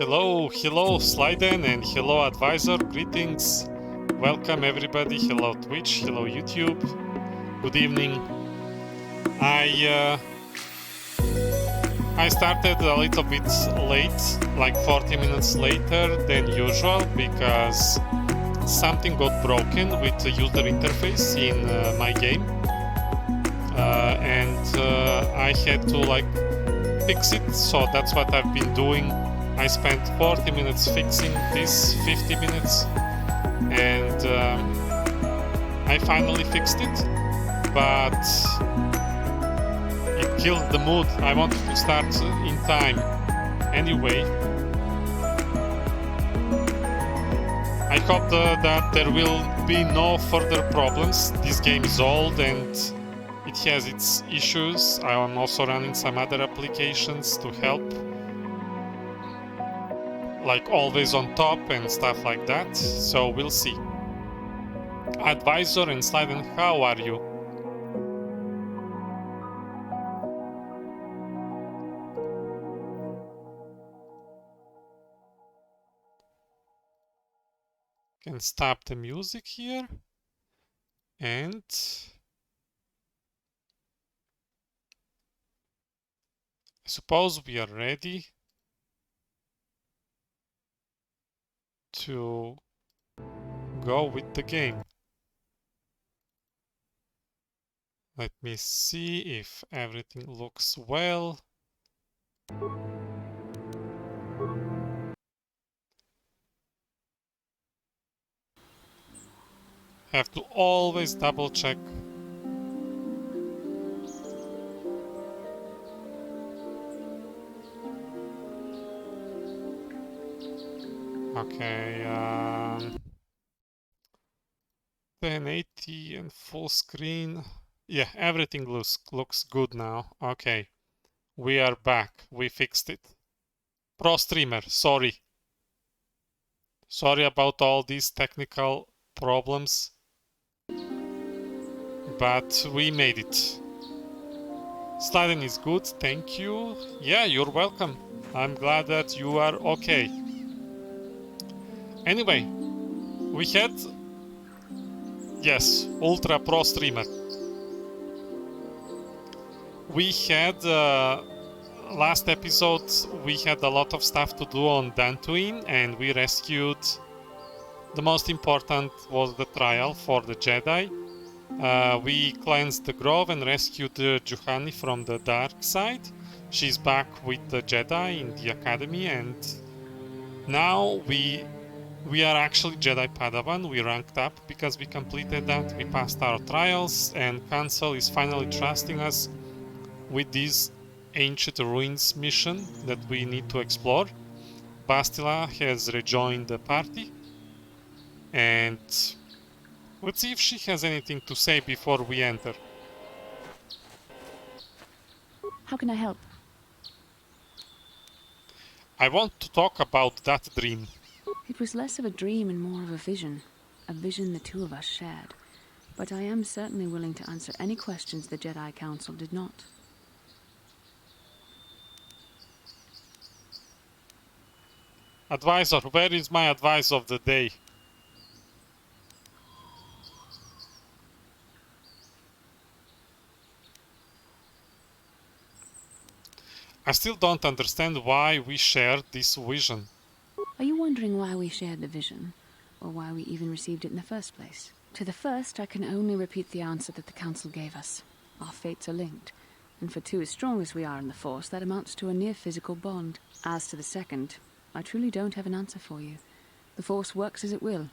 Hello Slyden and hello Advisor, greetings. Welcome everybody, hello Twitch, hello YouTube. Good evening. I started a little bit late, like 40 minutes later than usual, because something got broken with the user interface in my game. And I had to like fix it, so that's what I've been doing. I spent 40 minutes fixing this, 50 minutes, and I finally fixed it, but it killed the mood. I wanted to start in time. Anyway, I hope that there will be no further problems. This game is old and it has its issues. I am also running some other applications to help, like Always on Top and stuff like that, so we'll see. Advisor and Slyden, how are you? Can stop the music here, and I suppose we are ready to go with the game. Let me see if everything looks well. Have to always double check. Okay, 1080 and full screen. Yeah, everything looks good now. Okay, we are back. We fixed it. Pro streamer, sorry. Sorry about all these technical problems, but we made it. Slyden is good, thank you. Yeah, you're welcome. I'm glad that you are okay. Anyway, we had... Yes, Ultra Pro Streamer. We had... last episode, we had a lot of stuff to do on Dantooine, and we rescued... The most important was the trial for the Jedi. We cleansed the grove and rescued Juhani from the dark side. She's back with the Jedi in the academy, and now we are actually Jedi Padawan. We ranked up because we completed that. We passed our trials, and Council is finally trusting us with this ancient ruins mission that we need to explore. Bastila has rejoined the party, and let's see if she has anything to say before we enter. How can I help? I want to talk about that dream. It was less of a dream and more of a vision the two of us shared. But I am certainly willing to answer any questions the Jedi Council did not. Advisor, where is my advice of the day? I still don't understand why we shared this vision. Are you wondering why we shared the vision? Or why we even received it in the first place? To the first, I can only repeat the answer that the Council gave us. Our fates are linked. And for two as strong as we are in the Force, that amounts to a near-physical bond. As to the second, I truly don't have an answer for you. The Force works as it will,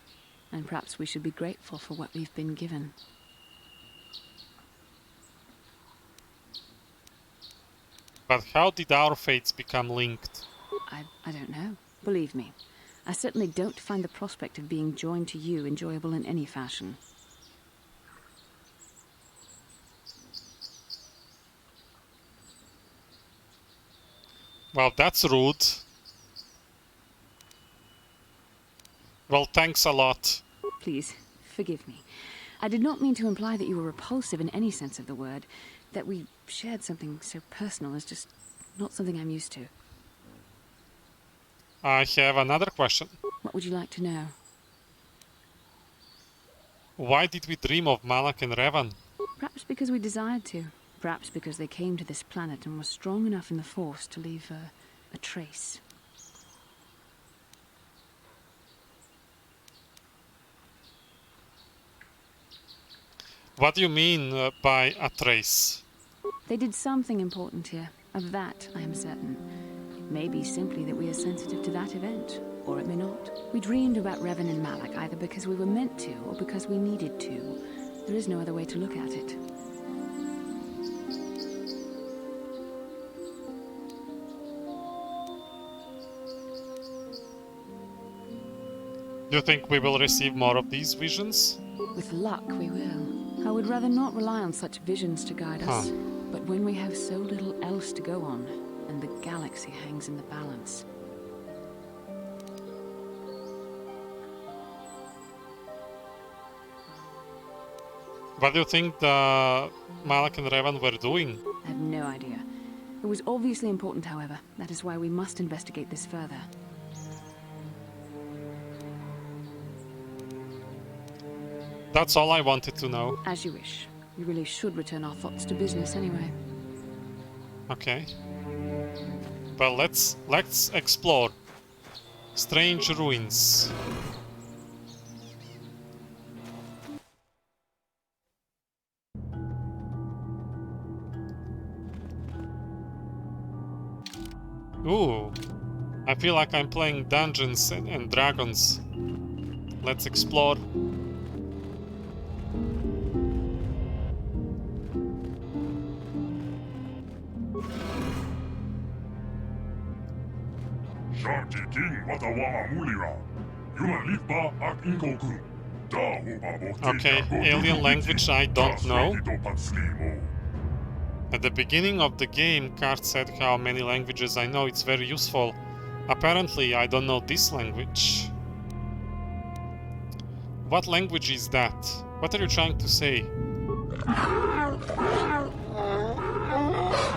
and perhaps we should be grateful for what we've been given. But how did our fates become linked? I don't know. Believe me, I certainly don't find the prospect of being joined to you enjoyable in any fashion. Well, that's rude. Well, thanks a lot. Please, forgive me. I did not mean to imply that you were repulsive in any sense of the word. That we shared something so personal is just not something I'm used to. I have another question. What would you like to know? Why did we dream of Malak and Revan? Perhaps because we desired to. Perhaps because they came to this planet and were strong enough in the Force to leave a trace. What do you mean by a trace? They did something important here. Of that, I am certain. It may be simply that we are sensitive to that event, or it may not. We dreamed about Revan and Malak either because we were meant to, or because we needed to. There is no other way to look at it. Do you think we will receive more of these visions? With luck, we will. I would rather not rely on such visions to guide us. But when we have so little else to go on, and the galaxy hangs in the balance... What do you think the Malak and Revan were doing? I have no idea. It was obviously important, however. That is why we must investigate this further. That's all I wanted to know. As you wish. We really should return our thoughts to business anyway. Okay. Well, let's explore. Strange ruins. Ooh, I feel like I'm playing Dungeons and Dragons. Let's explore. Okay, alien language I don't know. At the beginning of the game, Cart said how many languages I know. It's very useful. Apparently, I don't know this language. What language is that? What are you trying to say?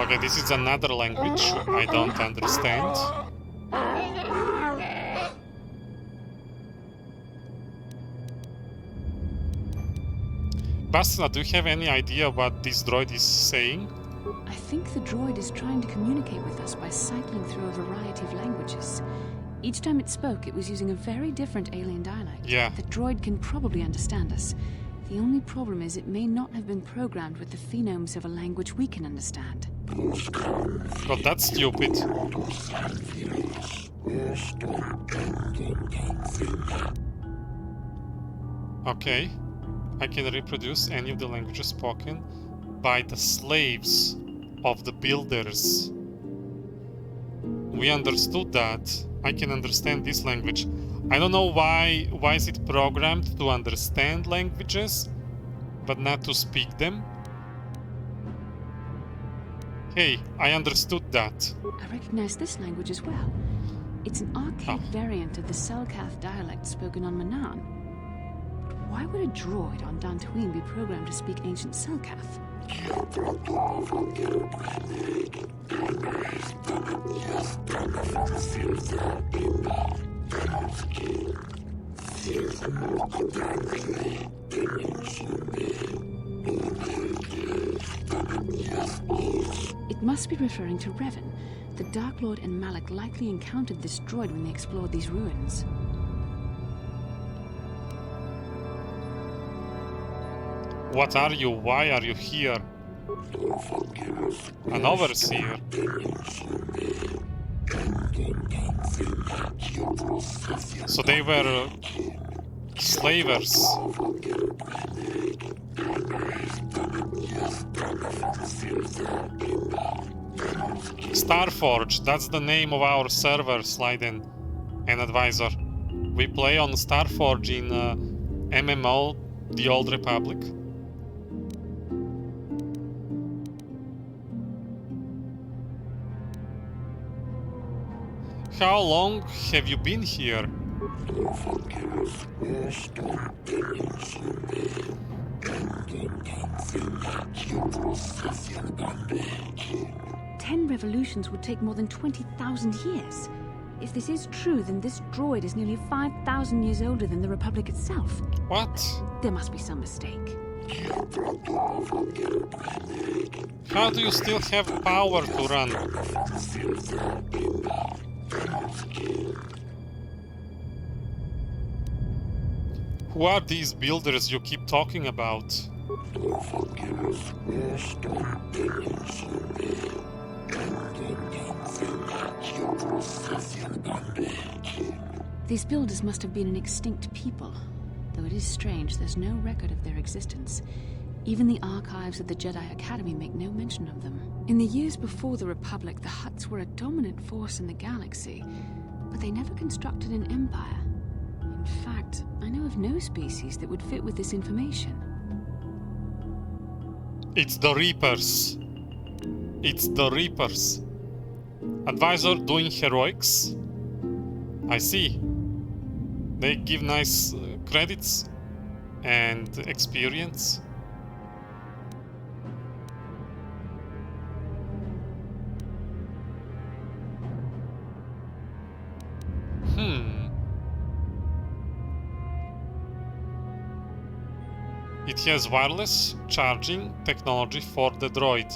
Okay, this is another language I don't understand. Bastila, do you have any idea what this droid is saying? I think the droid is trying to communicate with us by cycling through a variety of languages. Each time it spoke, it was using a very different alien dialect. Yeah. The droid can probably understand us. The only problem is it may not have been programmed with the phonemes of a language we can understand. But that's stupid. Okay. I can reproduce any of the languages spoken by the slaves of the builders. We understood that. I can understand this language. I don't know why is it programmed to understand languages, but not to speak them. Hey, I understood that. I recognize this language as well. It's an archaic variant of the Selkath dialect spoken on Manaan. But why would a droid on Dantooine be programmed to speak ancient Selkath? It must be referring to Revan. The Dark Lord and Malak likely encountered this droid when they explored these ruins. What are you? Why are you here? An overseer. So they were slavers. Starforge, that's the name of our server, Slyden, and Advisor. We play on Starforge in MMO, The Old Republic. How long have you been here? Ten revolutions would take more than 20,000 years. If this is true, then this droid is nearly 5,000 years older than the Republic itself. What? There must be some mistake. How do you still have power to run? Who are these builders you keep talking about? These builders must have been an extinct people. Though it is strange, there's no record of their existence. Even the archives of the Jedi Academy make no mention of them. In the years before the Republic, the Hutts were a dominant force in the galaxy, but they never constructed an empire. In fact, I know of no species that would fit with this information. It's the Reapers. It's the Reapers. Advisor doing heroics? I see. They give nice credits and experience. It has wireless charging technology for the droid.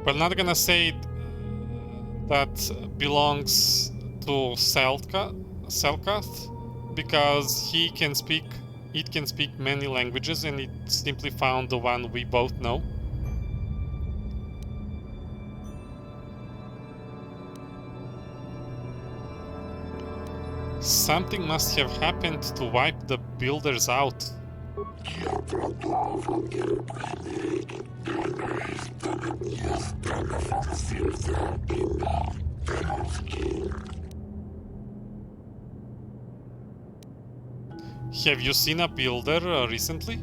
We're not gonna say that belongs to Selkath because it can speak many languages, and it simply found the one we both know. Something must have happened to wipe the builders out. Have you seen a builder recently?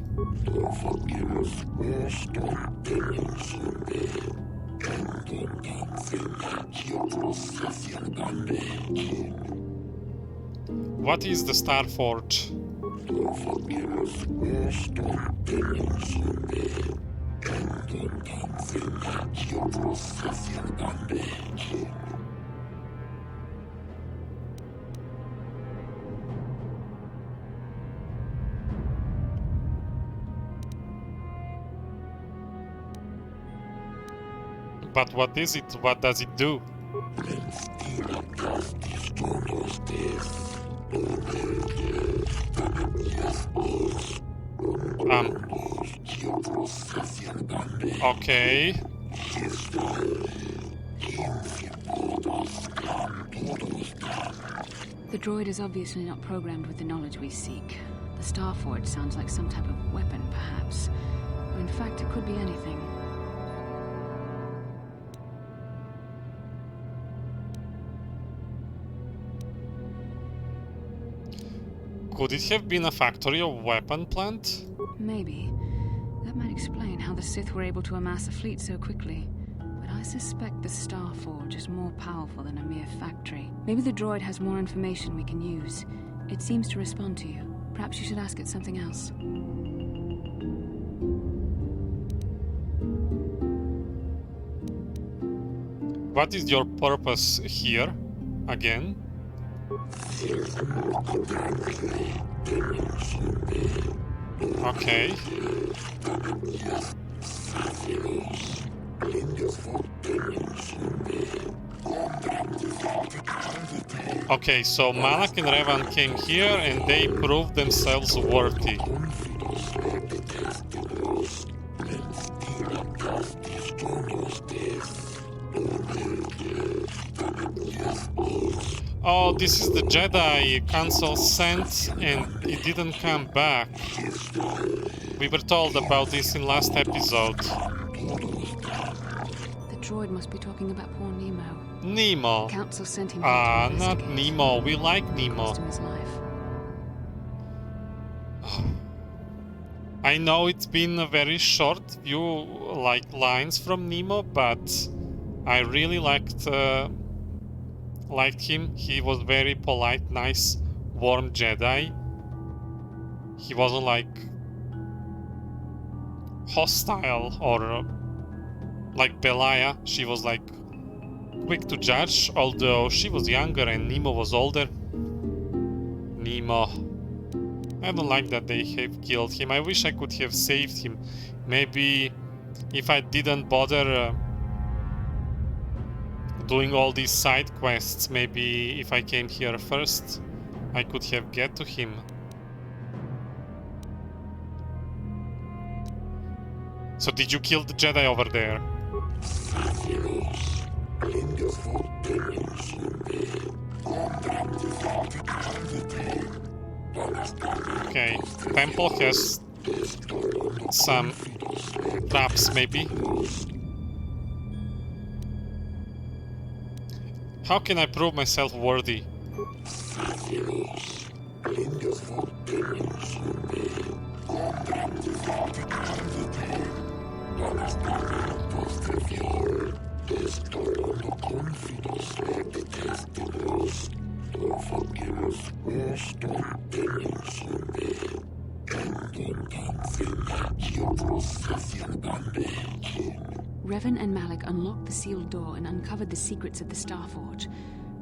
What is the Starforge? But what is it? What does it do? Okay. The droid is obviously not programmed with the knowledge we seek. The Starforge sounds like some type of weapon, perhaps. Or in fact, it could be anything. Could it have been a factory or weapon plant? Maybe. That might explain how the Sith were able to amass a fleet so quickly. But I suspect the Starforge is more powerful than a mere factory. Maybe the droid has more information we can use. It seems to respond to you. Perhaps you should ask it something else. What is your purpose here, again? Okay. Okay, so Malak and Revan came here and they proved themselves worthy. Oh, this is the Jedi Council sent and it didn't come back. We were told about this in last episode. The droid must be talking about poor Nemo. Nemo. The Council sent him Ah, here to not investigate. Nemo. We like Nemo. Cost him his life. I know it's been a very short few lines from Nemo, but I really liked him. He was very polite, nice, warm Jedi. He wasn't like hostile or like Belaya. She was like quick to judge, although she was younger and Nemo was older. Nemo. I don't like that they have killed him. I wish I could have saved him. Maybe if I didn't bother doing all these side quests, maybe if I came here first, I could have get to him. So did you kill the Jedi over there? Okay, temple has some traps, maybe. How can I prove myself worthy? Revan and Malak unlocked the sealed door and uncovered the secrets of the Starforge.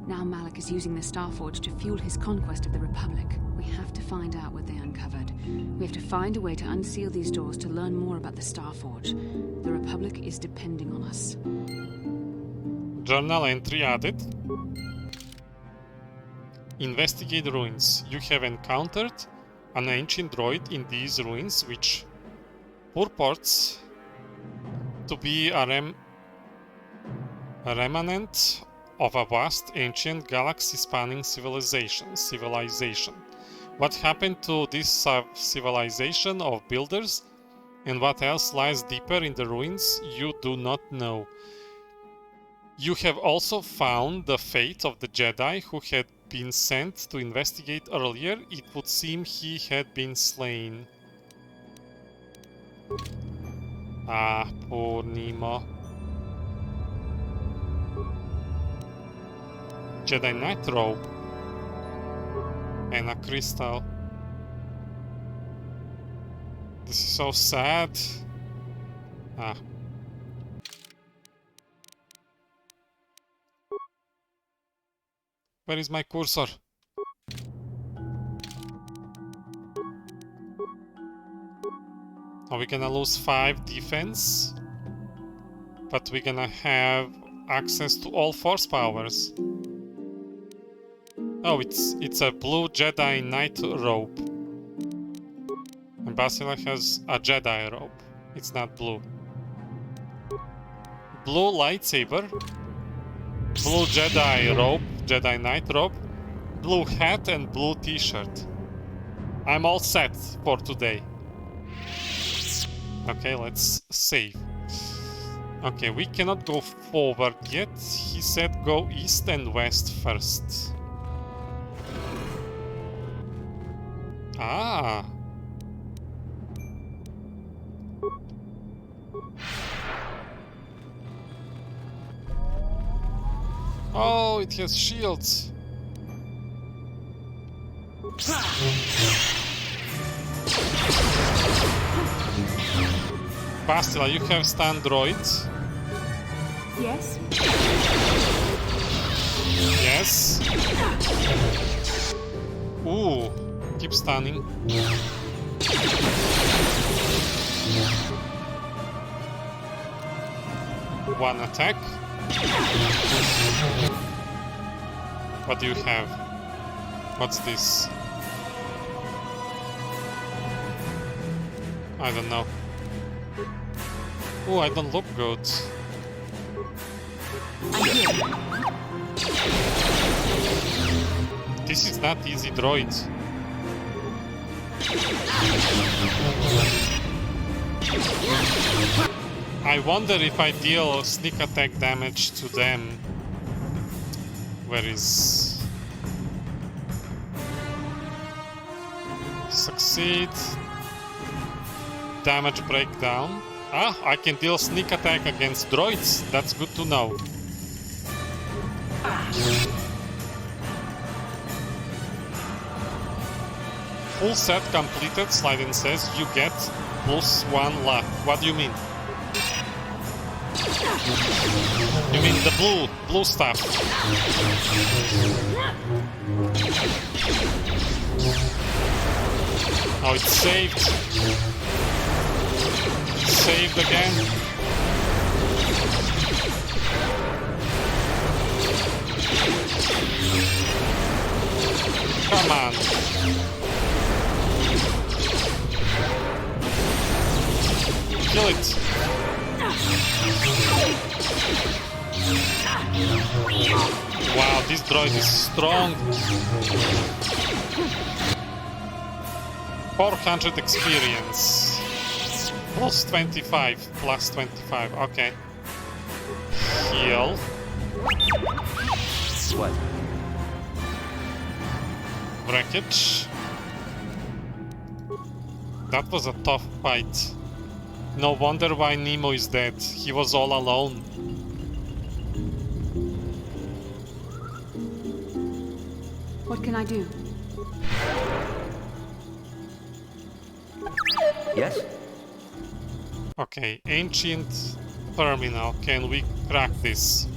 Now Malak is using the Starforge to fuel his conquest of the Republic. We have to find out what they uncovered. We have to find a way to unseal these doors to learn more about the Starforge. The Republic is depending on us. Journal entry added. Investigate ruins. You have encountered an ancient droid in these ruins which purports to be a remnant of a vast ancient galaxy-spanning civilization. What happened to this civilization of builders and what else lies deeper in the ruins you do not know. You have also found the fate of the Jedi who had been sent to investigate earlier. It would seem he had been slain. Ah, poor Nemo. Jedi Knight robe. And a crystal. This is so sad. Ah. Where is my cursor? Are we gonna lose 5 defense? But we're gonna have access to all force powers. Oh, it's a blue Jedi Knight robe. And Bastila has a Jedi robe. It's not blue. Blue lightsaber. Blue Jedi robe. Jedi Knight robe. Blue hat and blue t-shirt. I'm all set for today. Okay, let's save. Okay, we cannot go forward yet. He said go east and west first. Ah. Oh, it has shields. Bastila, you have stun droids. Yes? Yes. Ooh, keep stunning. One attack. What do you have? What's this? I don't know. Oh, I don't look good. This is not easy, droid. I wonder if I deal sneak attack damage to them. Where is... Succeed. Damage breakdown. Ah, I can deal sneak attack against droids. That's good to know. Full set completed. Sliden says you get +1 luck. What do you mean? You mean the blue stuff? Oh, it's saved. Saved again. Come on. Kill it. Wow, this droid is strong. 400 experience. Plus 25. Plus 25. Okay. Heal. What? Wreckage. That was a tough fight. No wonder why Nemo is dead. He was all alone. What can I do? Yes? Okay, ancient terminal. Can we crack this?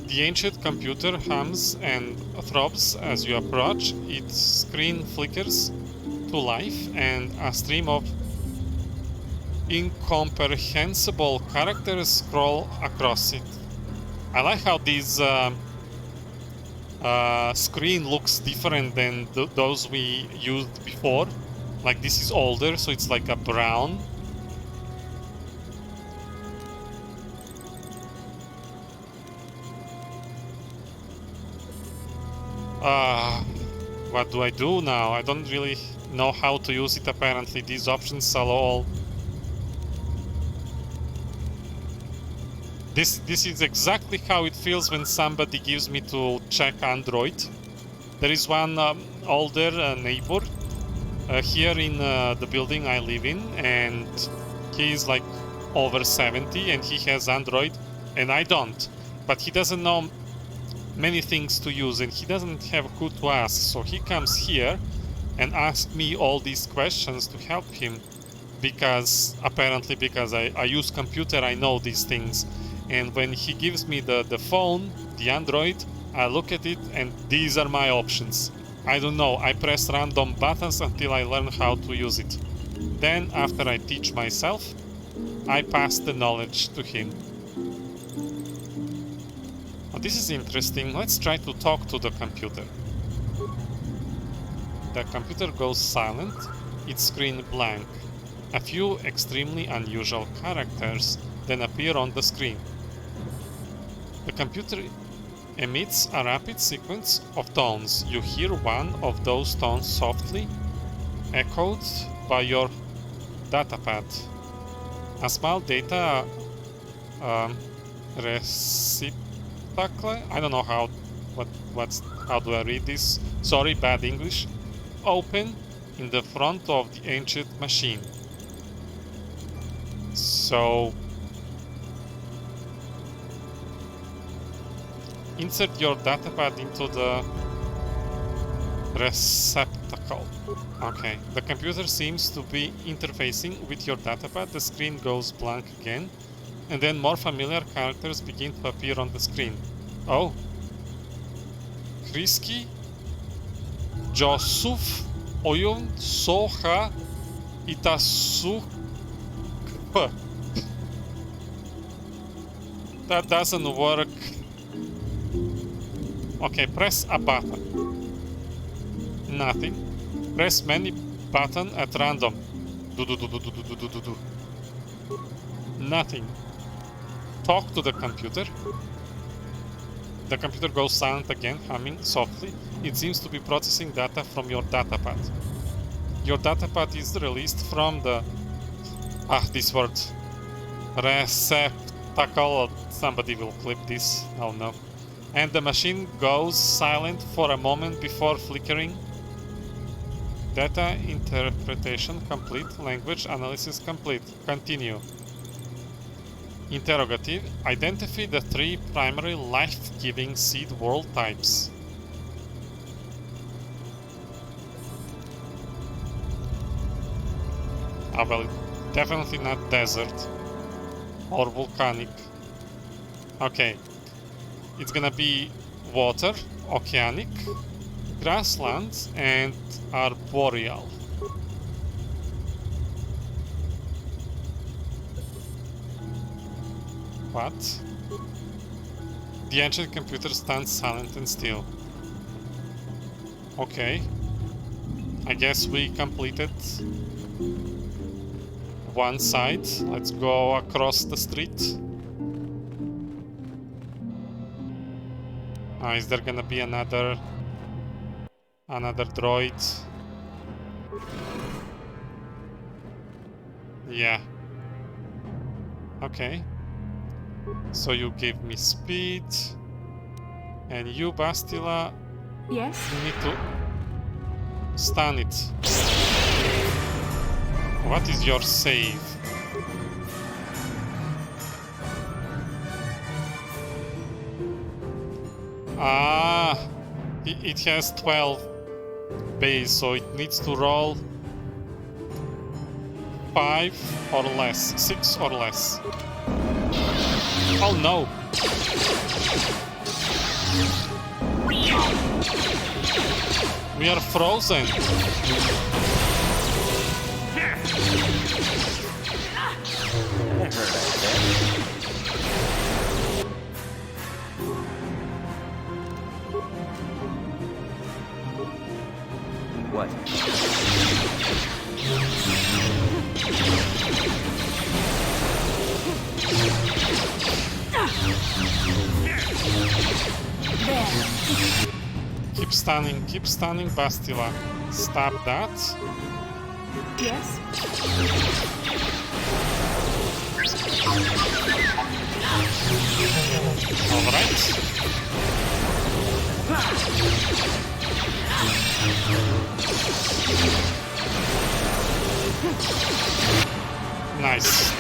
The ancient computer hums and throbs as you approach. Its screen flickers to life and a stream of incomprehensible characters scroll across it. I like how this screen looks different than those we used before. Like this is older, so it's like a brown. What do I do now? I don't really know how to use it apparently. These options are all... This is exactly how it feels when somebody gives me to check Android. There is one older neighbor here in the building I live in, and he is like over 70 and he has Android and I don't. But he doesn't know many things to use and he doesn't have who to ask, so he comes here and asks me all these questions to help him, because apparently because I use computer, I know these things. And when he gives me the phone, the Android, I look at it and these are my options. I don't know, I press random buttons until I learn how to use it. Then after I teach myself, I pass the knowledge to him. Oh, this is interesting. Let's try to talk to the computer. The computer goes silent, its screen blank. A few extremely unusual characters then appear on the screen. The computer emits a rapid sequence of tones. You hear one of those tones softly echoed by your datapad. A small data receptacle. I don't know how do I read this? Sorry, bad English. Open in the front of the ancient machine. So insert your datapad into the receptacle. Okay, the computer seems to be interfacing with your datapad. The screen goes blank again, and then more familiar characters begin to appear on the screen. Oh. Kriski, Josuf, Oyun, Soha, Itasuk. That doesn't work. Okay, press a button. Nothing. Press many button at random. Do. Nothing. Talk to the computer. The computer goes silent again, humming softly. It seems to be processing data from your datapad. Your datapad is released from the... this word. Receptacle. Somebody will clip this. Oh no. And the machine goes silent for a moment before flickering. Data interpretation complete. Language analysis complete. Continue. Interrogative. Identify the 3 primary life-giving seed world types. Well, definitely not desert or volcanic. Okay. It's gonna be water, oceanic, grasslands, and arboreal. What? The ancient computer stands silent and still. Okay. I guess we completed one side. Let's go across the street. Is there gonna be another droid? Yeah. Okay. So you gave me speed. And you, Bastila, Yes? you need to stun it. What is your save? Ah, it has 12 base, so it needs to roll 5 or less, 6 or less. Oh no! We are frozen. What? Keep stunning, Bastila. Stop that. Yes? Alright.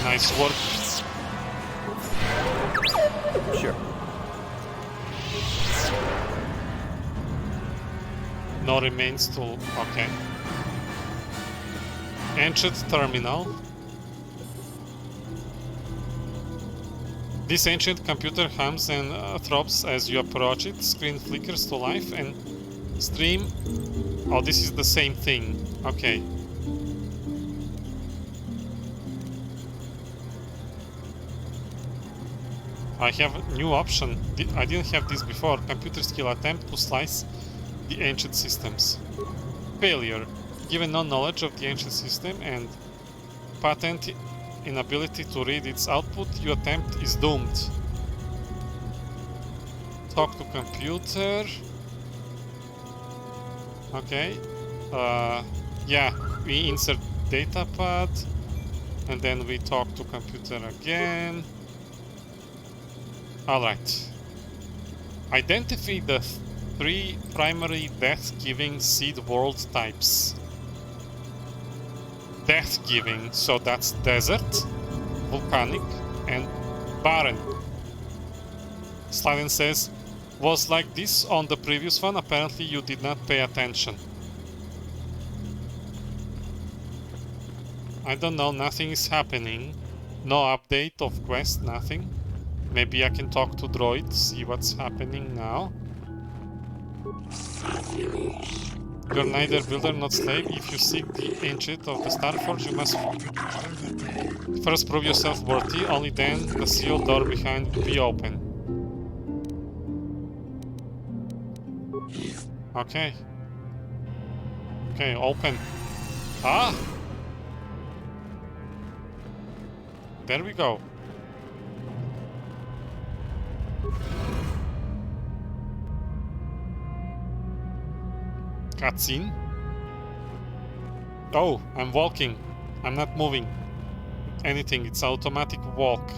Nice work. Sure. No remains to... okay. Ancient terminal. This ancient computer hums and throbs as you approach it. Screen flickers to life and stream... oh, this is the same thing. Okay. I have a new option. I didn't have this before. Computer skill attempt to slice the ancient systems. Failure. Given no knowledge of the ancient system and patent inability to read its output, your attempt is doomed. Talk to computer. Okay. Yeah, we insert datapad and then we talk to computer again. Alright. Identify the 3 primary death-giving seed world types. Death-giving, so that's desert, volcanic, and barren. Slyden says, was like this on the previous one, apparently you did not pay attention. I don't know, nothing is happening. No update of quest, nothing. Maybe I can talk to droid, see what's happening now. You're neither builder nor slave. If you seek the ancient of the Starforge, you must first prove yourself worthy. Only then the sealed door behind will be open. Okay. Okay, open. Ah! There we go. Cutscene. Oh, I'm walking. I'm not moving anything. It's automatic walk.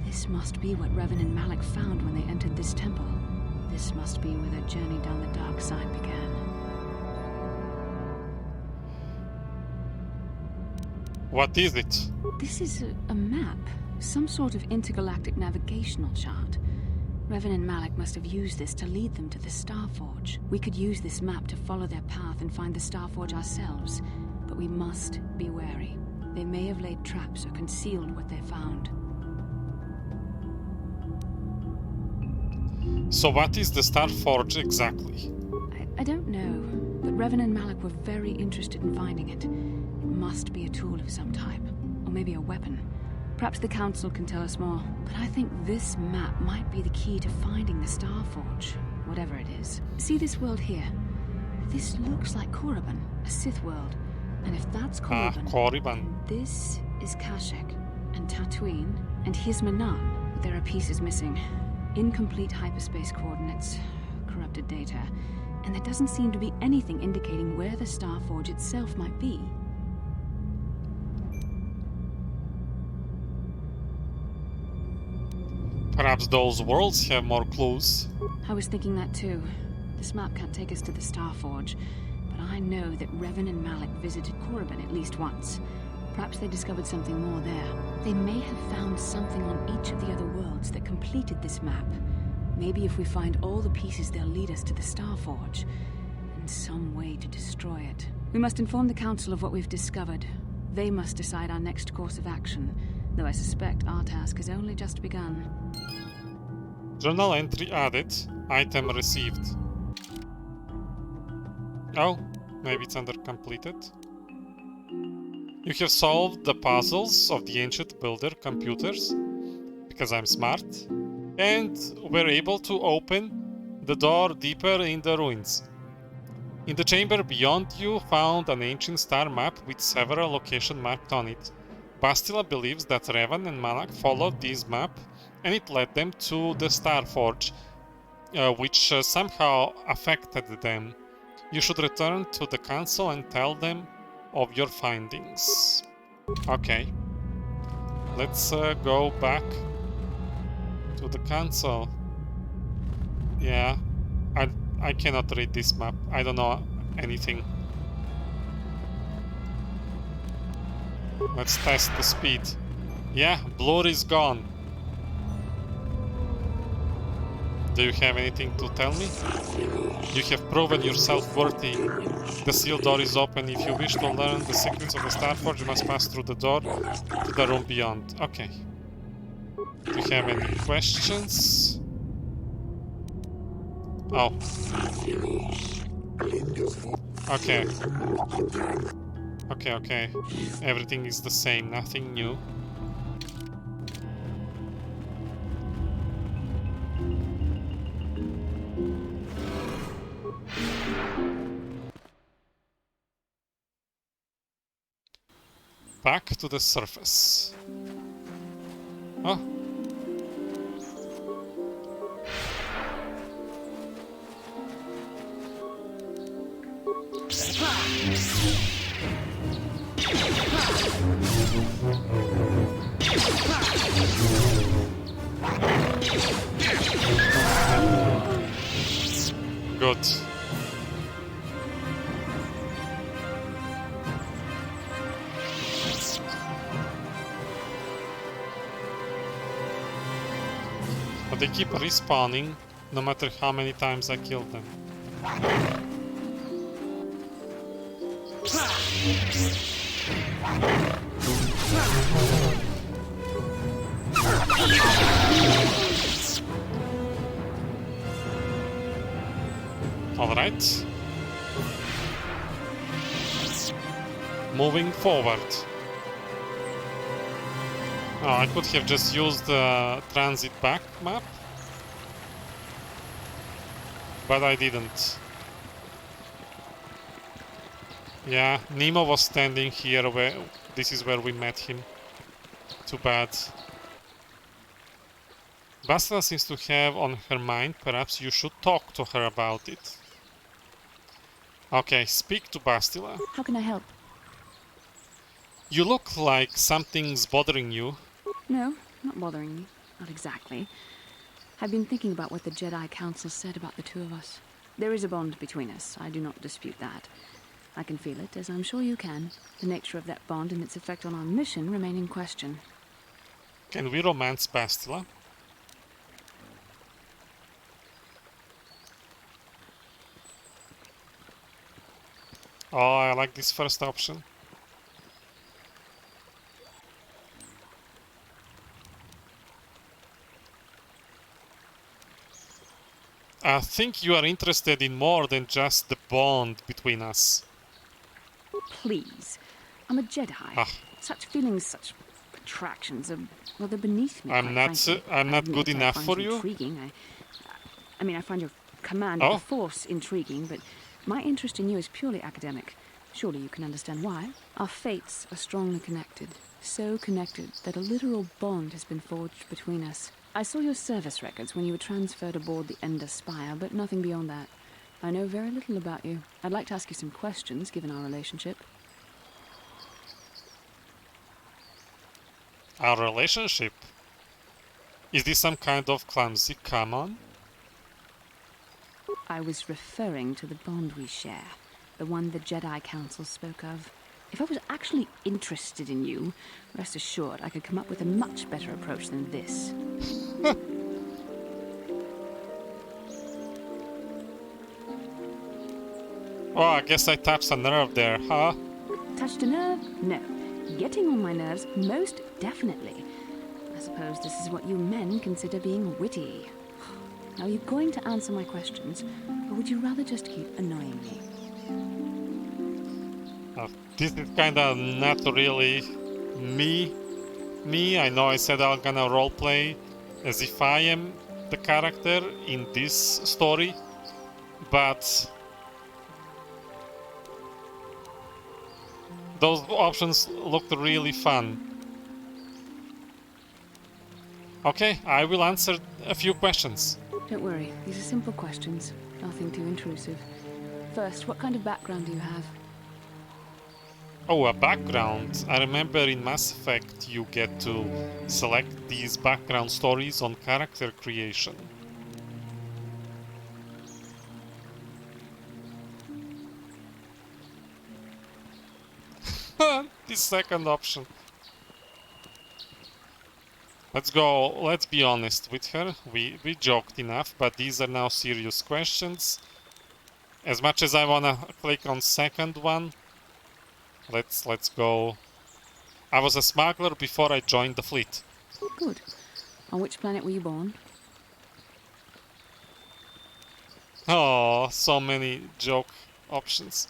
This must be what Revan and Malak found when they entered this temple. This must be where their journey down the dark side began. What is it? This is a map. Some sort of intergalactic navigational chart. Revan and Malak must have used this to lead them to the Starforge. We could use this map to follow their path and find the Starforge ourselves, but we must be wary. They may have laid traps or concealed what they found. So what is the Starforge exactly? I don't know, but Revan and Malak were very interested in finding it. It must be a tool of some type, or maybe a weapon. Perhaps the Council can tell us more, but I think this map might be the key to finding the Starforge, whatever it is. See this world here? This looks like Korriban, a Sith world. And if that's Korriban, Korriban. this is Kashyyyk, and Tatooine, and here's Manan. There are pieces missing. Incomplete hyperspace coordinates, corrupted data, and there doesn't seem to be anything indicating where the Starforge itself might be. Perhaps those worlds have more clues. I was thinking that too. This map can't take us to the Starforge, but I know that Revan and Malak visited Korriban at least once. Perhaps they discovered something more there. They may have found something on each of the other worlds that completed this map. Maybe if we find all the pieces, they'll lead us to the Starforge, and some way to destroy it. We must inform the Council of what we've discovered. They must decide our next course of action, though I suspect our task has only just begun. Journal entry added. Item received. Oh, maybe it's under completed. You have solved the puzzles of the ancient builder computers, because I'm smart, and were able to open the door deeper in the ruins. In the chamber beyond you found an ancient star map with several locations marked on it. Bastila believes that Revan and Malak followed this map and it led them to the Starforge, which somehow affected them. You should return to the Council and tell them of your findings. Okay. Let's go back to the Council. Yeah. I cannot read this map. I don't know anything. Let's test the speed. Yeah, blur is gone. Do you have anything to tell me? You have proven yourself worthy. The sealed door is open. If you wish to learn the secrets of the Starforge, you must pass through the door to the room beyond. Okay. Do you have any questions? Oh. Okay. Okay. Everything is the same, nothing new. Back to the surface. Oh. Good. But they keep respawning no matter how many times I kill them. Alright. Moving forward. Oh, I could have just used the transit back map, but I didn't. Yeah, Nemo was standing here where this is where we met him. Too bad. Bastila seems to have on her mind. Perhaps you should talk to her about it. Okay, speak to Bastila. How can I help? You look like something's bothering you. No, not bothering me. Not exactly. I've been thinking about what the Jedi Council said about the two of us. There is a bond between us. I do not dispute that. I can feel it, as I'm sure you can. The nature of that bond and its effect on our mission remain in question. Can we romance Bastila? Oh, I like this first option. I think you are interested in more than just the bond between us. Please. I'm a Jedi. Ah. Such feelings, such attractions are, well, they're beneath me, I'm quite frankly. not I admit good I enough find for you you? intriguing. I mean, I find your command Oh. of the Force intriguing, but my interest in you is purely academic. Surely you can understand why. Our fates are strongly connected. So connected that a literal bond has been forged between us. I saw your service records when you were transferred aboard the Ender Spire, but nothing beyond that. I know very little about you. I'd like to ask you some questions, given our relationship. Our relationship? Is this some kind of clumsy come on? I was referring to the bond we share. The one the Jedi Council spoke of. If I was actually interested in you, rest assured I could come up with a much better approach than this. Oh, I guess I touched a nerve there, huh? Touched a nerve? No. Getting on my nerves? Most definitely. I suppose this is what you men consider being witty. Now, are you going to answer my questions, or would you rather just keep annoying me? This is kinda not really me. I know I said I'm gonna roleplay as if I am the character in this story, but those options looked really fun. Okay, I will answer a few questions. Don't worry, these are simple questions. Nothing too intrusive. First, what kind of background do you have? Oh, a background. I remember in Mass Effect you get to select these background stories on character creation. This second option. Let's go, let's be honest with her. We joked enough, but these are now serious questions. As much as I wanna click on second one, let's go. I was a smuggler before I joined the fleet. Good. On which planet were you born? Oh, so many joke options.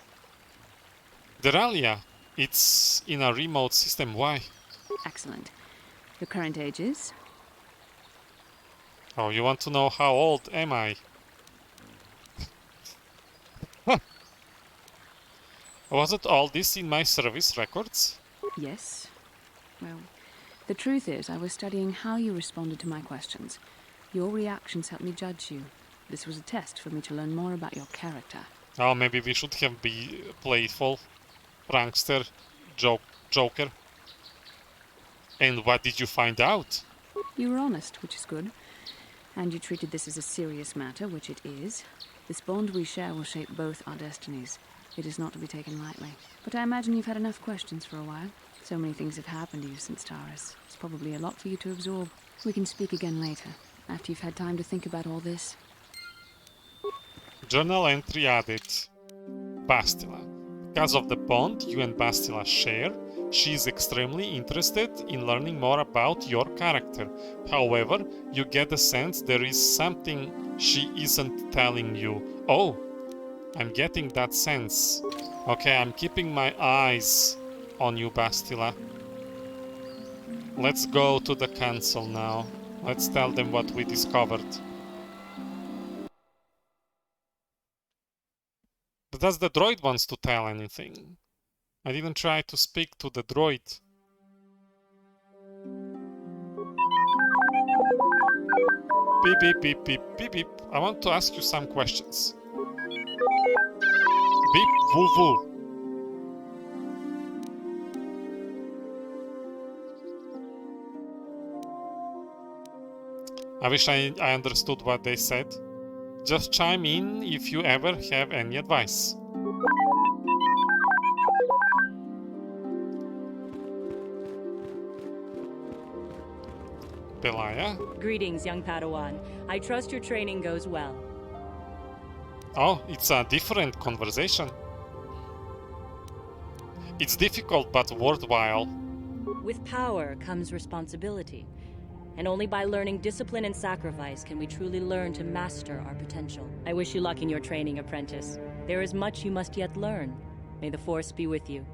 Deralia. It's in a remote system. Why? Excellent. Your current age is? Oh, you want to know how old am I? Wasn't all this in my service records? Yes. Well, the truth is, I was studying how you responded to my questions. Your reactions helped me judge you. This was a test for me to learn more about your character. Oh, maybe we should have be playful. Prankster. Joker. And what did you find out? You were honest, which is good. And you treated this as a serious matter, which it is. This bond we share will shape both our destinies. It is not to be taken lightly. But I imagine you've had enough questions for a while. So many things have happened to you since Taris. It's probably a lot for you to absorb. We can speak again later, after you've had time to think about all this. Journal entry added. Bastila. Because of the bond you and Bastila share, she is extremely interested in learning more about your character. However, you get the sense there is something she isn't telling you. Oh, I'm getting that sense. Okay, I'm keeping my eyes on you, Bastila. Let's go to the council now. Let's tell them what we discovered. But does the droid wants to tell anything? I didn't try to speak to the droid. Beep beep beep beep beep beep. I want to ask you some questions. Beep woo woo. I wish I understood what they said. Just chime in if you ever have any advice. Belaya. Greetings, young Padawan. I trust your training goes well. Oh, it's a different conversation. It's difficult but worthwhile. With power comes responsibility. And only by learning discipline and sacrifice can we truly learn to master our potential. I wish you luck in your training, apprentice. There is much you must yet learn. May the Force be with you.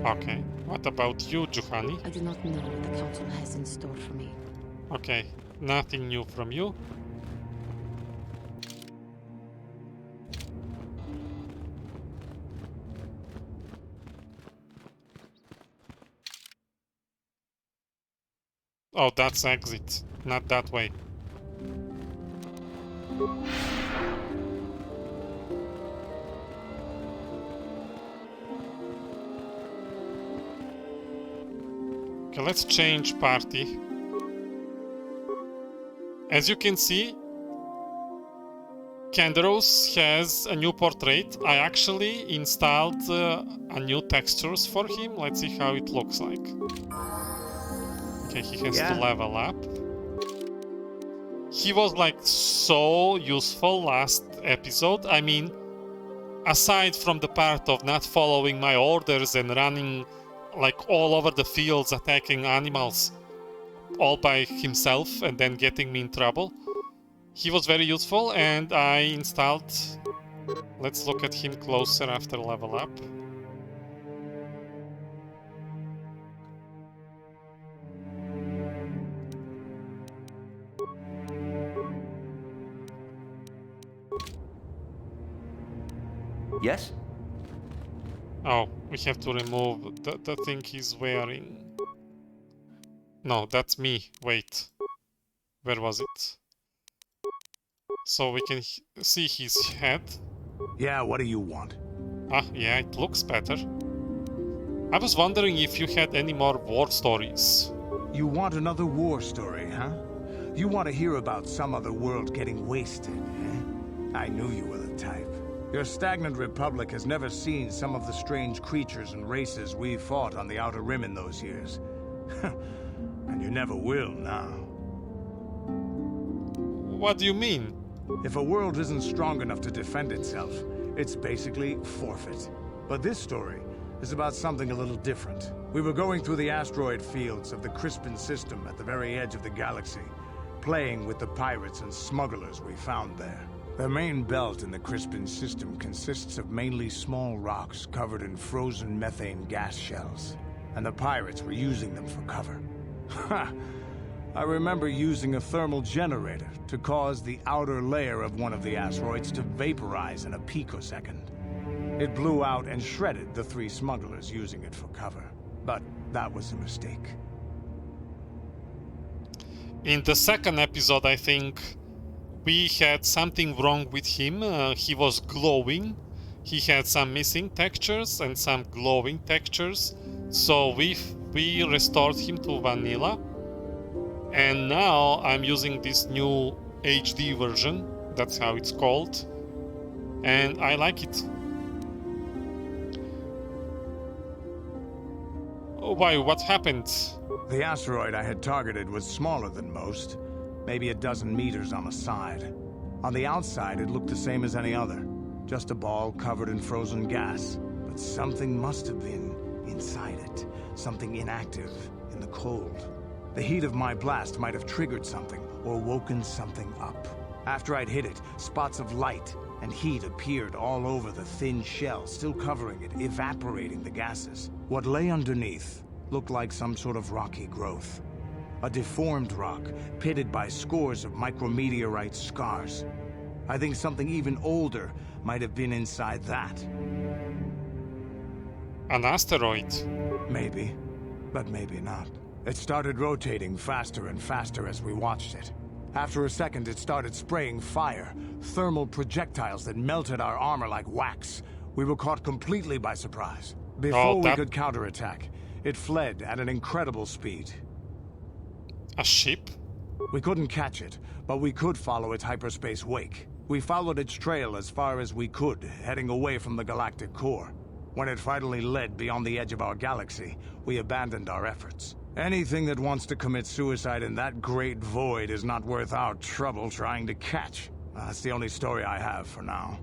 Okay, what about you, Juhani? I do not know what the Council has in store for me. Okay, nothing new from you. Oh, that's exit, not that way. Okay, let's change party. As you can see, Kandaros has a new portrait. I actually installed a new textures for him. Let's see how it looks like. Okay, he has to level up. He was like so useful last episode. I mean, aside from the part of not following my orders and running like all over the fields attacking animals all by himself and then getting me in trouble, he was very useful, and I installed... Let's look at him closer after level up. Yes? Oh, we have to remove the thing he's wearing. No, that's me. Wait. Where was it? So we can see his head. Yeah, what do you want? Ah, yeah, it looks better. I was wondering if you had any more war stories. You want another war story, huh? You want to hear about some other world getting wasted, eh? I knew you were the type. Your stagnant republic has never seen some of the strange creatures and races we fought on the Outer Rim in those years. And you never will now. What do you mean? If a world isn't strong enough to defend itself, it's basically forfeit. But this story is about something a little different. We were going through the asteroid fields of the Crispin system at the very edge of the galaxy, playing with the pirates and smugglers we found there. The main belt in the Crispin system consists of mainly small rocks covered in frozen methane gas shells, and the pirates were using them for cover. Ha! I remember using a thermal generator to cause the outer layer of one of the asteroids to vaporize in a picosecond. It blew out and shredded the 3 smugglers using it for cover. But that was a mistake. In the second episode, I think, we had something wrong with him. He was glowing. He had some missing textures and some glowing textures. So we restored him to vanilla. And now I'm using this new HD version. That's how it's called. And I like it. Why? What happened? The asteroid I had targeted was smaller than most, maybe a dozen meters on a side. On the outside, it looked the same as any other, just a ball covered in frozen gas. But something must have been inside it, something inactive, in the cold. The heat of my blast might have triggered something, or woken something up. After I'd hit it, spots of light and heat appeared all over the thin shell, still covering it, evaporating the gases. What lay underneath looked like some sort of rocky growth. A deformed rock, pitted by scores of micrometeorite scars. I think something even older might have been inside that. An asteroid. Maybe, but maybe not. It started rotating faster and faster as we watched it. After a second, it started spraying fire, thermal projectiles that melted our armor like wax. We were caught completely by surprise. Before we could counterattack, it fled at an incredible speed. A ship? We couldn't catch it, but we could follow its hyperspace wake. We followed its trail as far as we could, heading away from the galactic core. When it finally led beyond the edge of our galaxy, we abandoned our efforts. Anything that wants to commit suicide in that great void is not worth our trouble trying to catch. That's the only story I have for now.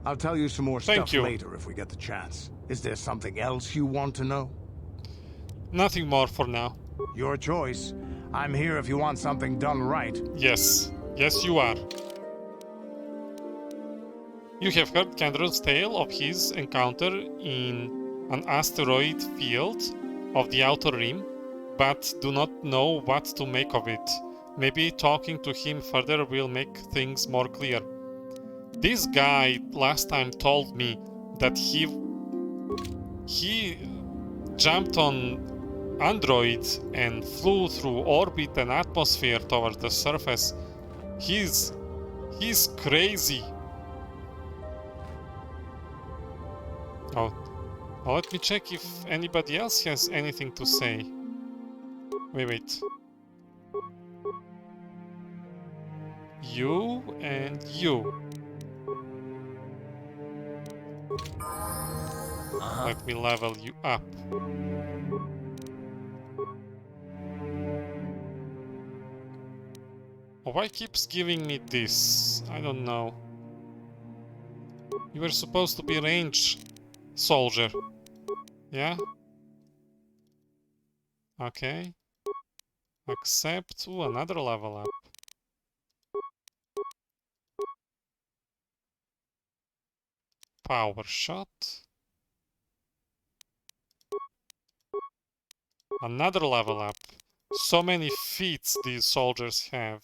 I'll tell you some more stuff later if we get the chance. Is there something else you want to know? Nothing more for now. Your choice. I'm here if you want something done right. Yes. Yes, you are. You have heard Kendrill's tale of his encounter in an asteroid field of the Outer Rim, but do not know what to make of it. Maybe talking to him further will make things more clear. This guy last time told me that he jumped on android and flew through orbit and atmosphere towards the surface. He's crazy. Oh, let me check if anybody else has anything to say. Wait. You and you. Let me level you up. Oh, why keeps giving me this? I don't know. You were supposed to be range soldier. Yeah? Okay. Accept. Ooh, another level up. Power shot. Another level up. So many feats these soldiers have.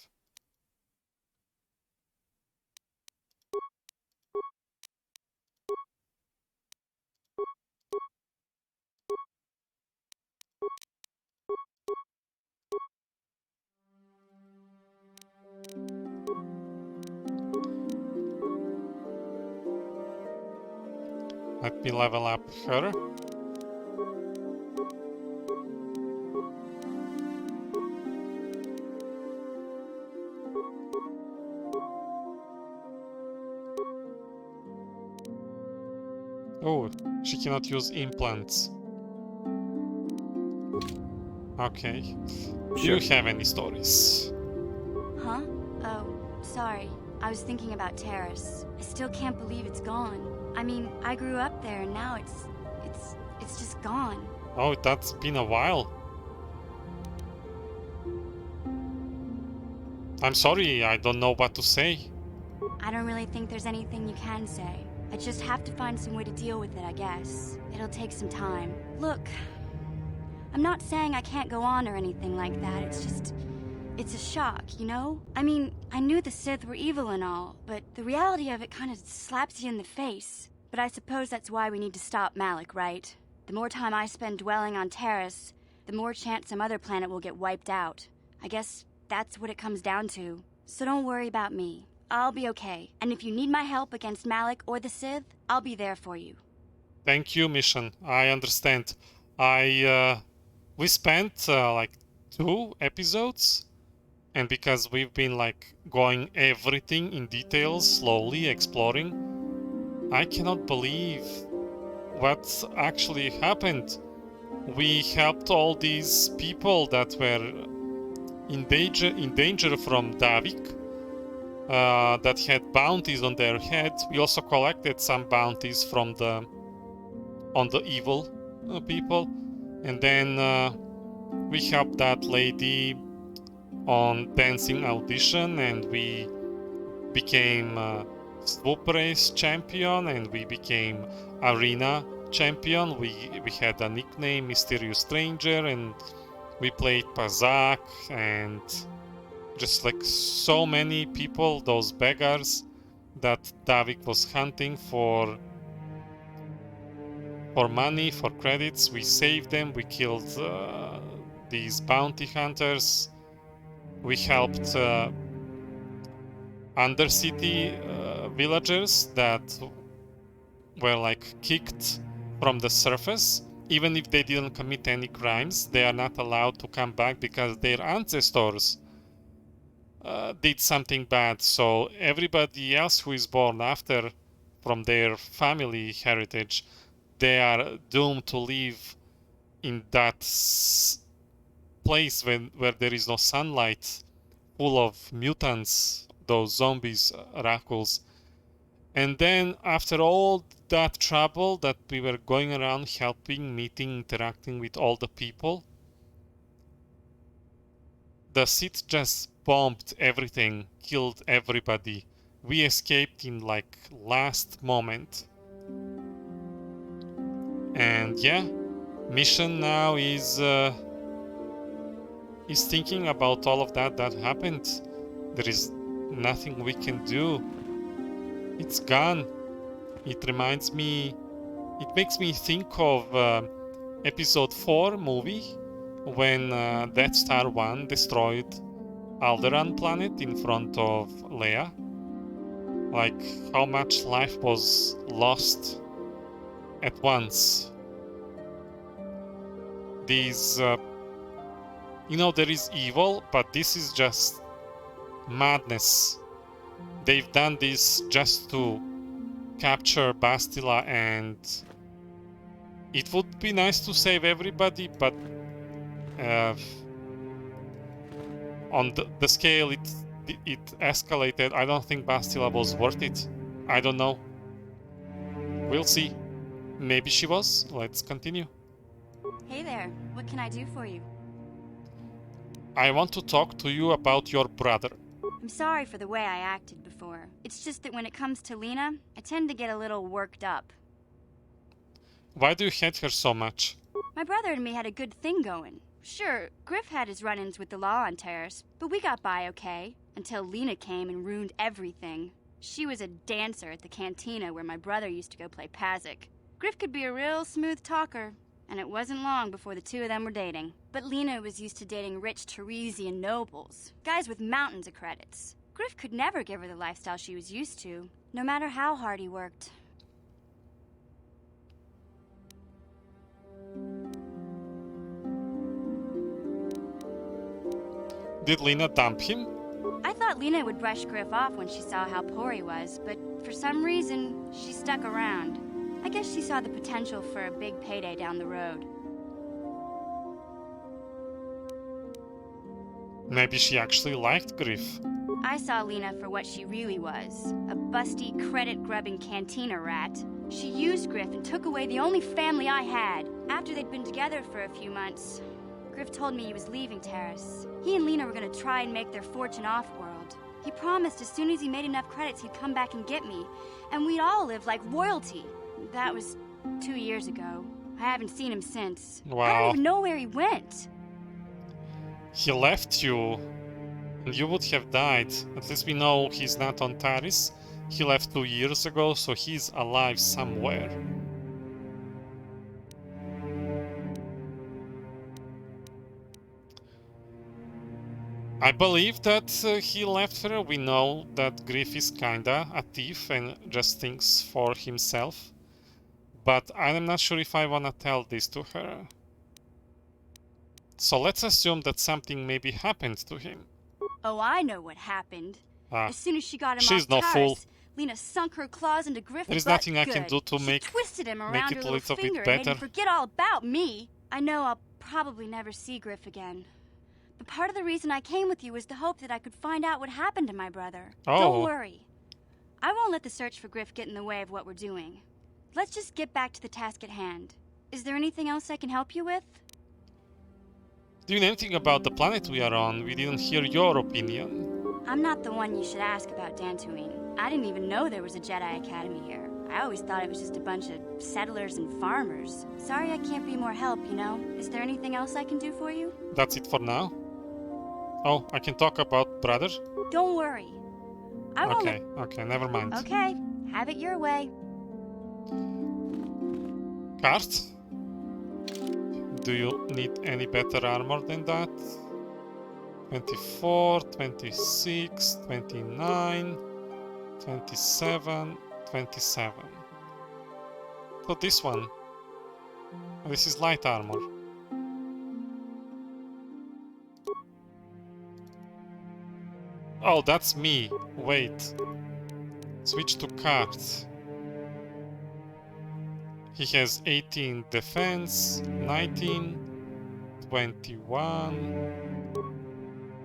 Let me level up her. Oh, she cannot use implants. Okay. Do you have any stories? Huh? Oh, sorry. I was thinking about Taris. I still can't believe it's gone. I mean, I grew up there and now it's just gone. Oh, that's been a while. I'm sorry, I don't know what to say. I don't really think there's anything you can say. I just have to find some way to deal with it, I guess. It'll take some time. Look, I'm not saying I can't go on or anything like that. It's a shock, you know? I mean, I knew the Sith were evil and all, but the reality of it kind of slaps you in the face. But I suppose that's why we need to stop Malak, right? The more time I spend dwelling on Taris, the more chance some other planet will get wiped out. I guess that's what it comes down to. So don't worry about me. I'll be okay. And if you need my help against Malak or the Sith, I'll be there for you. Thank you, Mission. I understand. We spent like 2 episodes, and because we've been like going everything in detail, slowly exploring, I cannot believe what actually happened. We helped all these people that were in danger from Davik, that had bounties on their heads. We also collected some bounties from on the evil people, and then we helped that lady on dancing audition, and we became Swoop race champion, and we became arena champion. We had a nickname, Mysterious Stranger, and we played Pazak, and just like so many people, those beggars that Davik was hunting for money, for credits. We saved them. We killed these bounty hunters. We helped undercity villagers that were like kicked from the surface. Even if they didn't commit any crimes, they are not allowed to come back because their ancestors did something bad. So everybody else who is born after, from their family heritage, they are doomed to live in that place where there is no sunlight, full of mutants, those zombies, Rakuls. And then after all that trouble that we were going around helping, meeting, interacting with all the people, the Sith just bombed everything, killed everybody. We escaped in like last moment. And yeah, mission now is thinking about all of that happened. There is nothing we can do. It's gone. It reminds me, it makes me think of episode 4 movie when Death Star 1 destroyed Alderaan planet in front of Leia. Like how much life was lost at once. These, you know, there is evil, but this is just madness. They've done this just to capture Bastila, and it would be nice to save everybody, but on the scale it escalated. I don't think Bastila was worth it. I don't know. We'll see. Maybe she was. Let's continue. Hey there, what can I do for you? I want to talk to you about your brother. I'm sorry for the way I acted before. It's just that when it comes to Lena, I tend to get a little worked up. Why do you hate her so much? My brother and me had a good thing going. Sure, Griff had his run-ins with the law on Taris, but we got by okay, until Lena came and ruined everything. She was a dancer at the cantina where my brother used to go play Pazik. Griff could be a real smooth talker, and it wasn't long before the two of them were dating. But Lena was used to dating rich Tarisian nobles, guys with mountains of credits. Griff could never give her the lifestyle she was used to, no matter how hard he worked. Did Lena dump him? I thought Lena would brush Griff off when she saw how poor he was, but for some reason, she stuck around. I guess she saw the potential for a big payday down the road. Maybe she actually liked Griff. I saw Lena for what she really was, a busty, credit-grubbing cantina rat. She used Griff and took away the only family I had. After they'd been together for a few months, Griff told me he was leaving Taris. He and Lena were gonna try and make their fortune off-world. He promised as soon as he made enough credits he'd come back and get me, and we'd all live like royalty. That was 2 years ago. I haven't seen him since. Wow. I don't even know where he went. He left you, and you would have died. At least we know he's not on Taris. He left 2 years ago, so he's alive somewhere. I believe that he left her. We know that Griff is kinda a thief and just thinks for himself. But I'm not sure if I wanna tell this to her. So let's assume that something maybe happened to him. Oh, I know what happened. As soon as she got him she's off no Taris, fool. Lena sunk her claws into Griff's There's butt nothing I can good. do to She make twisted him around it her a little little bit finger and made him better. forget all about me. I know I'll probably never see Griff again. But part of the reason I came with you was the hope that I could find out what happened to my brother. Oh. Don't worry. I won't let the search for Griff get in the way of what we're doing. Let's just get back to the task at hand. Is there anything else I can help you with? Do you know anything about the planet we are on? We didn't hear your opinion. I'm not the one you should ask about Dantooine. I didn't even know there was a Jedi Academy here. I always thought it was just a bunch of settlers and farmers. Sorry I can't be more help, you know? Is there anything else I can do for you? That's it for now? Oh, I can talk about brother? Don't worry. I won't Okay, never mind. Okay, have it your way. Cart? Do you need any better armor than that? 24, 26, 29, 27, 27. So this one. This is light armor. Oh, that's me. Wait. Switch to cards. He has 18 defense, 19, 21,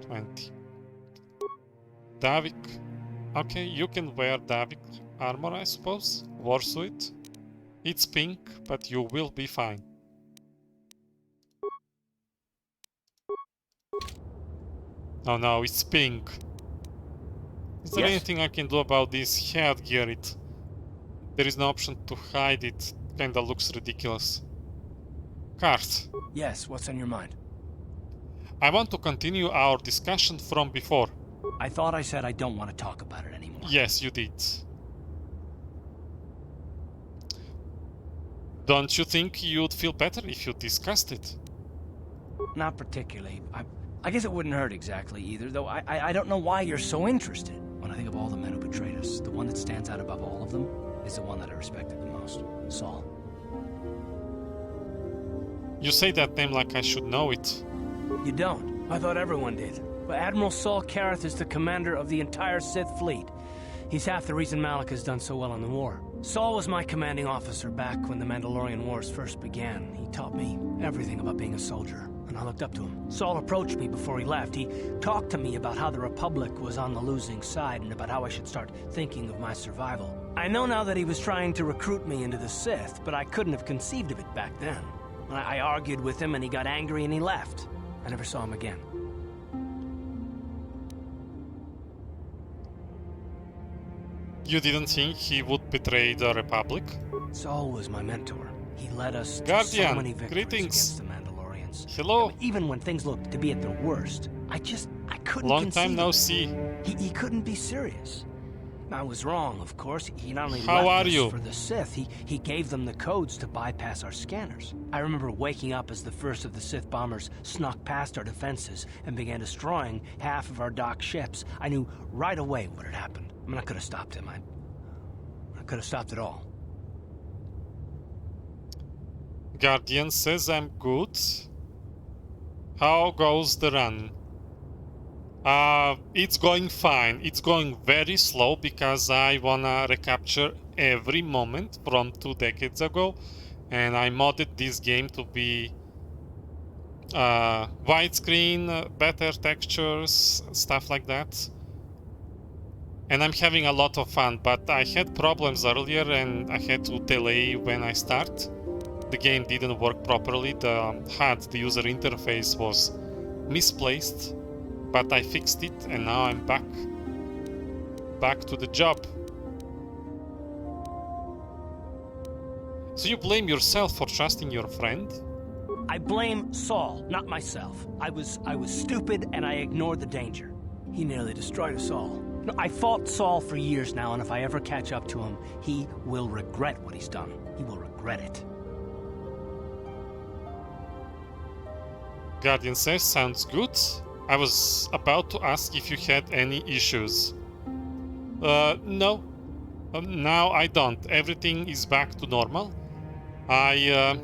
20. Davik. Okay, you can wear Davik armor, I suppose. Warsuit. It's pink, but you will be fine. Oh no, it's pink. Is there anything I can do about this headgear? There is no option to hide it. Kinda looks ridiculous. Cart. Yes, what's on your mind? I want to continue our discussion from before. I thought I said I don't want to talk about it anymore. Yes, you did. Don't you think you'd feel better if you discussed it? Not particularly. I guess it wouldn't hurt exactly either, though I don't know why you're so interested. When I think of all the men who betrayed us, the one that stands out above all of them is the one that I respected the most. Saul. You say that name like I should know it. You don't. I thought everyone did. But Admiral Saul Kareth is the commander of the entire Sith fleet. He's half the reason Malak has done so well in the war. Saul was my commanding officer back when the Mandalorian Wars first began. He taught me everything about being a soldier, and I looked up to him. Saul approached me before he left. He talked to me about how the Republic was on the losing side and about how I should start thinking of my survival. I know now that he was trying to recruit me into the Sith, but I couldn't have conceived of it back then. I argued with him and he got angry and he left. I never saw him again. You didn't think he would betray the Republic? Saul was my mentor. He led us to Guardian, so many victories greetings. against the Mandalorians. Hello. Even when things looked to be at their worst, I couldn't Long conceive time no of it. see. He couldn't be serious. I was wrong, of course. He not only How left are us you? for the Sith, he gave them the codes to bypass our scanners. I remember waking up as the first of the Sith bombers snuck past our defenses and began destroying half of our docked ships. I knew right away what had happened. I mean, I could have stopped him. I could have stopped it all. Guardian says I'm good. How goes the run? It's going fine. It's going very slow because I wanna recapture every moment from 2 decades ago, and I modded this game to be widescreen, better textures, stuff like that. And I'm having a lot of fun, but I had problems earlier and I had to delay when I start. The game didn't work properly. The HUD, the user interface, was misplaced, but I fixed it and now I'm back to the job. So you blame yourself for trusting your friend? I blame Saul, not myself. I was stupid and I ignored the danger. He nearly destroyed us all. No, I fought Saul for years now, and if I ever catch up to him, he will regret what he's done. He will regret it. Guardian says, sounds good. I was about to ask if you had any issues. No. Now I don't. Everything is back to normal. I'm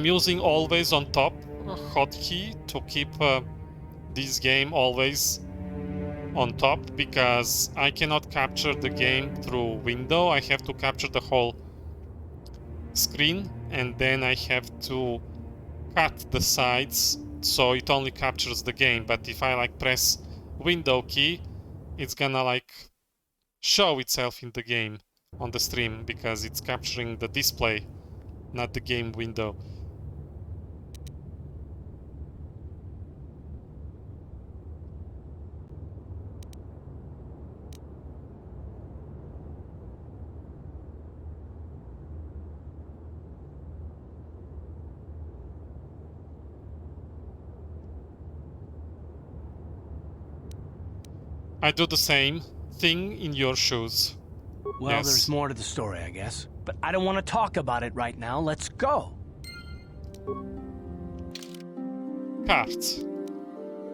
using always on top hotkey to keep this game always on top, because I cannot capture the game through window. I have to capture the whole screen and then I have to cut the sides so it only captures the game. But if I press window key, it's gonna show itself in the game on the stream because it's capturing the display, not the game window. I do the same thing in your shoes. Well, Yes. there's more to the story, I guess. But I don't want to talk about it right now. Let's go. Kart.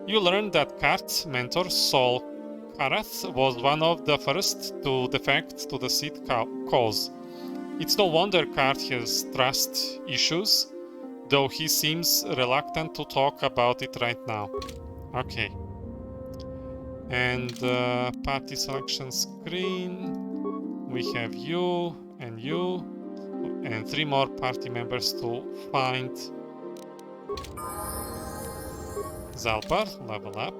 You learned that Kart's mentor Saul Kareth was one of the first to defect to the Sith cause. It's no wonder Kart has trust issues, though he seems reluctant to talk about it right now. Okay. And party selection screen. We have you and you. and 3 more party members to find Zalbar, level up.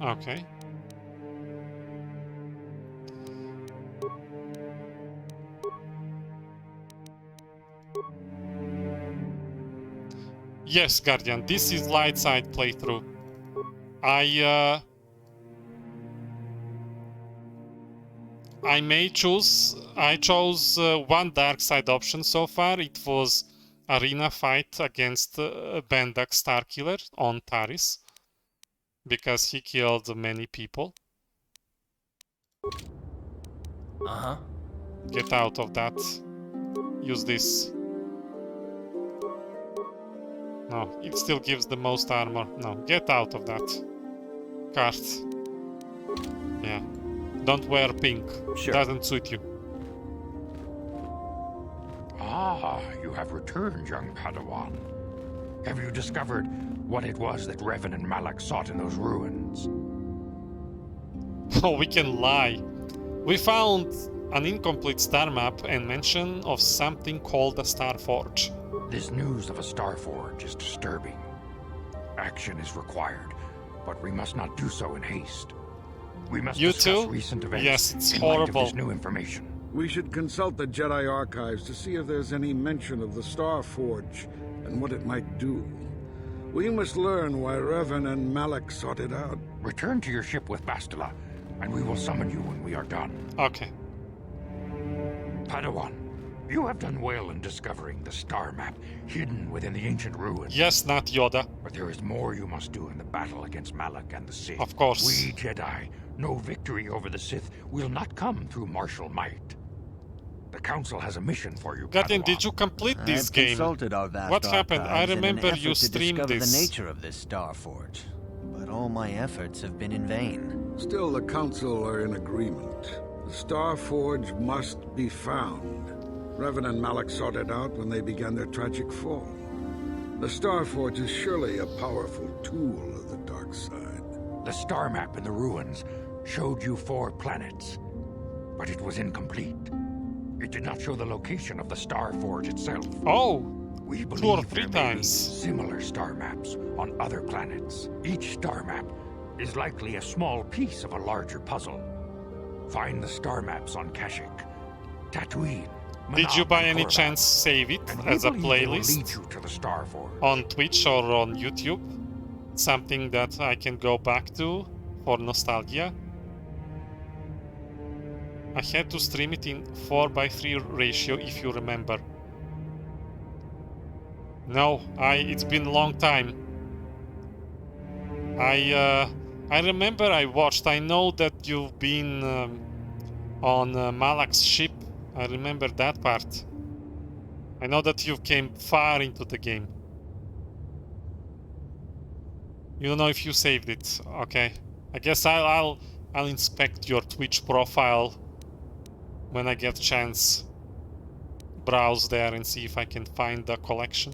Okay. Yes, Guardian, this is light side playthrough. I chose one dark side option so far. It was arena fight against Bendak Starkiller on Taris, because he killed many people. Uh-huh. Get out of that. Use this. No, it still gives the most armor. No, get out of that. Cart. Yeah. Don't wear pink. Sure. Doesn't suit you. Ah, you have returned, young Padawan. Have you discovered what it was that Revan and Malak sought in those ruins? Oh, we can lie. We found an incomplete star map and mention of something called a Starforge. This news of a Starforge is disturbing. Action is required, but we must not do so in haste. We must discuss recent events. Yes, it's in horrible. light of this new information. We should consult the Jedi archives to see if there's any mention of the Starforge and what it might do. We must learn why Revan and Malak sought it out. Return to your ship with Bastila, and we will summon you when we are done. Okay. Padawan, you have done well in discovering the star map hidden within the ancient ruins. Yes, not Yoda. But there is more you must do in the battle against Malak and the Sith. Of course. We Jedi know victory over the Sith will not come through martial might. The Council has a mission for you, Guardian, Padawan. did you complete this I've game? consulted our vast What happened? I archives in an remember effort you to streamed discover this. the nature of this Starforge, but all my efforts have been in vain. Still, the Council are in agreement. The Starforge must be found. Revan and Malak sought it out when they began their tragic fall. The Starforge is surely a powerful tool of the dark side. The star map in the ruins showed you 4 planets, but it was incomplete. It did not show the location of the Starforge itself. Oh, We 2 or believe 3 there may be times. similar star maps on other planets. Each star map is likely a small piece of a larger puzzle. Find the star maps on Kashyyyk, Tatooine. Did you Manab, by and any Korvax, chance save it and we as a believe it will playlist lead you to the Starforge. on Twitch or on YouTube? Something that I can go back to for nostalgia? I had to stream it in 4:3 ratio, if you remember. No, it's been a long time. I remember I watched. I know that you've been on Malak's ship. I remember that part. I know that you came far into the game. You don't know if you saved it. Okay. I guess I'll inspect your Twitch profile when I get a chance. Browse there and see if I can find the collection.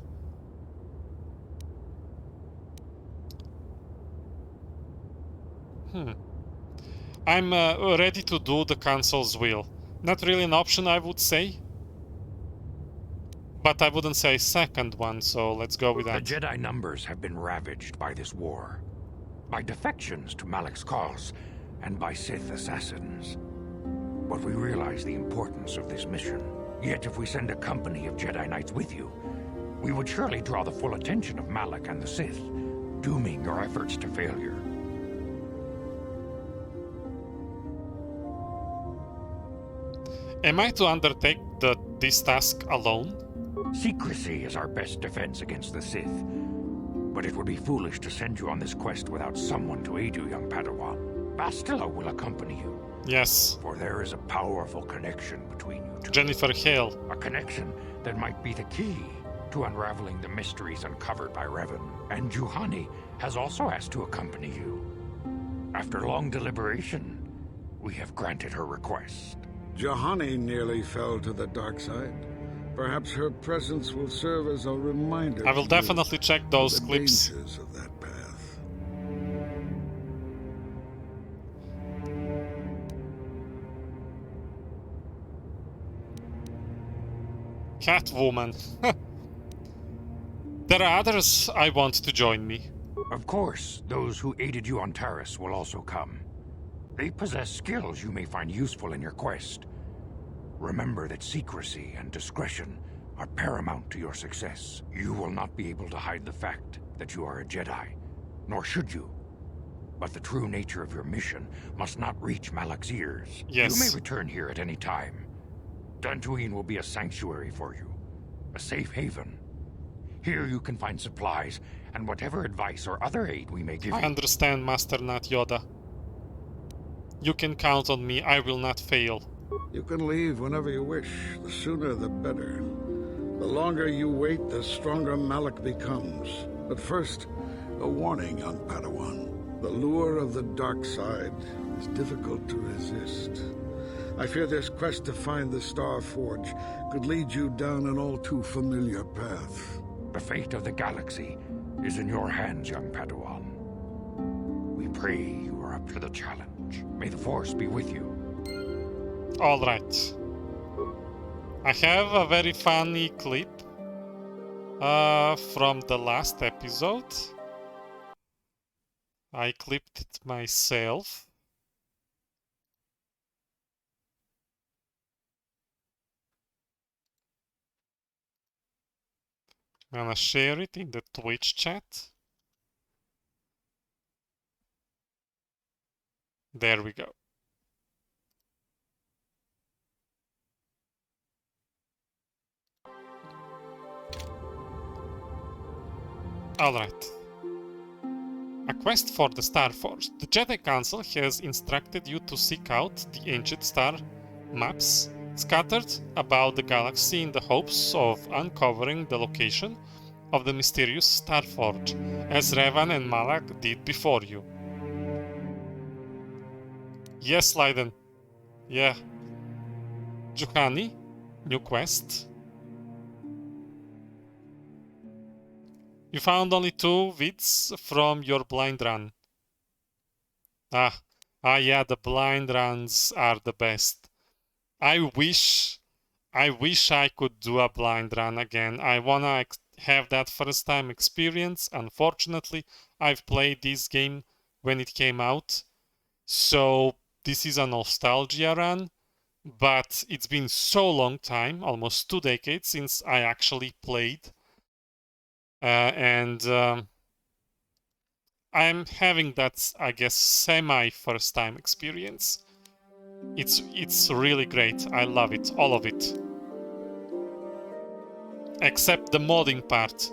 I'm ready to do the Council's will. Not really an option, I would say. But I wouldn't say second one, so let's go with that. The Jedi numbers have been ravaged by this war. By defections to Malak's cause, and by Sith assassins. But we realize the importance of this mission. Yet if we send a company of Jedi Knights with you, we would surely draw the full attention of Malak and the Sith, dooming your efforts to failure. Am I to undertake this task alone? Secrecy is our best defense against the Sith. But it would be foolish to send you on this quest without someone to aid you, young Padawan. Bastila will accompany you. Yes. For there is a powerful connection between you two. Jennifer Hale. A connection that might be the key to unraveling the mysteries uncovered by Revan. And Juhani has also asked to accompany you. After long deliberation, we have granted her request. Juhani nearly fell to the dark side. Perhaps her presence will serve as a reminder. I will definitely check those clips. Dangers of that path. Catwoman. There are others I want to join me. Of course, those who aided you on Taris will also come. They possess skills you may find useful in your quest. Remember that secrecy and discretion are paramount to your success. You will not be able to hide the fact that you are a Jedi, nor should you. But the true nature of your mission must not reach Malak's ears. Yes. You may return here at any time. Dantooine will be a sanctuary for you, a safe haven. Here you can find supplies and whatever advice or other aid we may give I you. understand, Master Nat Yoda. You can count on me, I will not fail. You can leave whenever you wish. The sooner the better. The longer you wait, the stronger Malak becomes. But first, a warning, young Padawan. The lure of the dark side is difficult to resist. I fear this quest to find the Starforge could lead you down an all too familiar path. The fate of the galaxy is in your hands, young Padawan. We pray you are up to the challenge. May the Force be with you. Alright. I have a very funny clip from the last episode. I clipped it myself. I'm gonna share it in the Twitch chat. There we go. Alright. A quest for the Starforge. The Jedi Council has instructed you to seek out the ancient star maps scattered about the galaxy in the hopes of uncovering the location of the mysterious Starforge, as Revan and Malak did before you. Yes, Leiden. Yeah. Juhani, new quest. You found only 2 vids from your blind run. Yeah, the blind runs are the best. I wish I could do a blind run again. I wanna have that first time experience. Unfortunately, I've played this game when it came out, so this is a nostalgia run, but it's been so long time, almost 2 decades since I actually played. I'm having that, I guess, semi first time experience. It's really great. I love it, all of it. Except the modding part,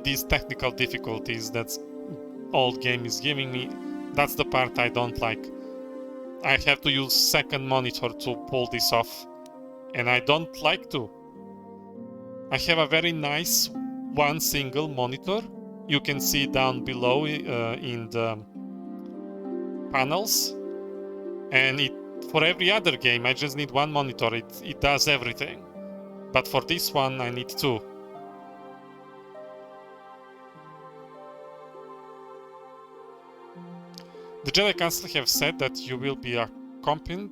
these technical difficulties that old game is giving me. That's the part I don't like. I have to use second monitor to pull this off, and I don't like to. I have a very nice one single monitor. You can see down below in the panels, and for every other game I just need one monitor. It does everything, but for this one I need 2. The Jedi Council have said that you will be accompanied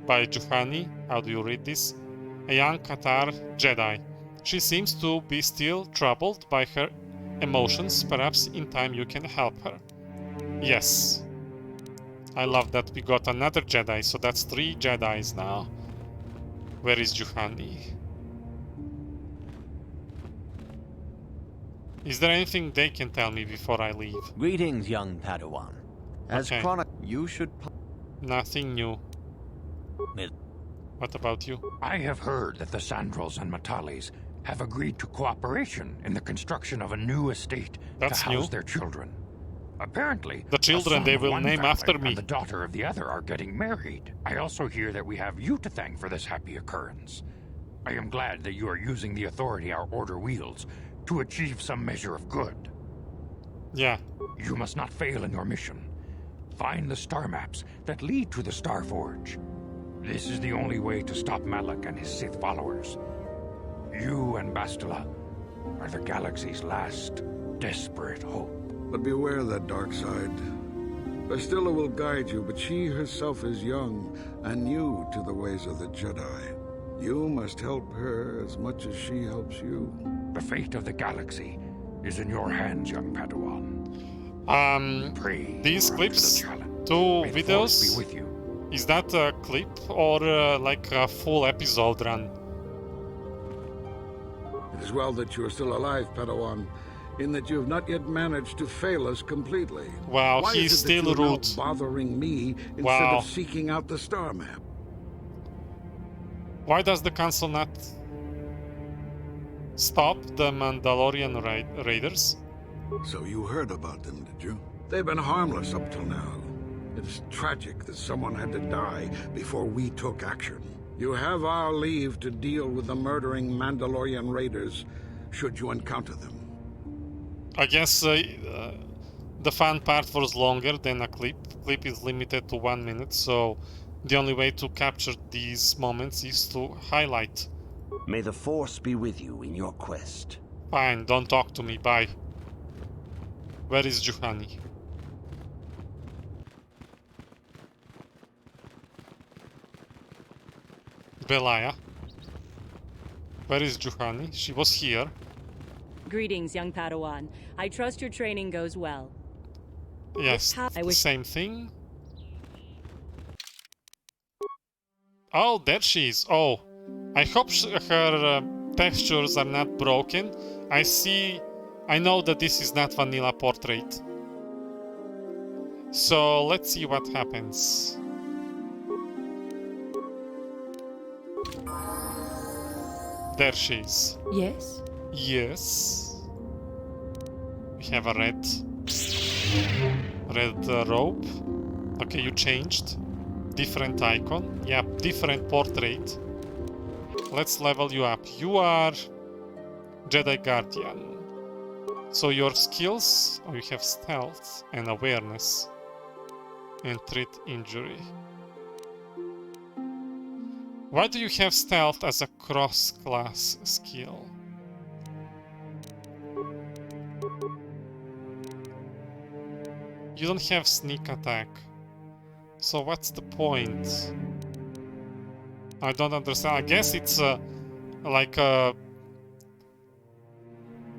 by Juhani. How do you read this? A young KotOR Jedi. She seems to be still troubled by her emotions. Perhaps in time you can help her. Yes. I love that we got another Jedi, so that's 3 Jedis now. Where is Juhani? Is there anything they can tell me before I leave? Greetings, young Padawan. As Okay. you should... Nothing new. What about you? I have heard that the Sandrals and Matalis have agreed to cooperation in the construction of a new estate That's to house new. their children. Apparently, The children a son they of will one name family after me. and the daughter of the other are getting married. I also hear that we have you to thank for this happy occurrence. I am glad that you are using the authority our order wields to achieve some measure of good. Yeah. You must not fail in your mission. Find the star maps that lead to the Starforge. This is the only way to stop Malak and his Sith followers. You and Bastila are the galaxy's last desperate hope. But beware that dark side. Bastila will guide you, but she herself is young and new to the ways of the Jedi. You must help her as much as she helps you. The fate of the galaxy is in your hands, young Padawan. Pray these you're up to clips, the challenge. 2 May the Force videos, be with you. is that a clip or like a full episode run? It is well that you are still alive, Padawan, in that you have not yet managed to fail us completely. Wow, Why he's is it that still you are now rude. bothering me instead Wow. of seeking out the star map? Why does the Council not stop the Mandalorian raiders? So you heard about them, did you? They've been harmless up till now. It's tragic that someone had to die before we took action. You have our leave to deal with the murdering Mandalorian raiders, should you encounter them. I guess the fun part was longer than a clip. Clip is limited to 1 minute, so the only way to capture these moments is to highlight. May the Force be with you in your quest. Fine, don't talk to me, bye. Where is Juhani? Belaya. Where is Juhani? She was here. Greetings, young Padawan. I trust your training goes well. Yes, I the wish- same thing. Oh, there she is. Oh, I hope her textures are not broken. I know that this is not vanilla portrait. So let's see what happens. There she is. Yes? Yes. We have a red robe. Okay, you changed. Different icon. Yep, different portrait. Let's level you up. You are Jedi Guardian. So your skills, you have stealth and awareness and treat injury. Why do you have stealth as a cross-class skill? You don't have sneak attack. So what's the point? I don't understand. I guess it's like a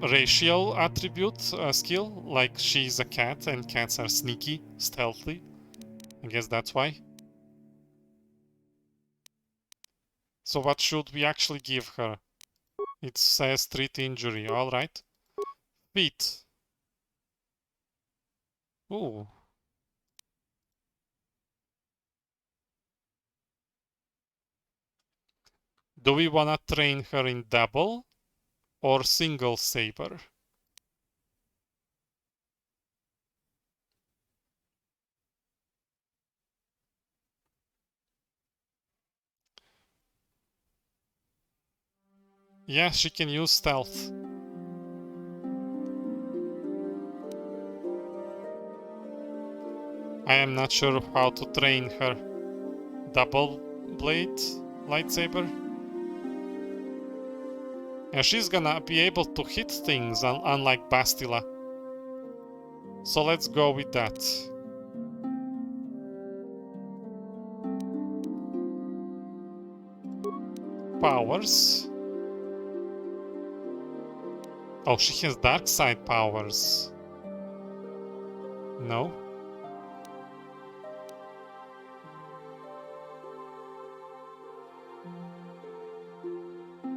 racial attribute skill, like she's a cat and cats are sneaky, stealthy. I guess that's why. So what should we actually give her? It says treat injury, alright. Feet. Ooh. Do we wanna train her in double or single saber? Yeah, she can use stealth. I am not sure how to train her. Double blade lightsaber? Yeah, she's gonna be able to hit things, unlike Bastila. So let's go with that. Powers. Oh, she has dark side powers. No.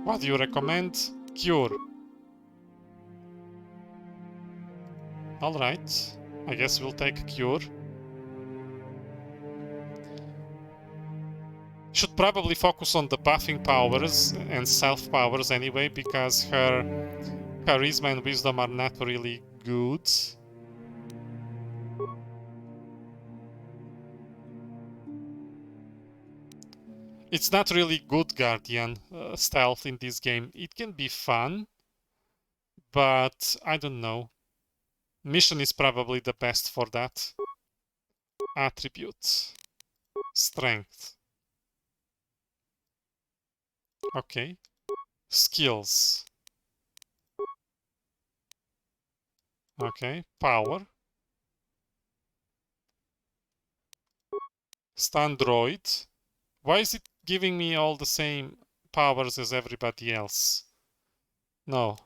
What do you recommend? Cure. Alright. I guess we'll take Cure. Should probably focus on the buffing powers and self powers anyway, because her charisma and wisdom are not really good. It's not really good Guardian stealth in this game. It can be fun, but I don't know. Mission is probably the best for that. Attributes. Strength. Okay. Skills. Okay. Power. Stun droid. Why is it giving me all the same powers as everybody else? No.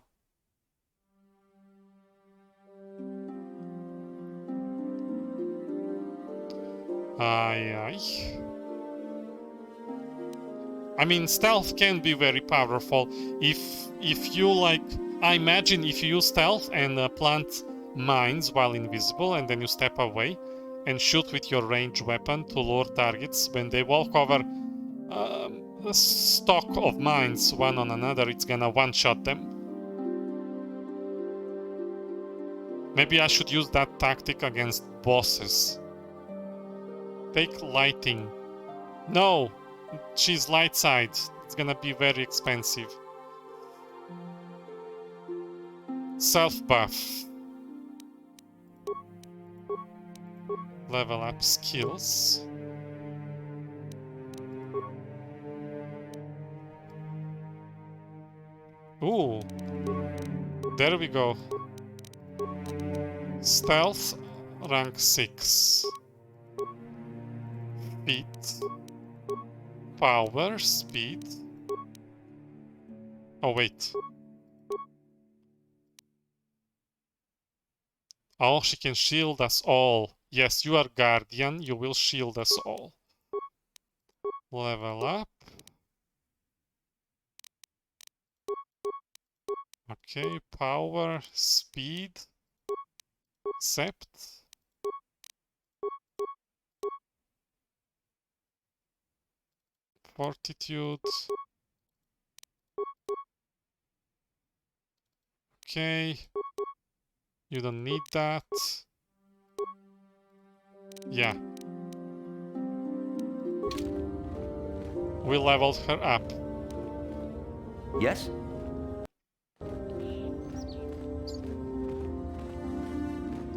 Aye. I mean, stealth can be very powerful if you like. I imagine if you use stealth and plant mines while invisible, and then you step away and shoot with your ranged weapon to lure targets. When they walk over a stock of mines one on another, it's gonna one-shot them. Maybe I should use that tactic against bosses. Take lighting. No! She's light side. It's gonna be very expensive. Self buff. Level up skills. Ooh. There we go. Stealth rank 6. Speed. Power, speed. Oh, wait. Oh, she can shield us all. Yes, you are Guardian. You will shield us all. Level up. Okay, power, speed. Sept. Fortitude. Okay. You don't need that. Yeah. We leveled her up. Yes?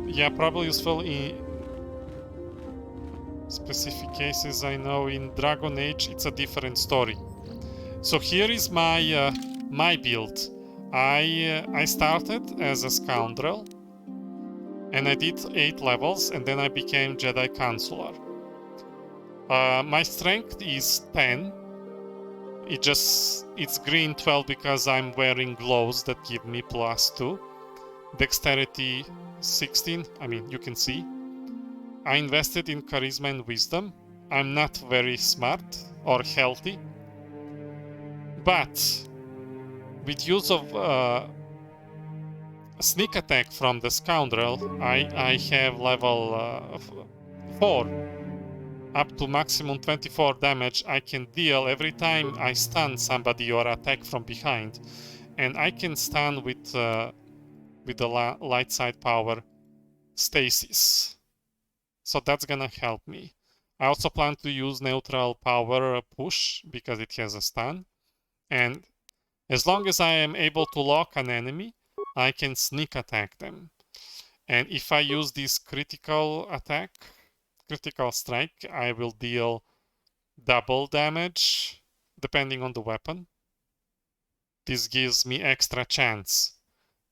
Yeah, probably useful in specific cases. I know in Dragon Age it's a different story. So here is my my build. I started as a scoundrel and I did 8 levels and then I became Jedi Counselor. My strength is 10. It's green 12 because I'm wearing gloves that give me +2. Dexterity 16, I mean, you can see. I invested in charisma and wisdom. I'm not very smart or healthy. But with use of sneak attack from the scoundrel, I have level 4. Up to maximum 24 damage I can deal every time I stun somebody or attack from behind. And I can stun with the light side power stasis. So that's gonna help me. I also plan to use neutral power push because it has a stun. And as long as I am able to lock an enemy, I can sneak attack them. And if I use this critical attack, critical strike, I will deal double damage depending on the weapon. This gives me extra chance.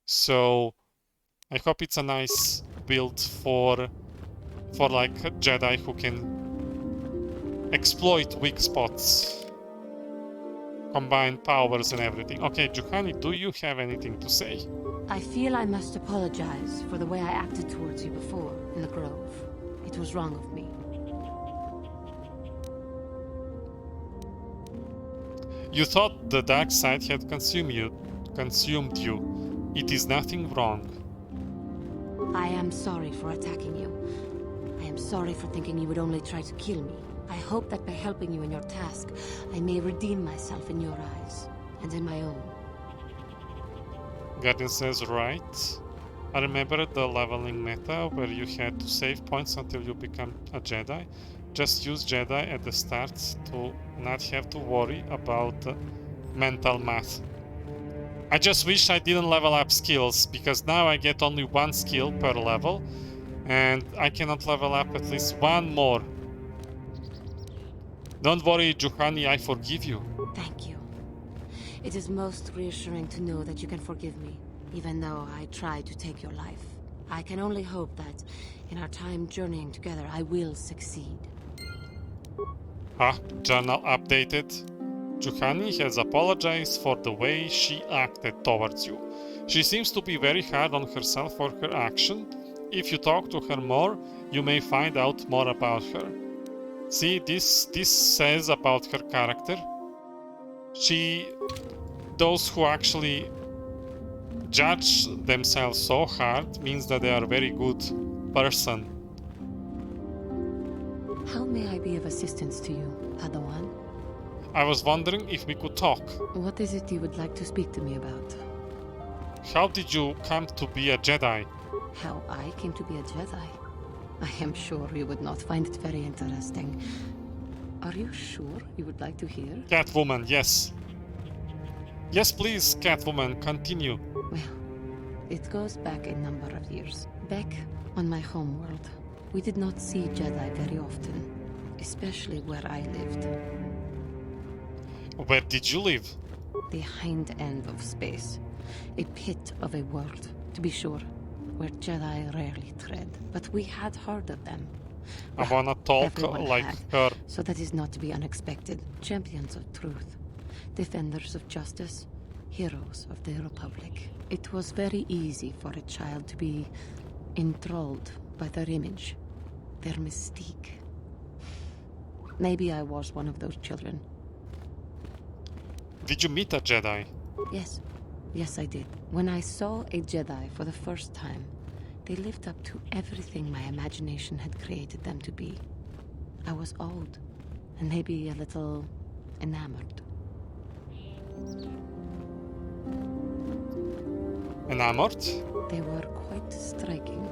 So I hope it's a nice build for like a Jedi who can exploit weak spots, combine powers and everything. Okay, Juhani, do you have anything to say? I feel I must apologize for the way I acted towards you before in the Grove. It was wrong of me. You thought the dark side had consumed you. It is nothing wrong. I am sorry for attacking you. I am sorry for thinking you would only try to kill me. I hope that by helping you in your task, I may redeem myself in your eyes, and in my own. Guardian says right. I remember the leveling meta where you had to save points until you become a Jedi. Just use Jedi at the start to not have to worry about mental math. I just wish I didn't level up skills, because now I get only 1 skill per level, and I cannot level up at least 1 more. Don't worry, Juhani, I forgive you. Thank you. It is most reassuring to know that you can forgive me, even though I tried to take your life. I can only hope that, in our time journeying together, I will succeed. Journal updated. Juhani has apologized for the way she acted towards you. She seems to be very hard on herself for her action. If you talk to her more, you may find out more about her. See, this says about her character. Those who actually judge themselves so hard means that they are a very good person. How may I be of assistance to you, Padawan? I was wondering if we could talk. What is it you would like to speak to me about? How did you come to be a Jedi? How I came to be a Jedi? I am sure you would not find it very interesting. Are you sure you would like to hear? Catwoman, yes. Yes, please, Catwoman, continue. Well, it goes back a number of years. Back on my homeworld, we did not see Jedi very often, especially where I lived. Where did you live? The hind end of space. A pit of a world, to be sure, where Jedi rarely tread. But we had heard of them. I wanna talk like her. So that is not to be unexpected. Champions of truth. Defenders of justice. Heroes of the Republic. It was very easy for a child to be enthralled by their image, their mystique. Maybe I was one of those children. Did you meet a Jedi? Yes. Yes, I did. When I saw a Jedi for the first time, they lived up to everything my imagination had created them to be. I was awed, and maybe a little enamored. Enamored? They were quite striking,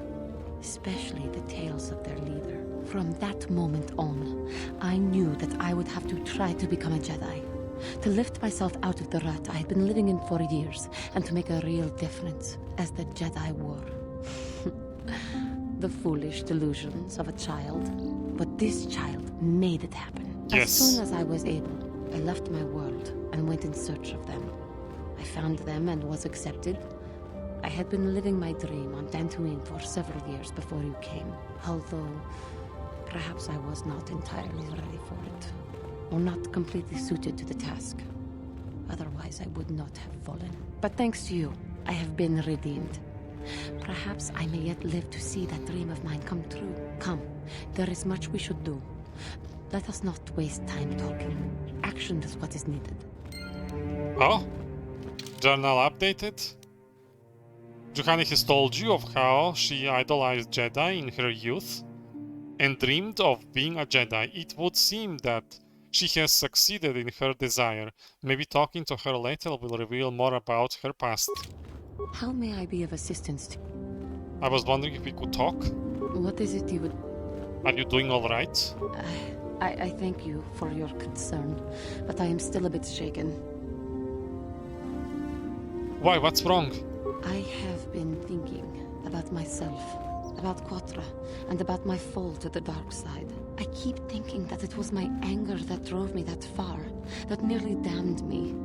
especially the tales of their leader. From that moment on, I knew that I would have to try to become a Jedi. To lift myself out of the rut I had been living in for years, and to make a real difference, as the Jedi were. The foolish delusions of a child. But this child made it happen. Yes. As soon as I was able, I left my world and went in search of them. I found them and was accepted. I had been living my dream on Dantooine for several years before you came, although perhaps I was not entirely ready for it, or not completely suited to the task. Otherwise, I would not have fallen. But thanks to you, I have been redeemed. Perhaps I may yet live to see that dream of mine come true. Come, there is much we should do. Let us not waste time talking. Action is what is needed. Oh? Journal updated? Juhani has told you of how she idolized Jedi in her youth and dreamed of being a Jedi. It would seem that she has succeeded in her desire. Maybe talking to her later will reveal more about her past. How may I be of assistance to you? I was wondering if we could talk. What is it you would... Are you doing all right? I thank you for your concern, but I am still a bit shaken. Why? What's wrong? I have been thinking about myself, about KotOR, and about my fall to the dark side. I keep thinking that it was my anger that drove me that far, that nearly damned me.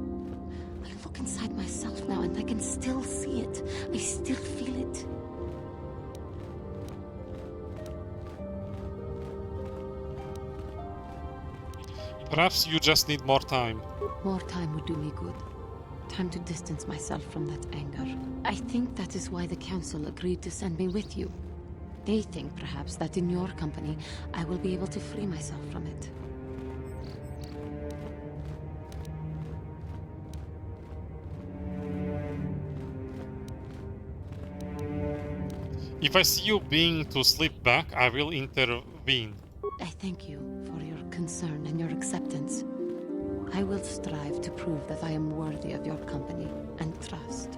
I look inside myself now and I can still see it. I still feel it. Perhaps you just need more time. More time would do me good. Time to distance myself from that anger. I think that is why the Council agreed to send me with you. They think, perhaps, that in your company, I will be able to free myself from it. If I see you being to slip back, I will intervene. I thank you for your concern and your acceptance. I will strive to prove that I am worthy of your company and trust.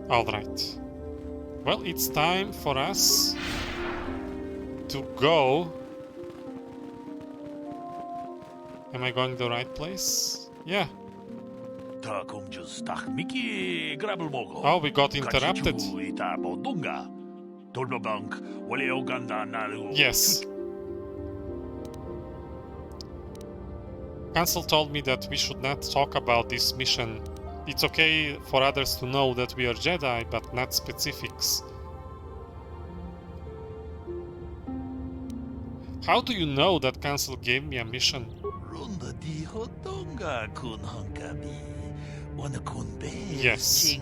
Alright. Well, it's time for us to go. Am I going the right place? Yeah. Oh, we got interrupted. Yes. Council told me that we should not talk about this mission. It's okay for others to know that we are Jedi, but not specifics. How do you know that Council gave me a mission? Yes.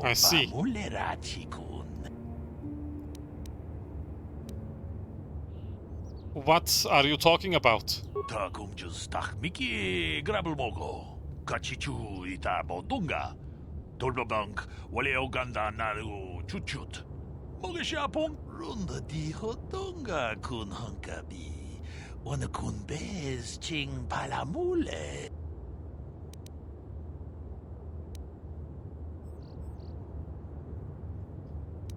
I see. What are you talking about?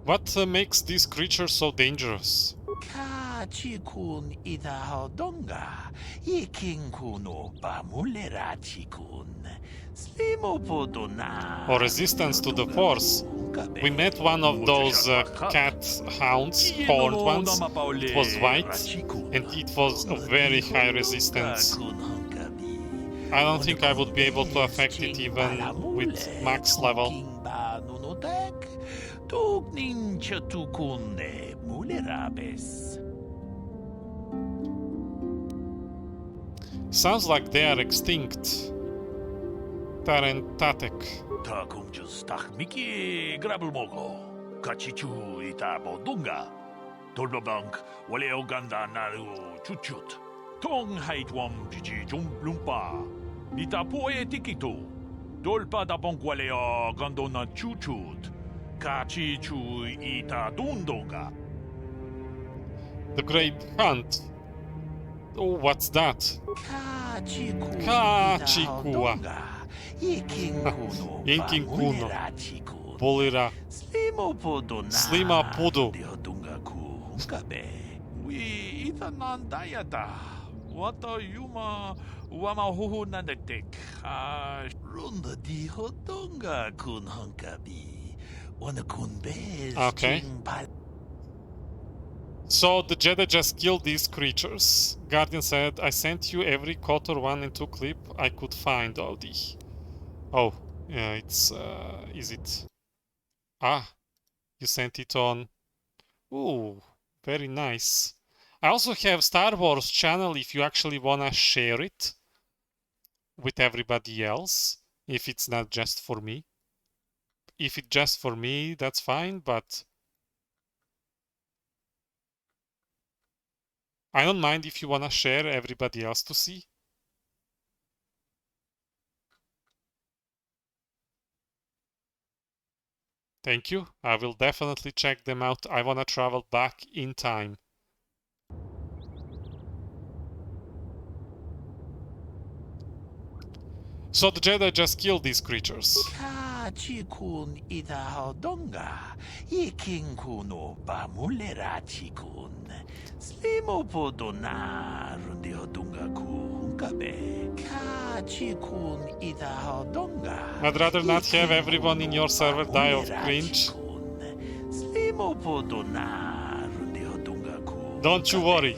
What makes these creatures so dangerous? Or resistance to the Force. We met one of those cat hounds, horned ones. It was white, and it was a very high resistance. I don't think I would be able to affect it even with max level. Sounds like they are extinct. Tarentatek. The Great Hunt. Oh, what's that? Kachikua. Yenkinkuno. Bolira. Slima Pudu. Okay. So the Jedi just killed these creatures. Guardian said, I sent you every KotOR 1 and 2 clip I could find, Odie. Oh, yeah, it's, is it? Ah, you sent it on. Ooh, very nice. I also have Star Wars channel if you actually wanna share it with everybody else, if it's not just for me. If it's just for me, that's fine, but I don't mind if you wanna share everybody else to see. Thank you. I will definitely check them out. I wanna travel back in time. So the Jedi just killed these creatures. I'd rather not have everyone in your server die of cringe. Don't you worry.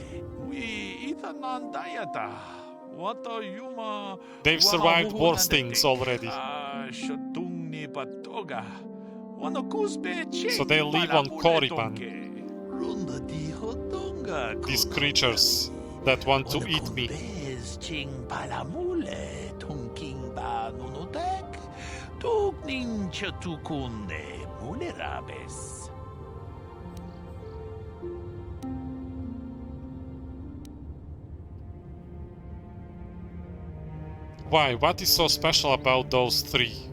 They've survived worse things already. So they live on Korriban. These creatures that want to eat me. Why? What is so special about those three?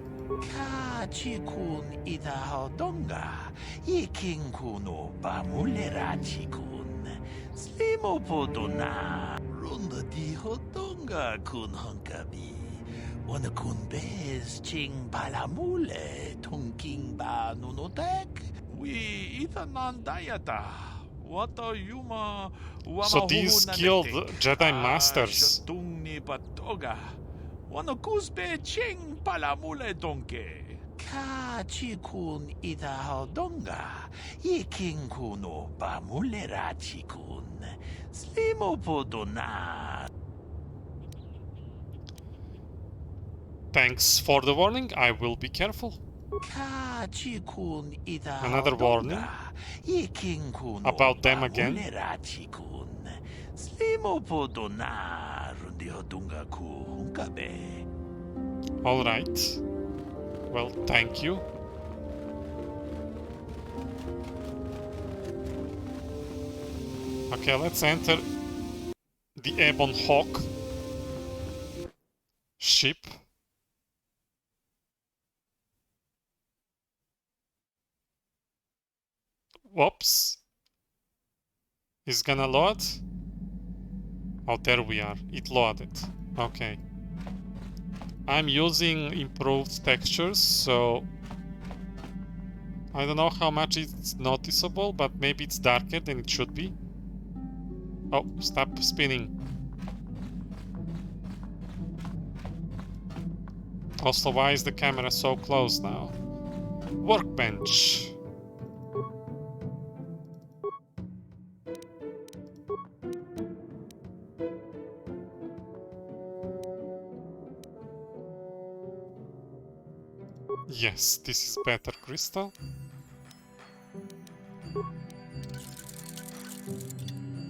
So these killed Jedi Masters. Wanokuzbe ching palamule donke. Ka chikun ida haldonga. Yiking kuno bamulera chikun. Slimo podona. Thanks for the warning. I will be careful. Another warning about them again. Alright. Well, thank you. Okay, let's enter the Ebon Hawk ship. Whoops. Is gonna load? Oh, there we are. It loaded. Okay. I'm using improved textures, so I don't know how much it's noticeable, but maybe it's darker than it should be. Oh, stop spinning. Also, why is the camera so close now? Workbench. Yes, this is better, Crystal.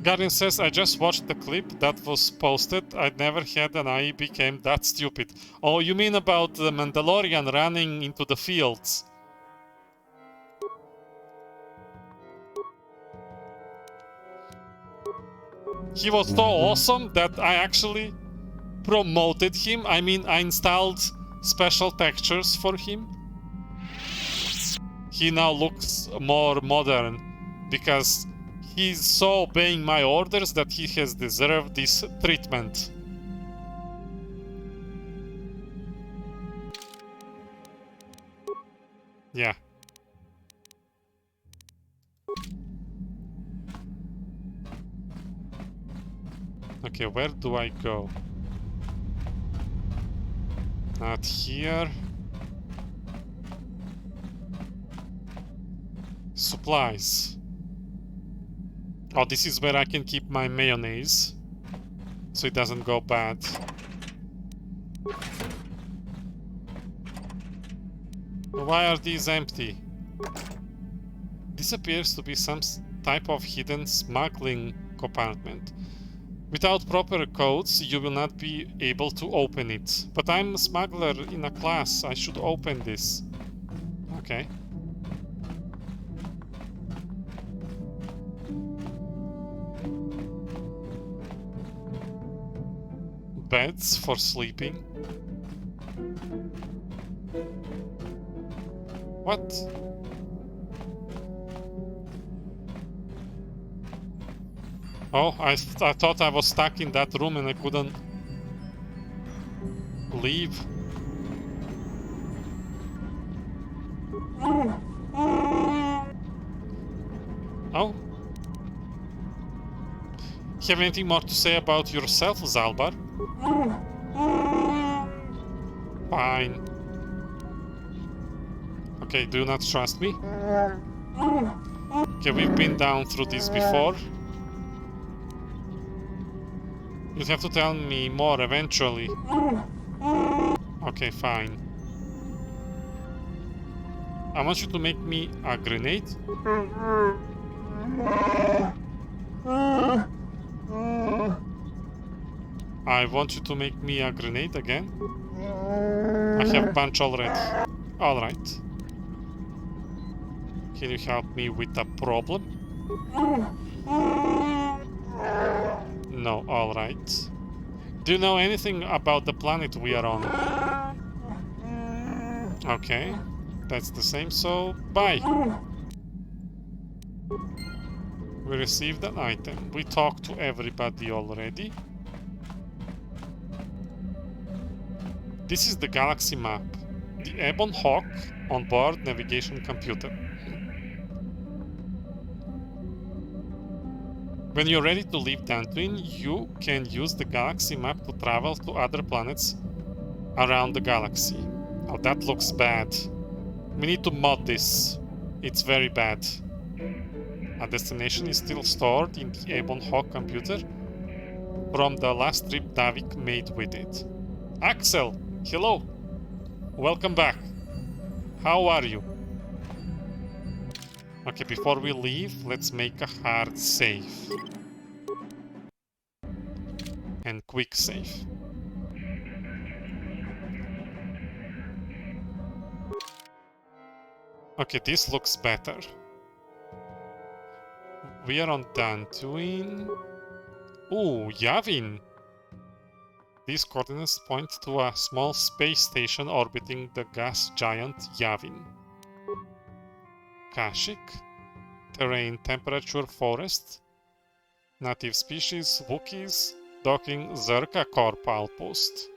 Guardian says, I just watched the clip that was posted. I never had an eye became that stupid. Oh, you mean about the Mandalorian running into the fields? He was so awesome that I actually promoted him. I mean, I installed special textures for him. He now looks more modern because he's so obeying my orders that he has deserved this treatment. Yeah. Okay, where do I go? Not here. Supplies. Oh, this is where I can keep my mayonnaise, so it doesn't go bad. Why are these empty? This appears to be some type of hidden smuggling compartment. Without proper codes, you will not be able to open it. But I'm a smuggler in a class. I should open this. Okay. Beds for sleeping. What? Oh, I thought I was stuck in that room and I couldn't leave. Oh. Have anything more to say about yourself, Zalbar? Fine. Okay, do you not trust me? Okay, we've been down through this before. You have to tell me more eventually. Okay, fine. I want you to make me a grenade. I want you to make me a grenade again. I have a bunch already. Alright. Can you help me with a problem? No, alright. Do you know anything about the planet we are on? Okay, that's the same, so bye. We received an item. We talked to everybody already. This is the galaxy map. The Ebon Hawk on board navigation computer. When you're ready to leave Dantooine, you can use the galaxy map to travel to other planets around the galaxy. Oh, that looks bad. We need to mod this. It's very bad. Our destination is still stored in the Ebon Hawk computer from the last trip Davik made with it. Axel, hello. Welcome back. How are you? Okay, before we leave, let's make a hard save. And quick save. Okay, this looks better. We are on Dantooine. Ooh, Yavin. These coordinates point to a small space station orbiting the gas giant Yavin. Kashyyyk. Terrain, temperature, forest. Native species, Wookiees. Docking, Zerka Corp outpost.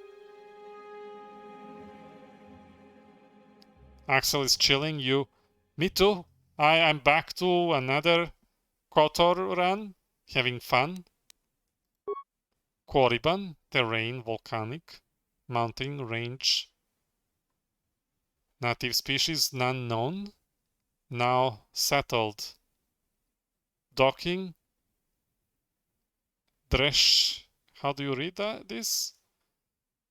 Axel is chilling. You. Me too. I'm back to another KotOR run. Having fun. Korriban. Terrain, volcanic. Mountain range. Native species, none known. Now settled. Docking. Dresh. How do you read this?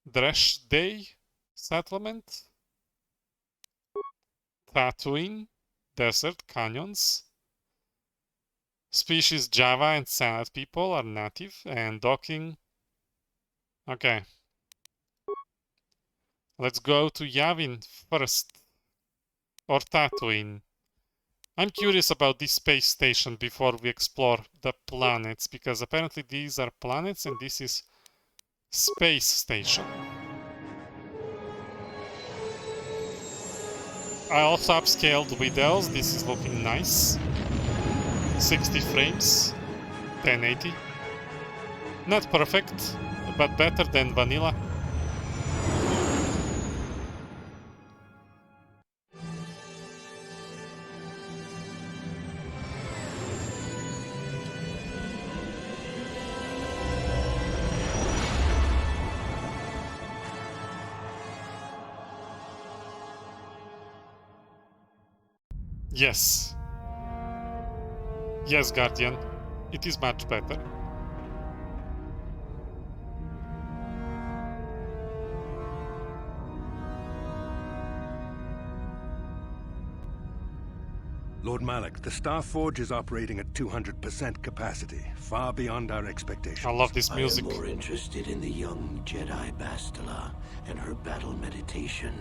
Dresh Day settlement. Tatooine. Desert canyons. Species Java and Sand people are native. And docking. Okay. Let's go to Yavin first. Or Tatooine. I'm curious about this space station before we explore the planets, because apparently these are planets and this is space station. I also upscaled videos. This is looking nice. 60 frames, 1080. Not perfect, but better than vanilla. Yes. Yes, Guardian. It is much better. Lord Malak, the Starforge is operating at 200% capacity, far beyond our expectations. I love this music. I am more interested in the young Jedi Bastila and her battle meditation.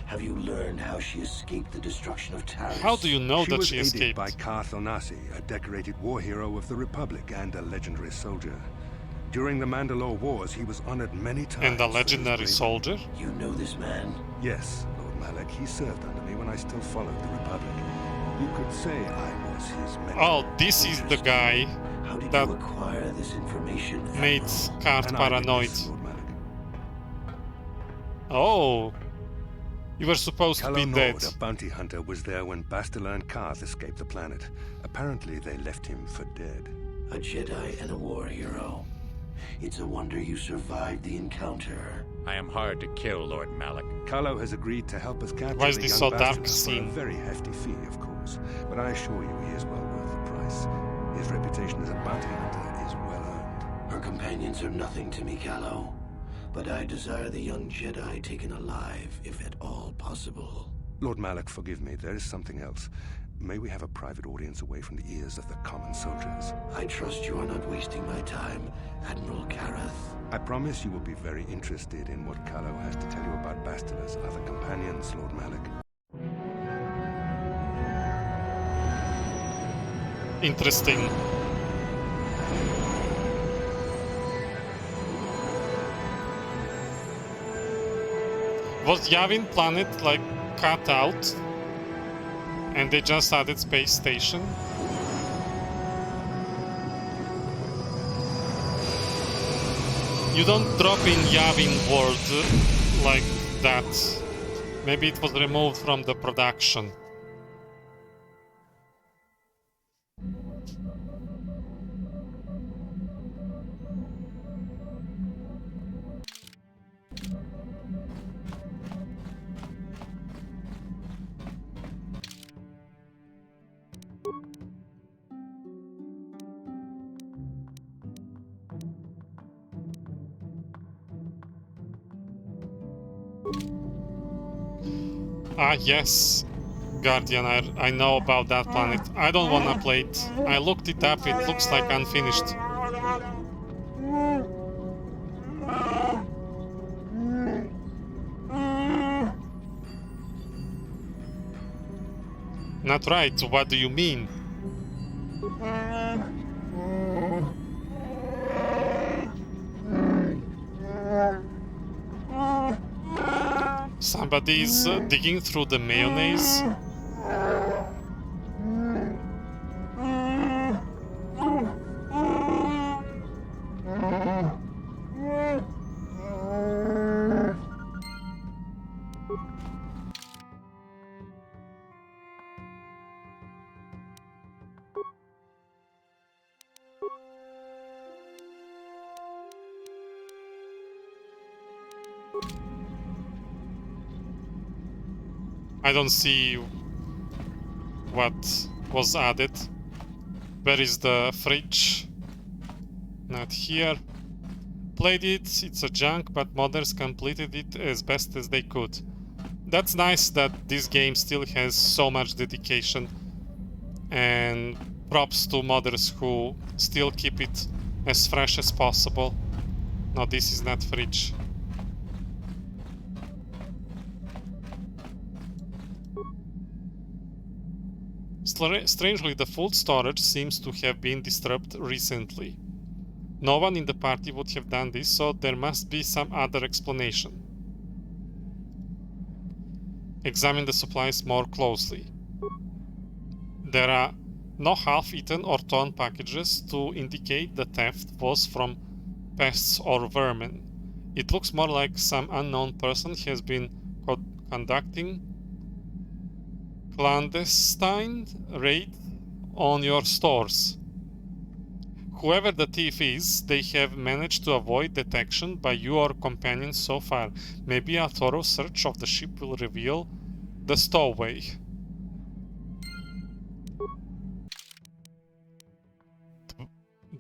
Have you learned how she escaped the destruction of Taris? How do you know that she was aided escaped? by Karth Onasi, a decorated war hero of the Republic and a legendary soldier. During the Mandalore Wars, he was honored many times. And a legendary soldier? You know this man? Yes, Lord Malak. He served under me when I still followed the Republic. You could say I was his mentor. Oh, this is the guy that you acquire this information, made Karth paranoid. Oh. You were supposed to be dead. A bounty hunter, was there when Bastila and Karth escaped the planet. Apparently, they left him for dead. A Jedi and a war hero. It's a wonder you survived the encounter. I am hard to kill, Lord Malak. Carlo has agreed to help us capture Why is the this young so dark Bastila scene? for a very hefty fee, of course. But I assure you, he is well worth the price. His reputation as a bounty hunter is well earned. Her companions are nothing to me, Callow. But I desire the young Jedi taken alive, if at all possible. Lord Malak, forgive me. There is something else. May we have a private audience away from the ears of the common soldiers? I trust you are not wasting my time, Admiral Karath. I promise you will be very interested in what Carlo has to tell you about Bastila's other companions, Lord Malak. Interesting. Was Yavin planet like cut out and they just added space station? You don't drop in Yavin world like that. Maybe it was removed from the production. Ah, yes. Guardian, I know about that planet. I don't wanna play it. I looked it up, it looks like unfinished. Not right, what do you mean? Somebody's digging through the mayonnaise. I don't see what was added. Where is the fridge? Not here. Played it, it's a junk, but modders completed it as best as they could. That's nice that this game still has so much dedication, and props to modders who still keep it as fresh as possible. No, this is not fridge. Strangely, the food storage seems to have been disturbed recently. No one in the party would have done this, so there must be some other explanation. Examine the supplies more closely. There are no half-eaten or torn packages to indicate the theft was from pests or vermin. It looks more like some unknown person has been conducting clandestine raid on your stores. Whoever the thief is, they have managed to avoid detection by you or companions so far. Maybe a thorough search of the ship will reveal the stowaway.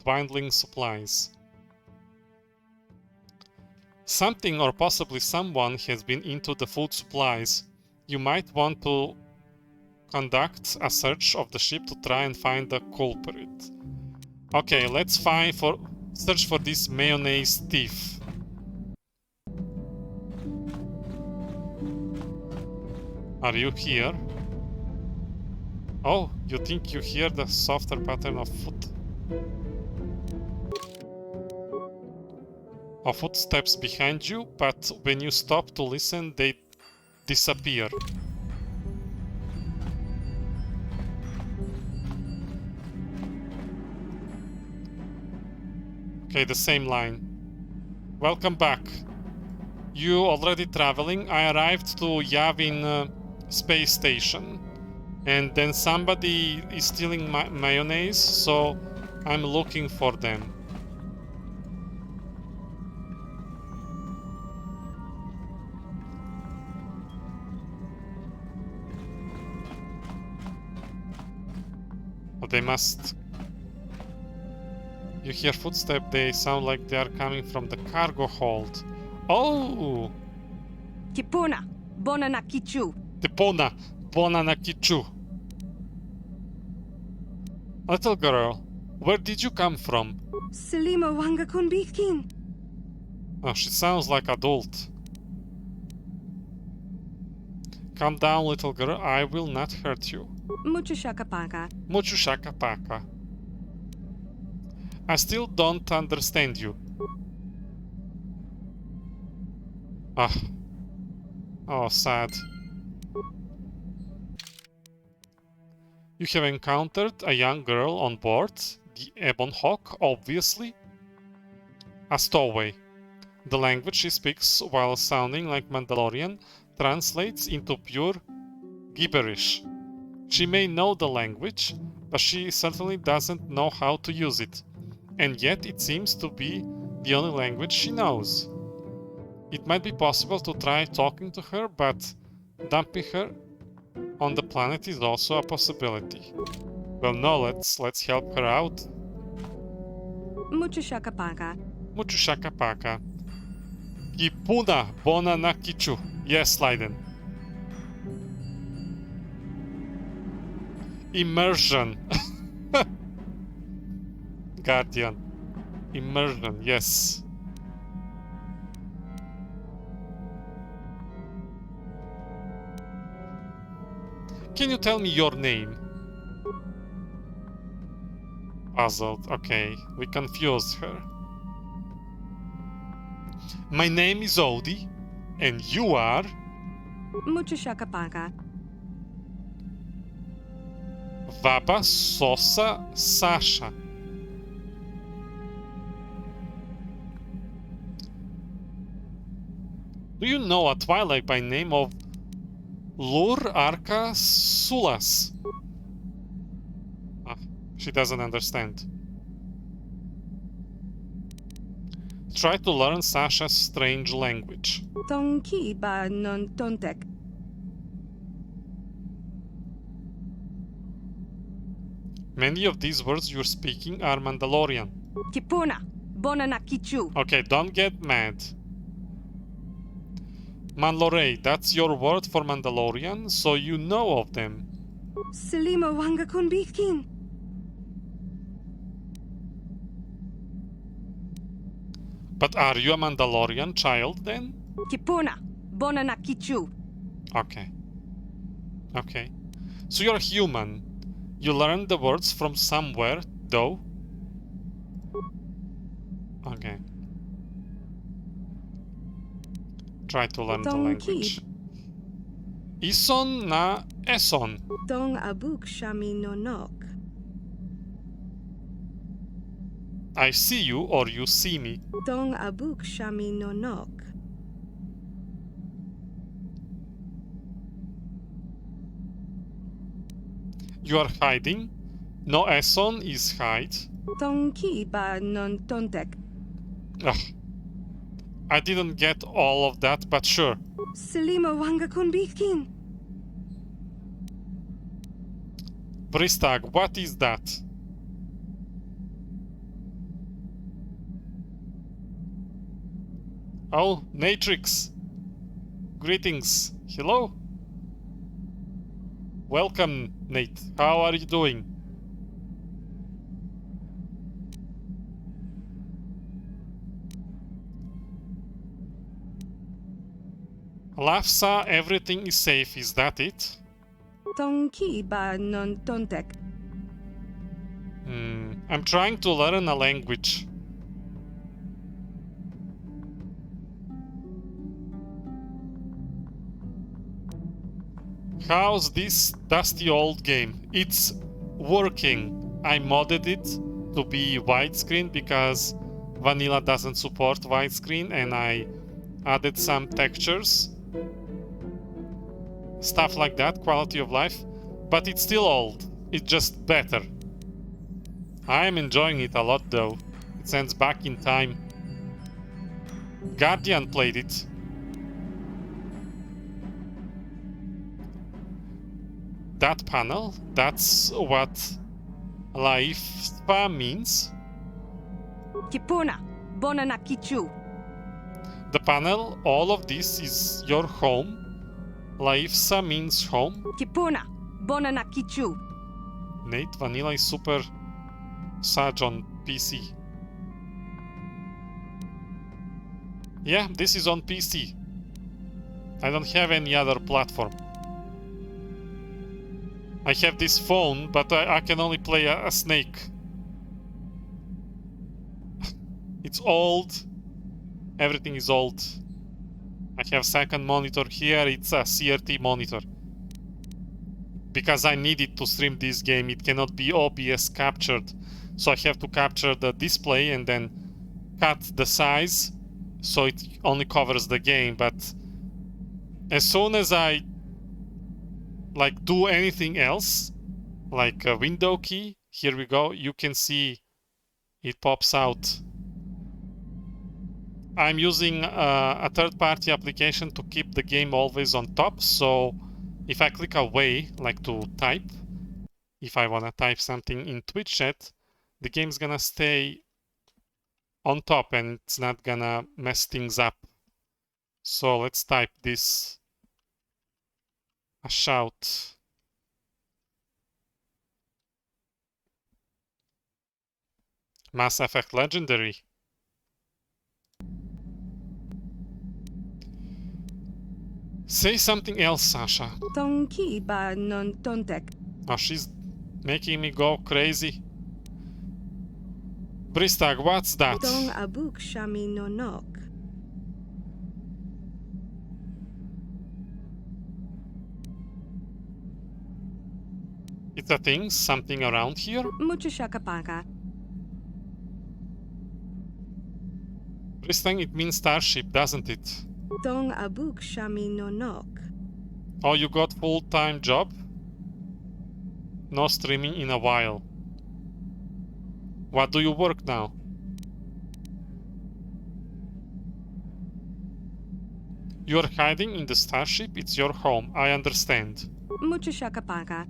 Dwindling supplies. Something or possibly someone has been into the food supplies. You might want to conduct a search of the ship to try and find the culprit. Okay, let's search for this mayonnaise thief. Are you here? Oh, you think you hear the softer pattern of footsteps behind you, but when you stop to listen, they disappear. Okay, the same line. Welcome back. You already traveling? I arrived to Yavin space station. And then somebody is stealing mayonnaise, so I'm looking for them. Oh, they must... You hear footsteps, they sound like they are coming from the cargo hold. Oh! Tipuna, bona na kichu. Tipuna, bona na kichu. Little girl, where did you come from? Selima wanga kunbikin. Oh, she sounds like adult. Calm down, little girl, I will not hurt you. Mucho shakapaka. Mucho shakapaka. I still don't understand you. Ah. Oh, sad. You have encountered a young girl on board, the Ebon Hawk, obviously. A stowaway. The language she speaks, while sounding like Mandalorian, translates into pure gibberish. She may know the language, but she certainly doesn't know how to use it. And yet it seems to be the only language she knows. It might be possible to try talking to her, but dumping her on the planet is also a possibility. Well, no, let's help her out. Mucho shakapaka. Mucho shakapaka. Kipuna bona na kichu. Yes, Leiden. Immersion. Guardian. Immersion, yes. Can you tell me your name? Puzzled. Okay, we confused her. My name is Odie, and you are... Mucho shakapaka. Vaba Sosa Sasha. Do you know a Twilight by name of Lur Arca Sulas? Ah, she doesn't understand. Try to learn Sasha's strange language. Tonki ba non tontek. Many of these words you're speaking are Mandalorian. Kipuna. Bona na kichu. Okay, don't get mad. Mandalore, that's your word for Mandalorian, so you know of them. Selimo wanga kunbikin. But are you a Mandalorian child then? Kipuna. Bona na kichu. Okay. Okay. So you're human. You learned the words from somewhere, though? Okay. Try to learn the language. Ison na Eson. Dong abuk shami nonok. I see you or you see me. Dong abuk shami nonok. You are hiding. No Eson is hide. Tonki ba non tontek. Ugh. I didn't get all of that, but sure. Selimo wanga kunbikin. Bristag, what is that? Oh, Natrix. Greetings. Hello. Welcome, Nate. How are you doing? Lafsa, everything is safe, is that it? Tonki ba non tontek. I'm trying to learn a language. How's this dusty old game? It's working. I modded it to be widescreen because vanilla doesn't support widescreen, and I added some textures. Stuff like that, quality of life. But it's still old. It's just better. I am enjoying it a lot though. It sends back in time. Guardian played it. That panel, that's what Laifa means. Kipuna. Bona na kichu. The panel, all of this is your home. Laifsa means home. Kipuna. Bona na kichu. Nate, vanilla is super Saj on PC. Yeah, this is on PC. I don't have any other platform. I have this phone, but I can only play a Snake. It's old. Everything is old. I have second monitor here. It's a CRT monitor. Because I need it to stream this game. It cannot be OBS captured. So I have to capture the display and then cut the size so it only covers the game. But as soon as I do anything else, like a window key, here we go, you can see it pops out. I'm using a third-party application to keep the game always on top, so if I click away, like to type, if I want to type something in Twitch chat, the game's gonna stay on top and it's not gonna mess things up. So let's type this. A shout. Mass Effect Legendary. Say something else, Sasha. Tonki ba non tontek. Oh, she's making me go crazy. Bristag, what's that? Tong abuk shami no nok. It's a thing, something around here? Mucho shakapaka. Bristang, it means starship, doesn't it? Tong abuk shami no nok. Oh, you got full-time job? No streaming in a while. What do you work now? You're hiding in the starship? It's your home, I understand. Mucho shakapaka.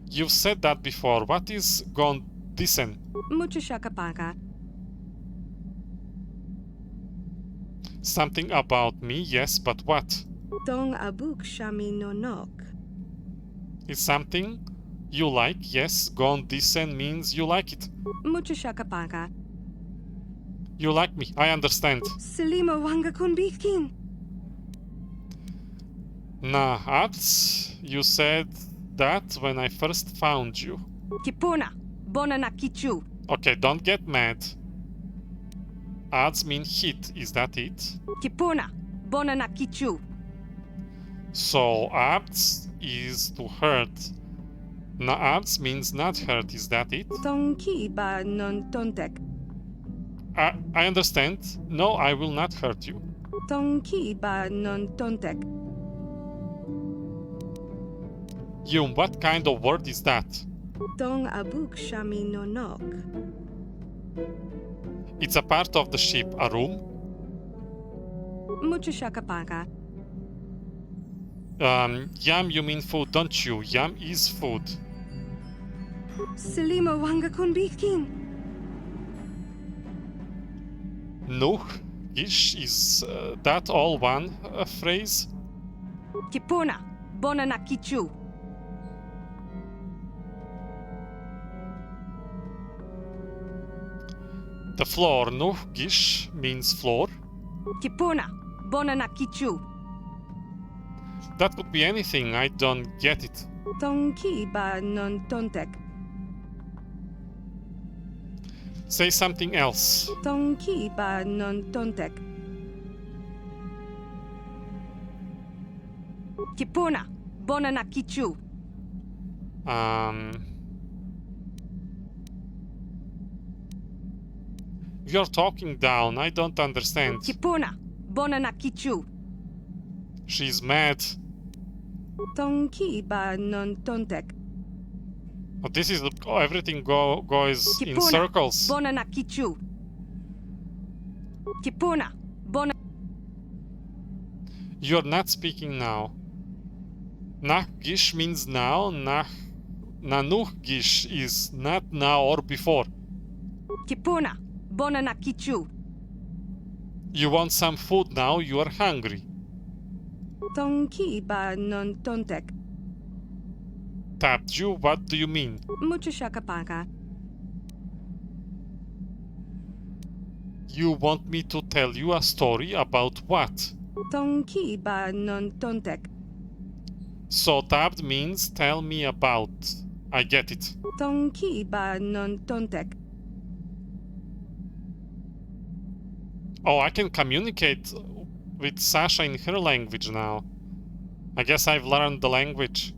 You've said that before. What is Gondisen? Mucho shakapaka. Something about me, yes, but what? Tong abuk shami no nok. It's something you like, yes. Gondisen means you like it. Mucho shakapaka. You like me, I understand. Selimo wanga kunbikin. Nah, Abs, you said that when I first found you. Kipuna, bona na kichu. Okay, don't get mad. Ads mean hit, is that it? Kipuna, bona na kichu. So abs is to hurt. Na abs means not hurt, is that it? Tonki ba non tontek. I understand. No, I will not hurt you. Tonki ba non tontek. Yum, what kind of word is that? Tong abuk shami no nok. It's a part of the ship, a room. Mucho shakapaka. Yum, you mean food, don't you? Yum is food. Selimo wanga kunbikin. Nuh, ish, is that all one phrase? Kipuna, bona na kichu. The floor, nuh, gish, means floor. Kipuna, bona na kichu. That could be anything, I don't get it. Tonki ba non tontek. Say something else. Tonki ba non tontek. Kipuna, bona na kichu. You're talking down, I don't understand. Kipuna, bona na kichu. She's mad. Tonki ba non tontek. Oh, this is everything goes in Kipuna, circles. bona na kichu. Kipuna, bona. You're not speaking now. Nah gish means now. Nanuh gish is not now or before. Kipuna, bona na kichu. You want some food now, you are hungry. Tonki ba non tontek. Tapped you, what do you mean? Mucho shakapaka. You want me to tell you a story about what? Tonki ba non tontek. So tapped means tell me about. I get it. Tonki ba non tontek. Oh, I can communicate with Sasha in her language now. I guess I've learned the language.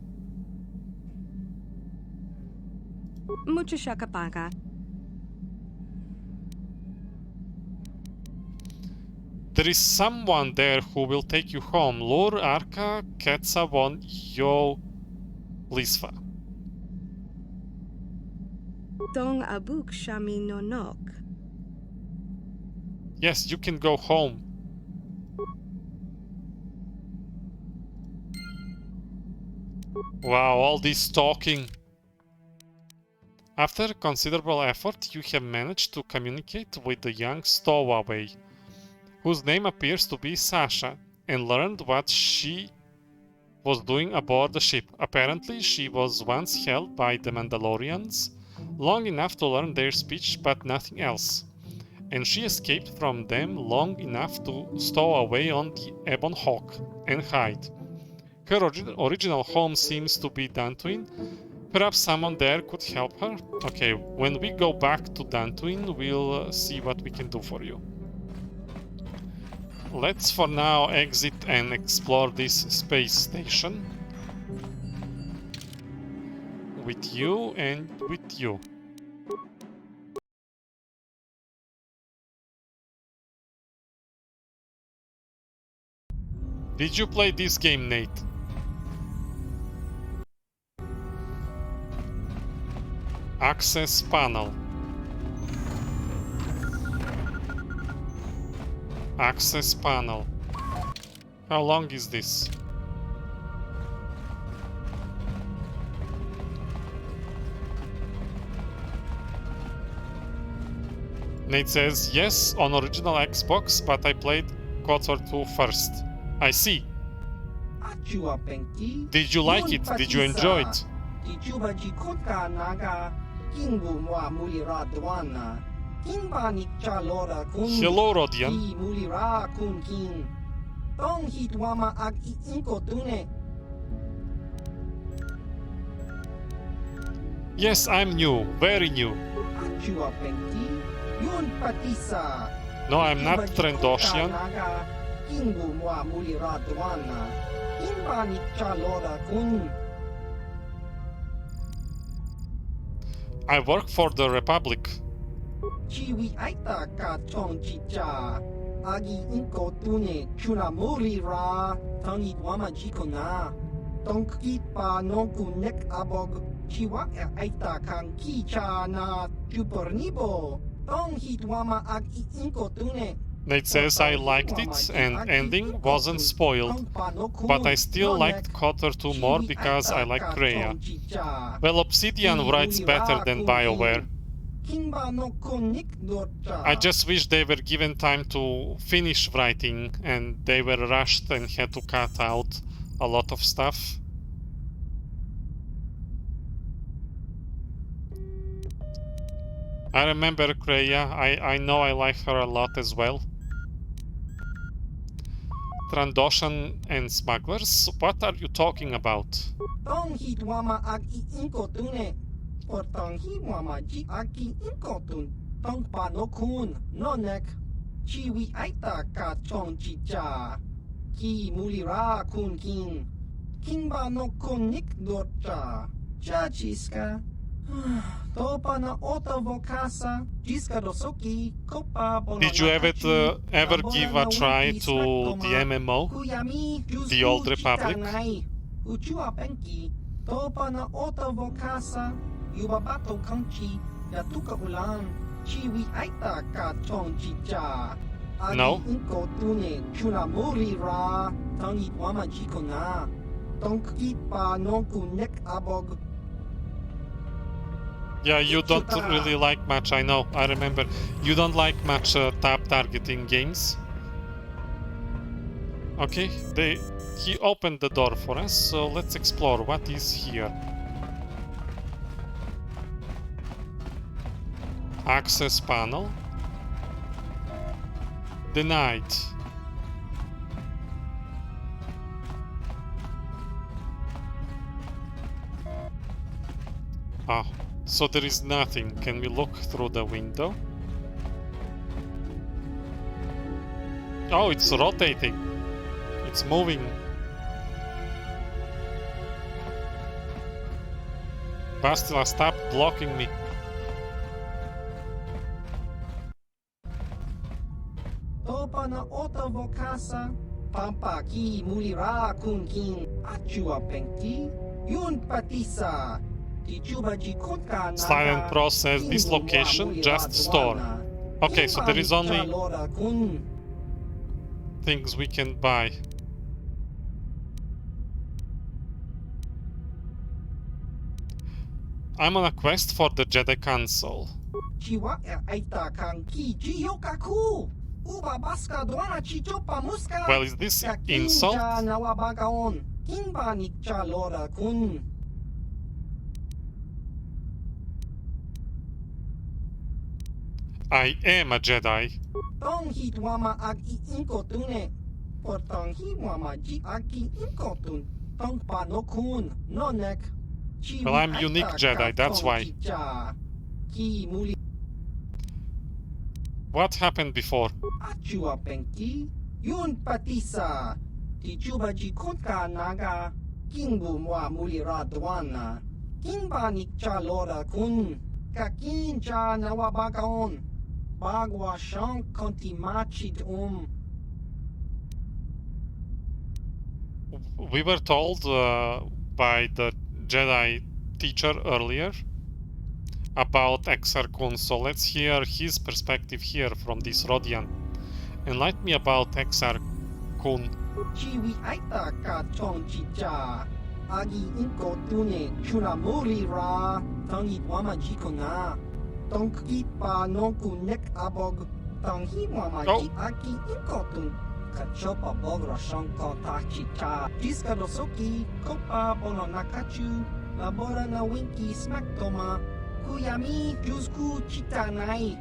Mucho shakapaka. There is someone there who will take you home. Lur Arka Ketsa von Yo Lisfa. Tong abuk shami no nok. Yes, you can go home. Wow, all this talking. After considerable effort, you have managed to communicate with the young stowaway, whose name appears to be Sasha, and learned what she was doing aboard the ship. Apparently, she was once held by the Mandalorians long enough to learn their speech but nothing else. And she escaped from them long enough to stow away on the Ebon Hawk and hide. Her original home seems to be Dantooine. Perhaps someone there could help her? Okay, when we go back to Dantooine, we'll see what we can do for you. Let's for now exit and explore this space station. With you and with you. Did you play this game, Nate? Access panel. Access panel. How long is this? Nate says, yes, on original Xbox, but I played KotOR 2 first. I see. Did you like it? Did you enjoy it? Hello, Rodian. Yes, I'm new, very new. No, I'm not Trandoshan. I work for the Republic. Nate says I liked it and ending wasn't spoiled, but I still liked KotOR 2 more because I like Kreia. Well, Obsidian writes better than BioWare. I just wish they were given time to finish writing and they were rushed and had to cut out a lot of stuff. I remember Kreia. I know I like her a lot as well. Trandoshan and smugglers? What are you talking about? Did you ever give a try to the MMO, the Old Republic? No. Yeah, you don't really like much, I know, I remember. You don't like much tab targeting games. Okay, he opened the door for us, so let's explore what is here. Access panel. Denied. Ah. So there is nothing. Can we look through the window? Oh, it's rotating. It's moving. Bastila, stop blocking me. Silent Pro says this location just store. Okay, so there is only things we can buy. I'm on a quest for the Jedi Council. Well, is this insult? I am a Jedi. Well, I'm unique Jedi, that's why. What happened before? We were told by the Jedi teacher earlier about Exar Kun, so let's hear his perspective here from this Rodian. Enlighten me about Exar Kun. Kachopa bogra shanko tachicha. Gisca dosoki, kopa bono nakachu, labora na winki smaktoma, kuyami jusku chitanai.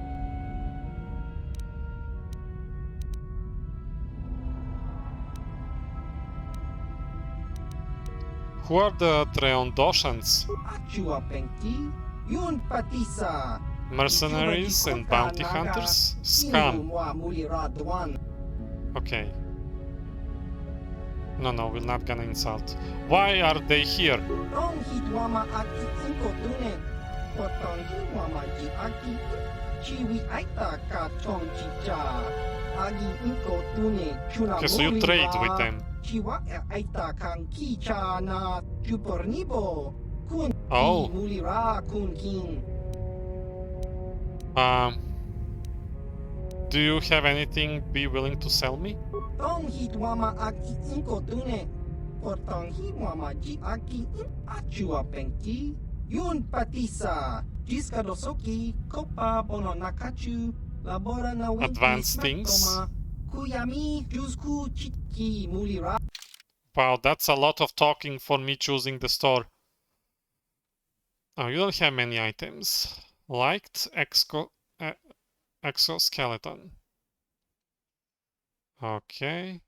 Who are the Treondoshans? Achua penki, yun patisa. Mercenaries and bounty hunters? Scum. Okay. No, we're not gonna insult. Why are they here? Okay, so you trade with them. Oh. Do you have anything be willing to sell me? Advanced things? Wow, that's a lot of talking for me choosing the store. Oh, you don't have many items. Liked exoskeleton. Okay.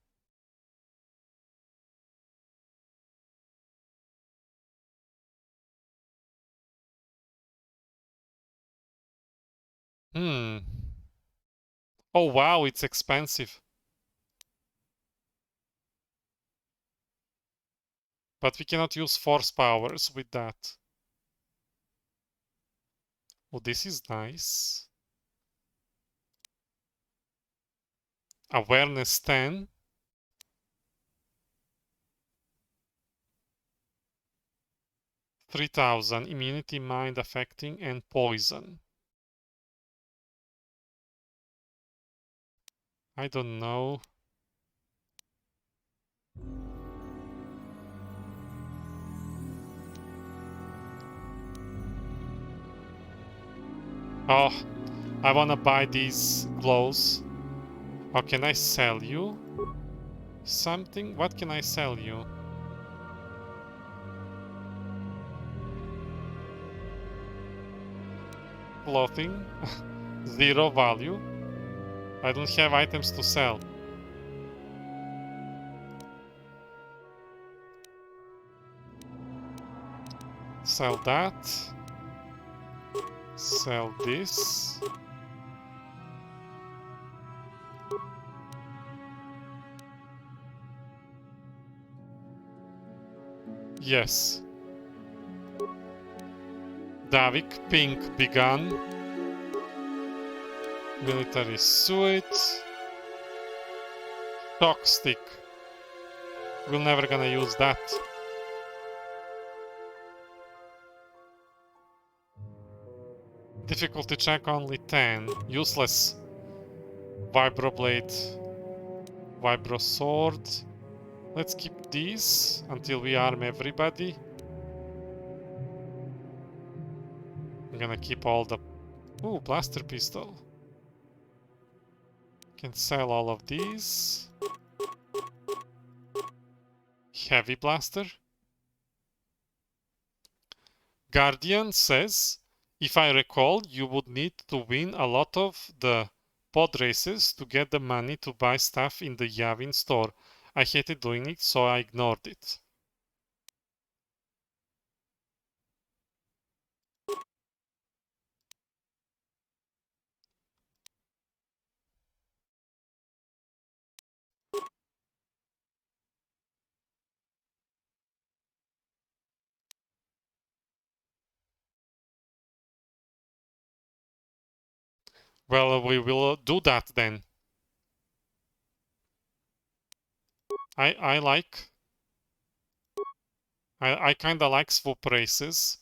Oh wow, it's expensive. But we cannot use force powers with that. Oh, this is nice. Awareness 10. $3,000. Immunity, mind affecting, and poison. I don't know. Oh, I wanna buy these glows. How can I sell you something? What can I sell you? Clothing. 0 value. I don't have items to sell. Sell that. Sell this. Yes. Davik, pink, begun. Military suit. Shock stick. We're never gonna use that. Difficulty check only 10. Useless. Vibroblade. Vibro sword. Let's keep these until we arm everybody. I'm gonna keep all the... Ooh, blaster pistol. Can sell all of these. Heavy blaster. Guardian says, If I recall, you would need to win a lot of the pod races to get the money to buy stuff in the Yavin store. I hated doing it, so I ignored it. Well, we will do that then. I kinda like Swoop races.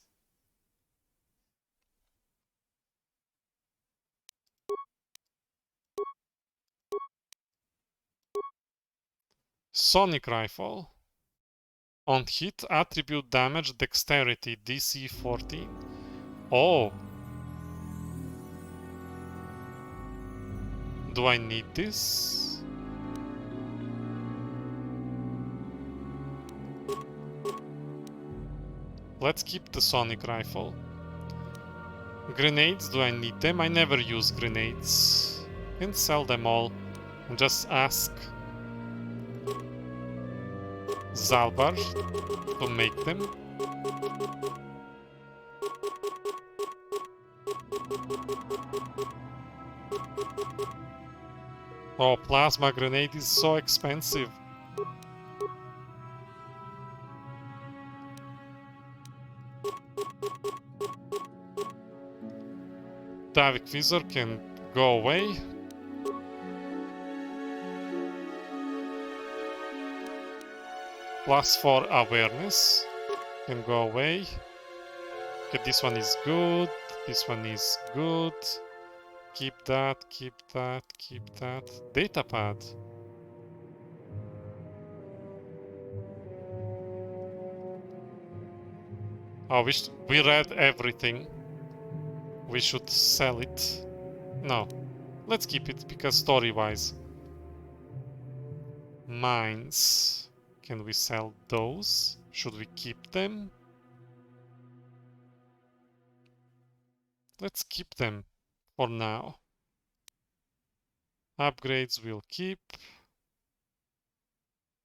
Sonic Rifle. On hit, attribute damage, dexterity, DC 14. Oh! Do I need this? Let's keep the Sonic Rifle. Grenades, do I need them? I never use grenades. Can sell them all and just ask Zalbar to make them. Oh, plasma grenade is so expensive. Davik Visor can go away. +4 awareness can go away. Okay, this one is good. This one is good. Keep that, keep that, keep that. Datapad. Oh, we read everything. We should sell it. No. Let's keep it, because story-wise. Mines. Can we sell those? Should we keep them? Let's keep them for now. Upgrades we'll keep.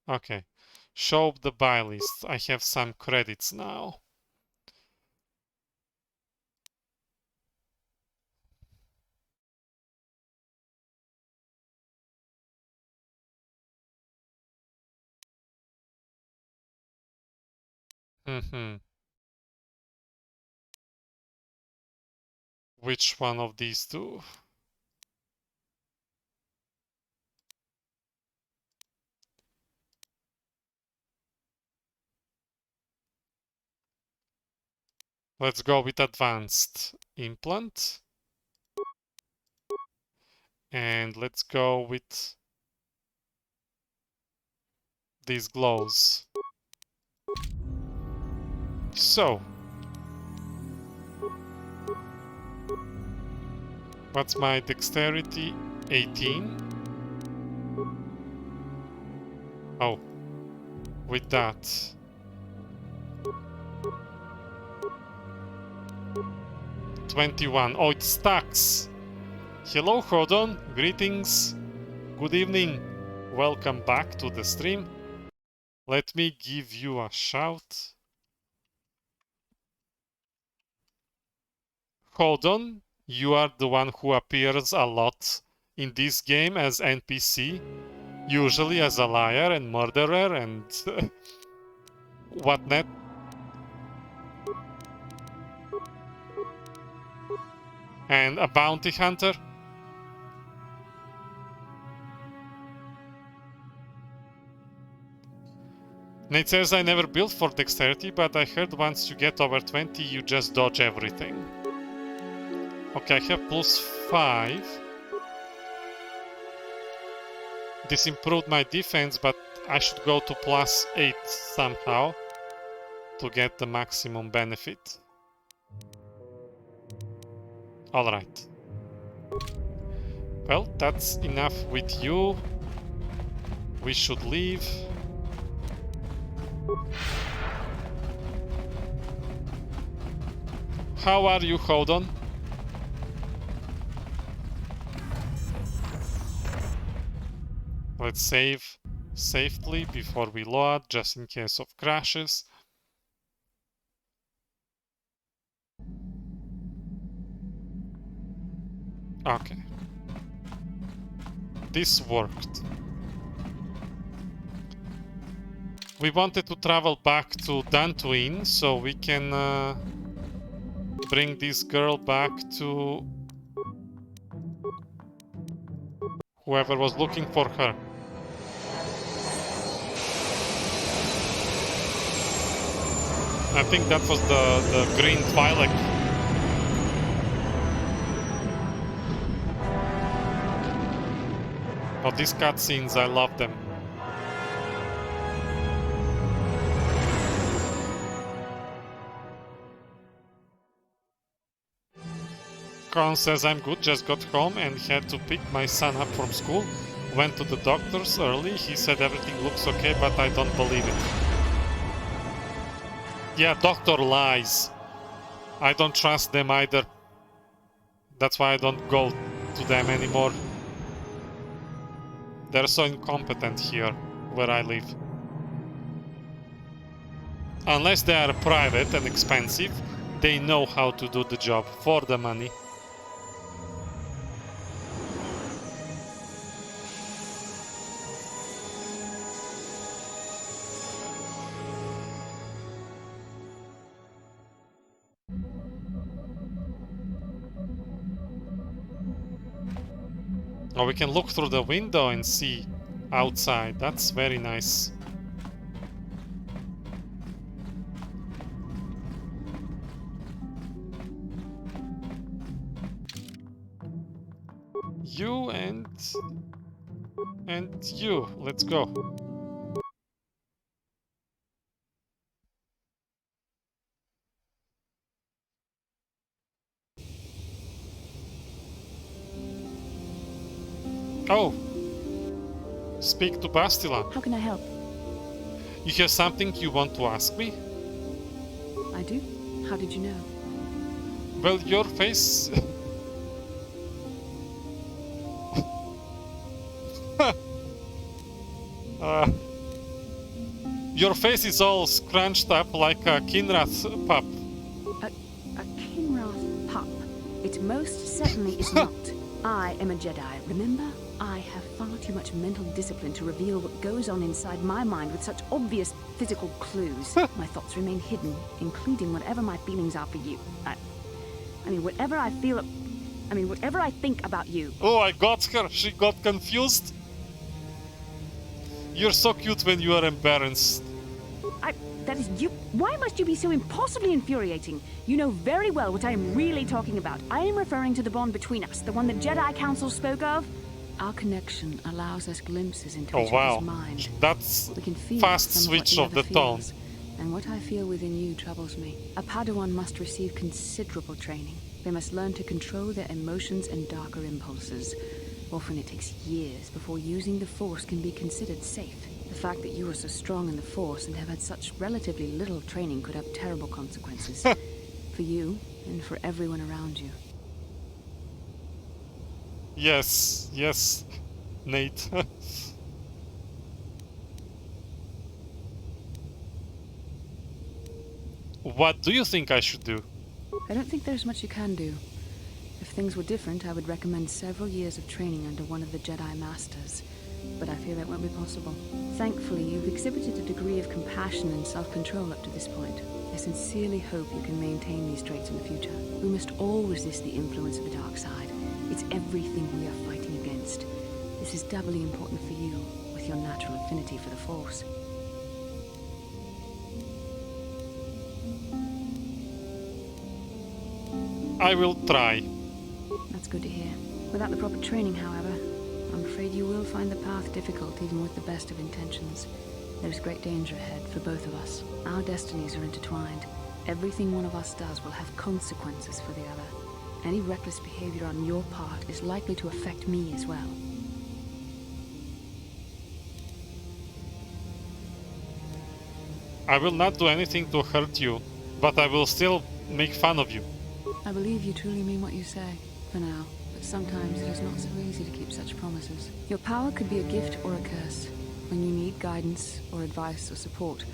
Okay. Show the buy list. I have some credits now. Which one of these two? Let's go with advanced implant. And let's go with these glows. So, what's my dexterity? 18. Oh, with that. $21. Oh, it stacks. Hello, Hodon. Greetings. Good evening. Welcome back to the stream. Let me give you a shout. Hodon, you are the one who appears a lot in this game as NPC, usually as a liar and murderer and whatnot. And a bounty hunter. Nate says, I never built for dexterity, but I heard once you get over 20, you just dodge everything. Okay, I have +5. This improved my defense, but I should go to +8 somehow to get the maximum benefit. Alright. Well, that's enough with you. We should leave. How are you, hold on? Let's save safely before we load, just in case of crashes. Okay. This worked. We wanted to travel back to Dantooine, so we can bring this girl back to whoever was looking for her. I think that was the green Twi'lek. Oh, these cutscenes, I love them. Khan says I'm good, just got home and had to pick my son up from school. Went to the doctor's early, he said everything looks okay, but I don't believe it. Yeah, doctor lies. I don't trust them either. That's why I don't go to them anymore. They're so incompetent here, where I live. Unless they are private and expensive, they know how to do the job for the money. Oh, we can look through the window and see outside. That's very nice. You and you. Let's go. Oh, speak to Bastila. How can I help? You have something you want to ask me? I do. How did you know? Well, your face... your face is all scrunched up like a Kinrath pup. A Kinrath pup? It most certainly is not. I am a Jedi, remember? I have far too much mental discipline to reveal what goes on inside my mind with such obvious physical clues. My thoughts remain hidden, including whatever my feelings are for you. I mean, whatever I feel... whatever I think about you. Oh, I got her. She got confused. You're so cute when you are embarrassed. That is you. Why must you be so impossibly infuriating? You know very well what I am really talking about. I am referring to the bond between us, the one the Jedi Council spoke of. Our connection allows us glimpses into each other's mind. That's we can feel fast switch of the tone. And what I feel within you troubles me. A Padawan must receive considerable training. They must learn to control their emotions and darker impulses. Often it takes years before using the Force can be considered safe. The fact that you are so strong in the Force and have had such relatively little training could have terrible consequences. For you, and for everyone around you. Yes, yes, Nate. What do you think I should do? I don't think there's much you can do. If things were different, I would recommend several years of training under one of the Jedi Masters. But I fear that won't be possible. Thankfully, you've exhibited a degree of compassion and self-control up to this point. I sincerely hope you can maintain these traits in the future. We must all resist the influence of the dark side. It's everything we are fighting against. This is doubly important for you, with your natural affinity for the Force. I will try. That's good to hear. Without the proper training, however, I'm afraid you will find the path difficult even with the best of intentions. There's great danger ahead for both of us. Our destinies are intertwined. Everything one of us does will have consequences for the other. Any reckless behavior on your part is likely to affect me as well. I will not do anything to hurt you, but I will still make fun of you. I believe you truly mean what you say, for now. But sometimes it is not so easy to keep such promises. Your power could be a gift or a curse. When you need guidance or advice or support,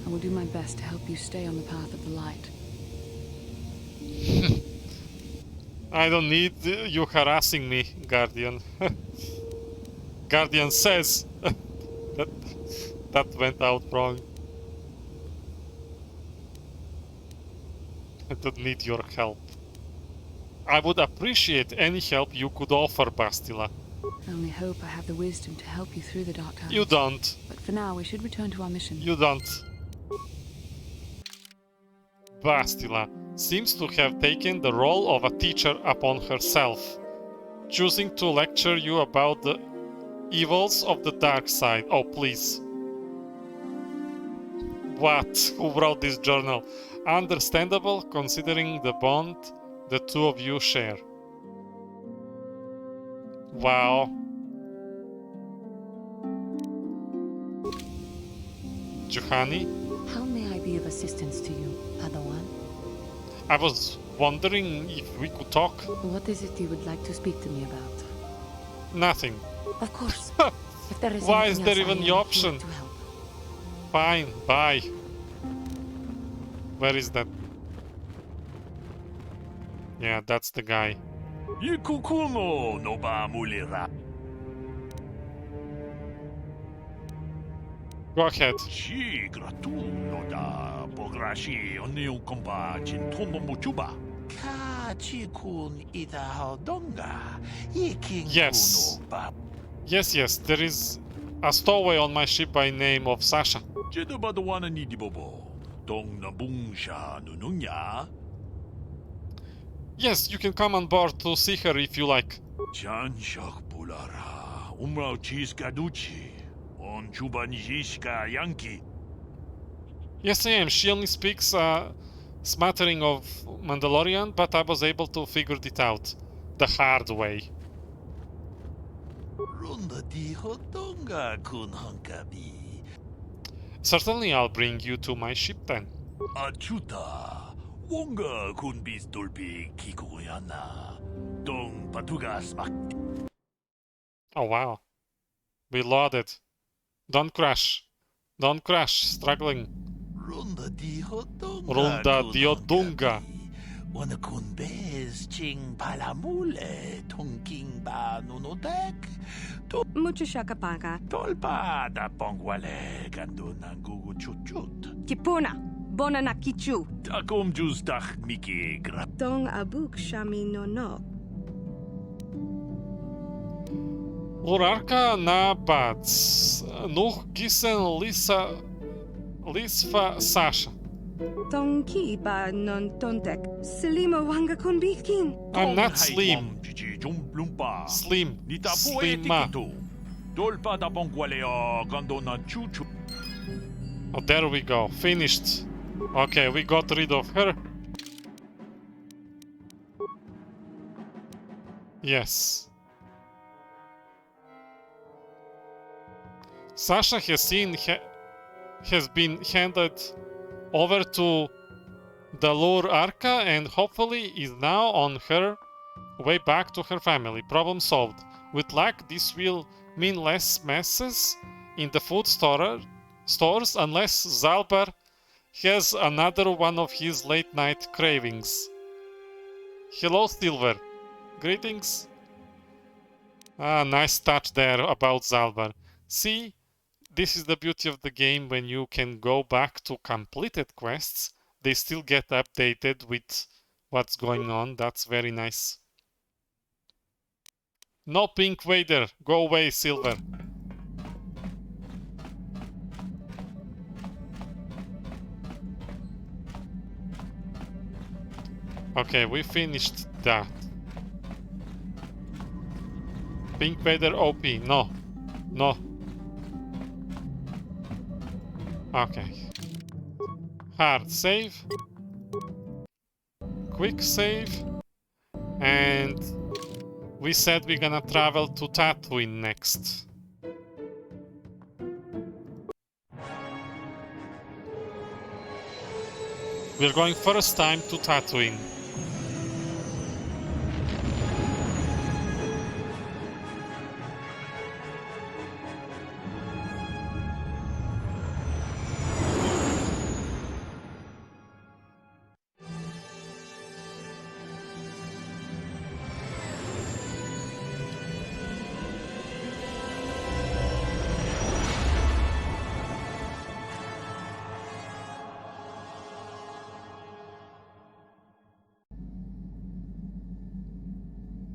I will do my best to help you stay on the path of the light. I don't need you harassing me, Guardian. Guardian says that went out wrong. I don't need your help. I would appreciate any help you could offer, Bastila. I only hope I have the wisdom to help you through the dark times. You don't. But for now, we should return to our mission. You don't. Bastila seems to have taken the role of a teacher upon herself, choosing to lecture you about the evils of the dark side. Oh, please. What? Who wrote this journal? Understandable, considering the bond the two of you share. Wow. Juhani? How may I be of assistance to you, Padawan? I was wondering if we could talk. What is it you would like to speak to me about? Nothing. Of course. If there is Why is anything there else, even I the am option? here to help. Fine, bye. Where is that? Yeah, that's the guy. Go ahead. Yes. Yes, yes, there is a stowaway on my ship by name of Sasha. Yes, you can come on board to see her if you like. Yes, I am. She only speaks a smattering of Mandalorian, but I was able to figure it out the hard way. Certainly, I'll bring you to my ship then. Oh wow. We loaded. Don't crash. Don't crash. Struggling. Runda diodunga. Mucho shakapaka. Tolpa da pongwale kando nangugu chuchut. Kipuna. Bona na kichu. Takum justach miki grab. Dong abuk shami no no. Lurarka na bats. Nuh gisen lisfa Sasha. Tonki ba non tontek. Selima wanga konbikin. I'm not slim. Slim. Slima. Oh, there we go. Finished. Okay, we got rid of her. Yes. Sasha has been handed over to the Lure Arca and hopefully is now on her way back to her family. Problem solved. With luck, this will mean less messes in the food stores unless Zalbar has another one of his late night cravings. Hello, Silver. Greetings. Ah, nice touch there about Zalbar. See, this is the beauty of the game. When you can go back to completed quests, they still get updated with what's going on. That's very nice. No Pink Vader. Go away, Silver. Okay, we finished that. Pink Vader OP. No. No. Okay. Hard save. Quick save. And we said we're gonna travel to Tatooine next. We're going first time to Tatooine.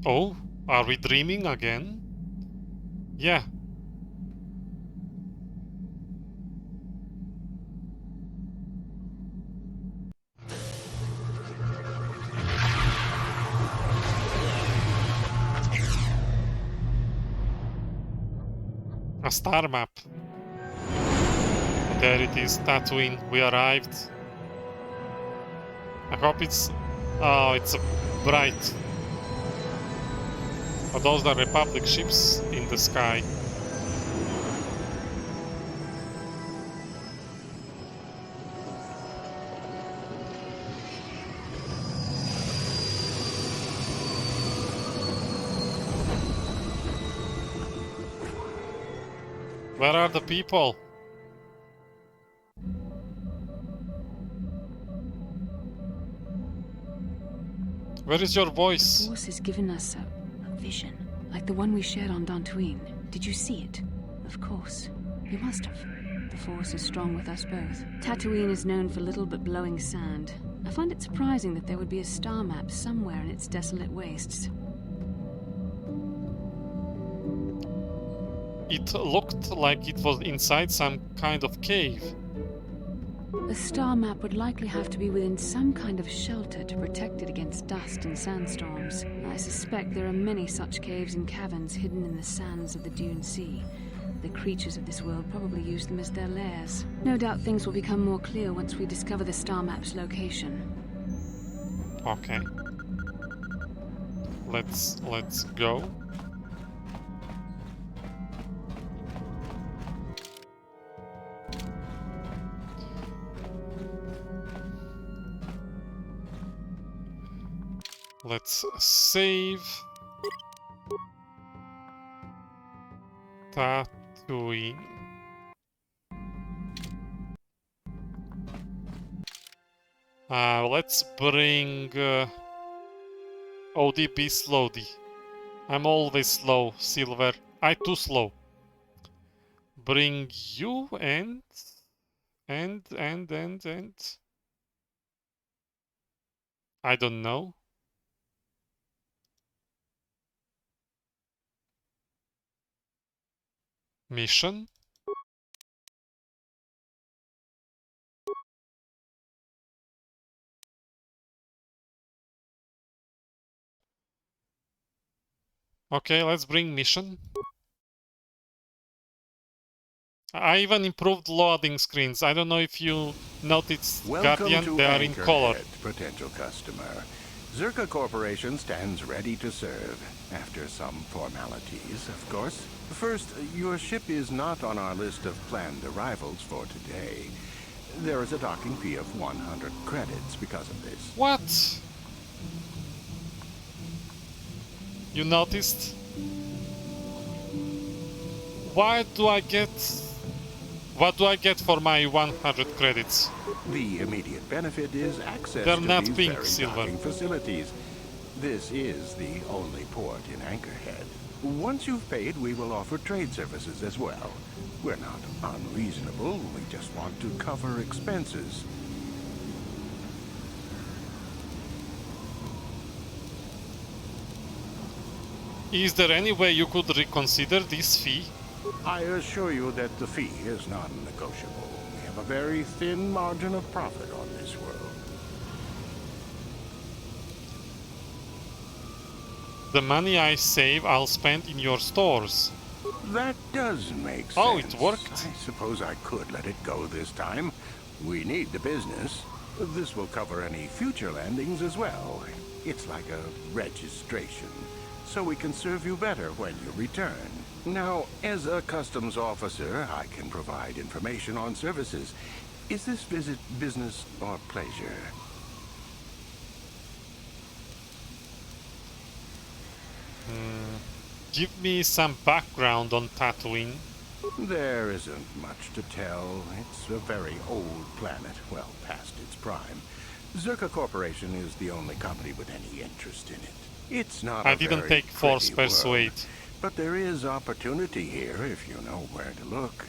Oh, are we dreaming again? Yeah. A star map. There it is, Tatooine. We arrived. I hope it's... Oh, it's bright. Oh, those are Republic ships in the sky. Where are the people? Where is your voice? The Force has given us a vision, like the one we shared on Dantooine. Did you see it? Of course. You must have. The Force is strong with us both. Tatooine is known for little but blowing sand. I find it surprising that there would be a star map somewhere in its desolate wastes. It looked like it was inside some kind of cave. A star map would likely have to be within some kind of shelter to protect it against dust and sandstorms. I suspect there are many such caves and caverns hidden in the sands of the Dune Sea. The creatures of this world probably use them as their lairs. No doubt things will become more clear once we discover the star map's location. Okay. Let's go. Let's save Tatooine. Let's bring ODB slowly. I'm always slow, Silver. I too slow. Bring you and I don't know. Mission. Okay, let's bring mission. I even improved loading screens. I don't know if you noticed, Guardian, they are in color. Potential customer. Zerka Corporation stands ready to serve. After some formalities, of course. First, your ship is not on our list of planned arrivals for today. There is a docking fee of 100 credits because of this. What? You noticed? What do I get for my 100 credits? The immediate benefit is access They're to not these pink, very Silver. docking facilities. This is the only port in Anchorhead. Once you've paid, we will offer trade services as well. We're not unreasonable, we just want to cover expenses. Is there any way you could reconsider this fee? I assure you that the fee is non-negotiable. We have a very thin margin of profit on this world. The money I save, I'll spend in your stores. That does make sense. Oh, it worked. I suppose I could let it go this time. We need the business. This will cover any future landings as well. It's like a registration, so we can serve you better when you return. Now, as a customs officer, I can provide information on services. Is this visit business or pleasure? Give me some background on Tatooine. There isn't much to tell. It's a very old planet, well past its prime. Zerka Corporation is the only company with any interest in it. It's not I a didn't very take Force pretty Persuade. world, but there is opportunity here if you know where to look.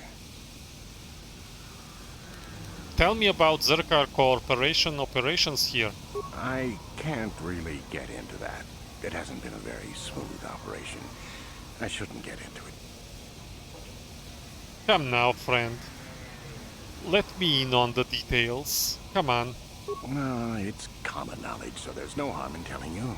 Tell me about Zerka Corporation operations here. I can't really get into that. it hasn't been a very smooth operation. I shouldn't get into it. Come now, friend. Let me in on the details. Come on. It's common knowledge, so there's no harm in telling you.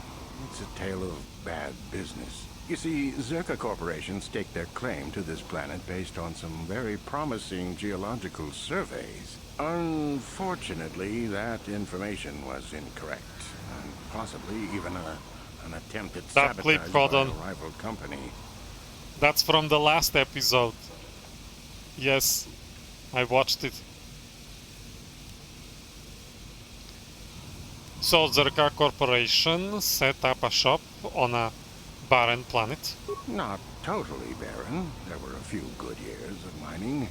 It's a tale of bad business. You see, Zerka Corporation staked their claim to this planet based on some very promising geological surveys. Unfortunately, that information was incorrect. And possibly even an attempt at That clip, sabotage by a Gordon. rival company. That's from the last episode. Yes, I watched it. So Zerka Corporation set up a shop on a barren planet. Not totally barren. There were a few good years of mining,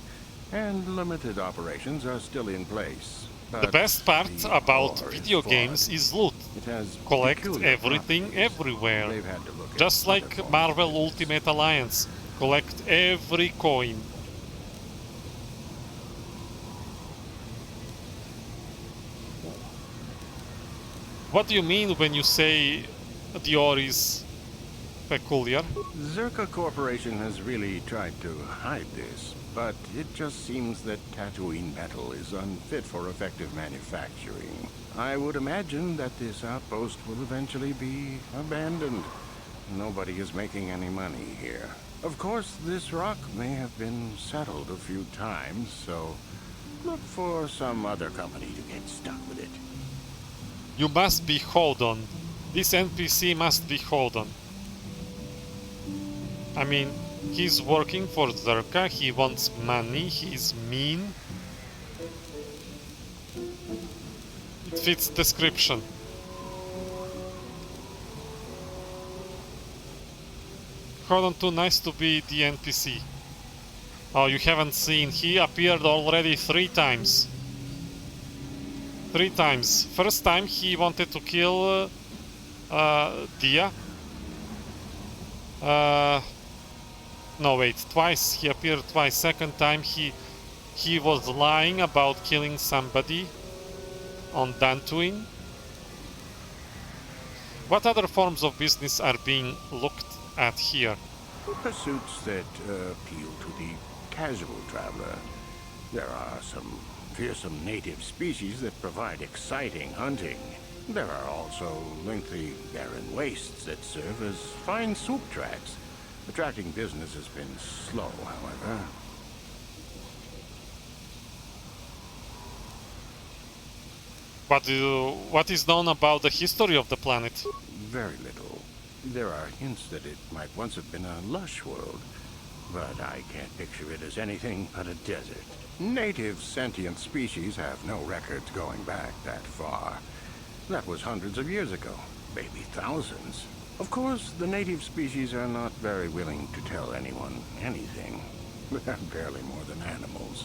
and limited operations are still in place. The But best part the about ore is video flawed. games is loot. It has Collect peculiar everything properties. everywhere. They've had to look at Just other like forms. Marvel Ultimate Alliance. Collect every coin. What do you mean when you say the ore is peculiar? Zerka Corporation has really tried to hide this, but it just seems that Tatooine metal is unfit for effective manufacturing. I would imagine that this outpost will eventually be abandoned. Nobody is making any money here. Of course, this rock may have been settled a few times, so look for some other company to get stuck with it. You must be Hodon. This NPC must be Hodon. I mean, he's working for Zerka, he wants money, he's mean. It fits description. Hodon, too nice to be the NPC. Oh, you haven't seen, he appeared already 3 times. 3 times. First time he wanted to kill Dia. No wait, twice he appeared twice. Second time he was lying about killing somebody on Dantooine. What other forms of business are being looked at here? Pursuits that appeal to the casual traveler. There are some fearsome native species that provide exciting hunting. There are also lengthy, barren wastes that serve as fine swoop tracks. Attracting business has been slow, however. What is known about the history of the planet? Very little. There are hints that it might once have been a lush world, but I can't picture it as anything but a desert. Native sentient species have no records going back that far. That was hundreds of years ago, maybe thousands. Of course, the native species are not very willing to tell anyone anything. They're barely more than animals.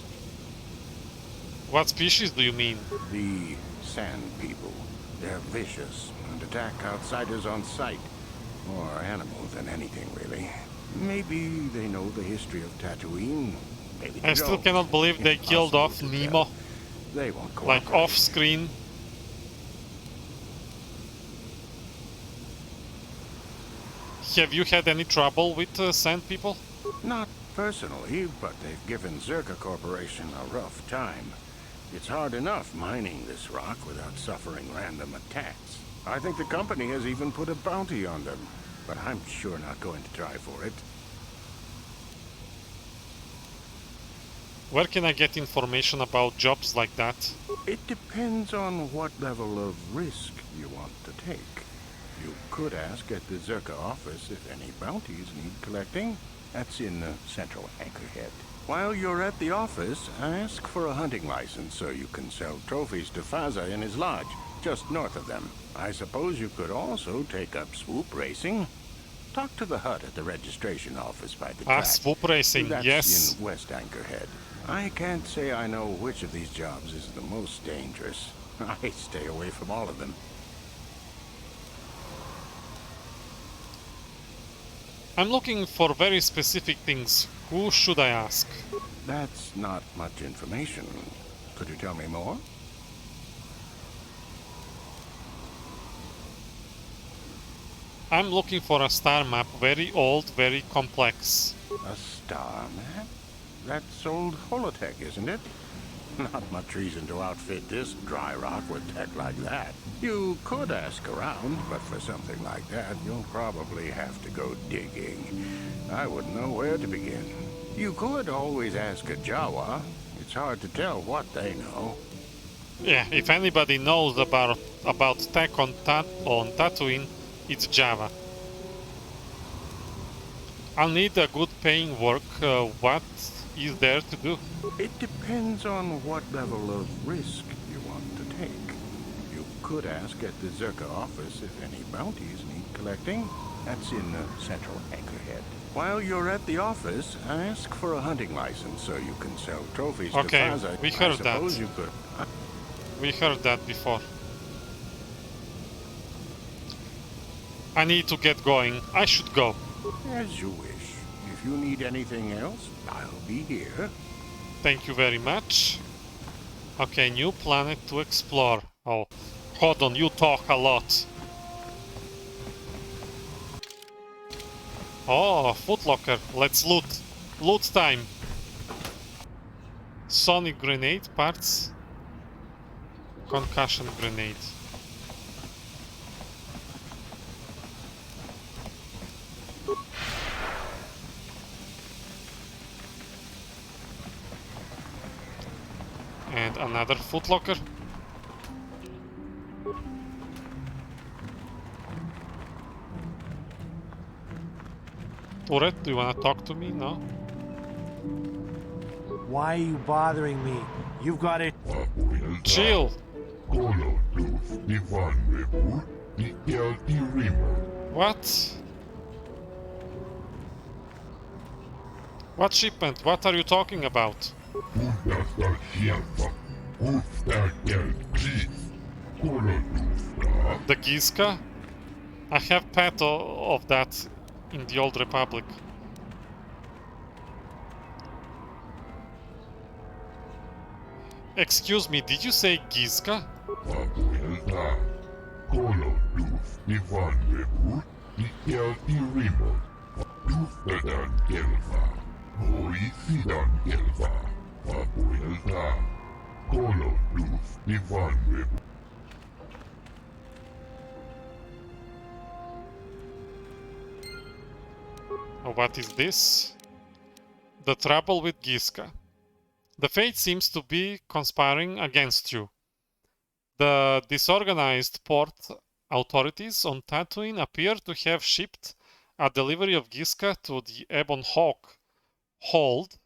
What species do you mean? The Sand People. They're vicious and attack outsiders on sight. More animals than anything, really. Maybe they know the history of Tatooine. Maybe they I still don't. cannot believe they killed off Nemo. They won't Like cooperate. off screen. Have you had any trouble with Sand People? Not personally, but they've given Zerka Corporation a rough time. It's hard enough mining this rock without suffering random attacks. I think the company has even put a bounty on them, but I'm sure not going to try for it. Where can I get information about jobs like that? It depends on what level of risk you want to take. You could ask at the Zerka office if any bounties need collecting. That's in the central anchorhead. While you're at the office, ask for a hunting license so you can sell trophies to Faza in his lodge, just north of them. I suppose you could also take up swoop racing. Talk to the hut at the registration office by the track. Swoop racing, That's yes. in West Anchorhead. I can't say I know which of these jobs is the most dangerous. I stay away from all of them. I'm looking for very specific things. Who should I ask? That's not much information. Could you tell me more? I'm looking for a star map, very old, very complex. A star map? That's old holotech, isn't it? Not much reason to outfit this dry rock with tech like that. You could ask around, but for something like that, you'll probably have to go digging. I wouldn't know where to begin. You could always ask a Jawa. It's hard to tell what they know. Yeah, if anybody knows about tech on Tatooine, it's Java. I'll need a good paying work. What is there to do? It depends on what level of risk you want to take. You could ask at the Zerka office if any bounties need collecting. That's in the central anchorhead. While you're at the office, ask for a hunting license so you can sell trophies to Faza. We heard that. You could... We heard that before. I need to get going. I should go. As you wish. If you need anything else, I'll be here. Thank you very much. Okay, new planet to explore. Oh, hold on, you talk a lot. Oh, footlocker. Let's loot. Loot time. Sonic grenade parts. Concussion grenade. And another footlocker. Turret, do you wanna talk to me? No? Why are you bothering me? You've got it. Chill. What? What shipment? What are you talking about? The Gisca? I have pet of that in the Old Republic. Excuse me, did you say Gisca? What is this? The trouble with Gisca. The fate seems to be conspiring against you. The disorganized port authorities on Tatooine appear to have shipped a delivery of Gisca to the Ebon Hawk hold,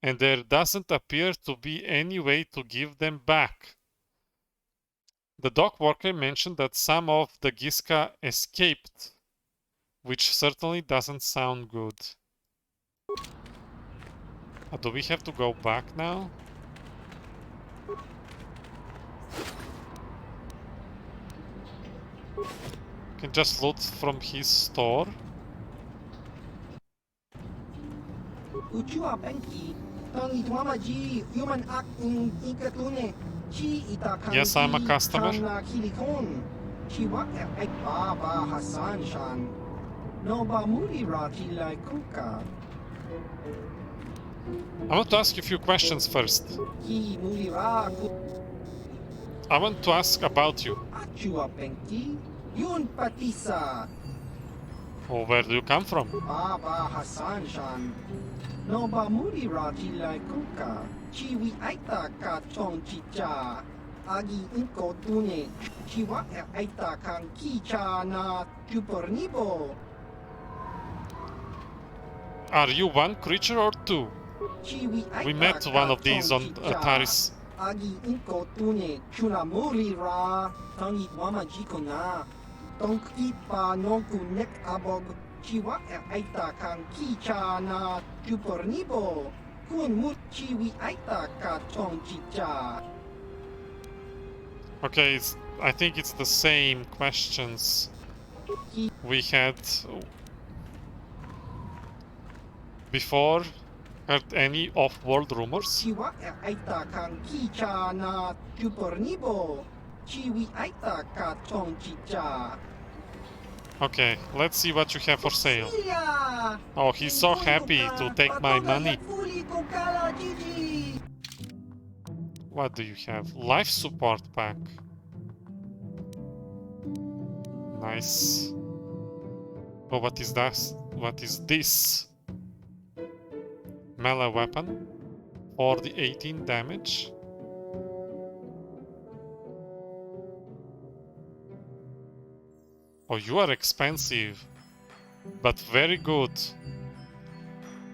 and there doesn't appear to be any way to give them back. The dock worker mentioned that some of the Gisca escaped, which certainly doesn't sound good. Do we have to go back now? Can just loot from his store. Yes, I'm a customer. I want to ask you a few questions first. I want to ask about you. Oh, where do you come from? Are you one creature or two? We met one of these on Taris. Okay, I think it's the same questions we had before. Heard any off-world rumors? Okay, let's see what you have for sale. Oh, he's so happy to take my money. What do you have? Life support pack. Nice. Oh, what is that? What is this? Melee weapon for the 18 damage. Oh, you are expensive, but very good.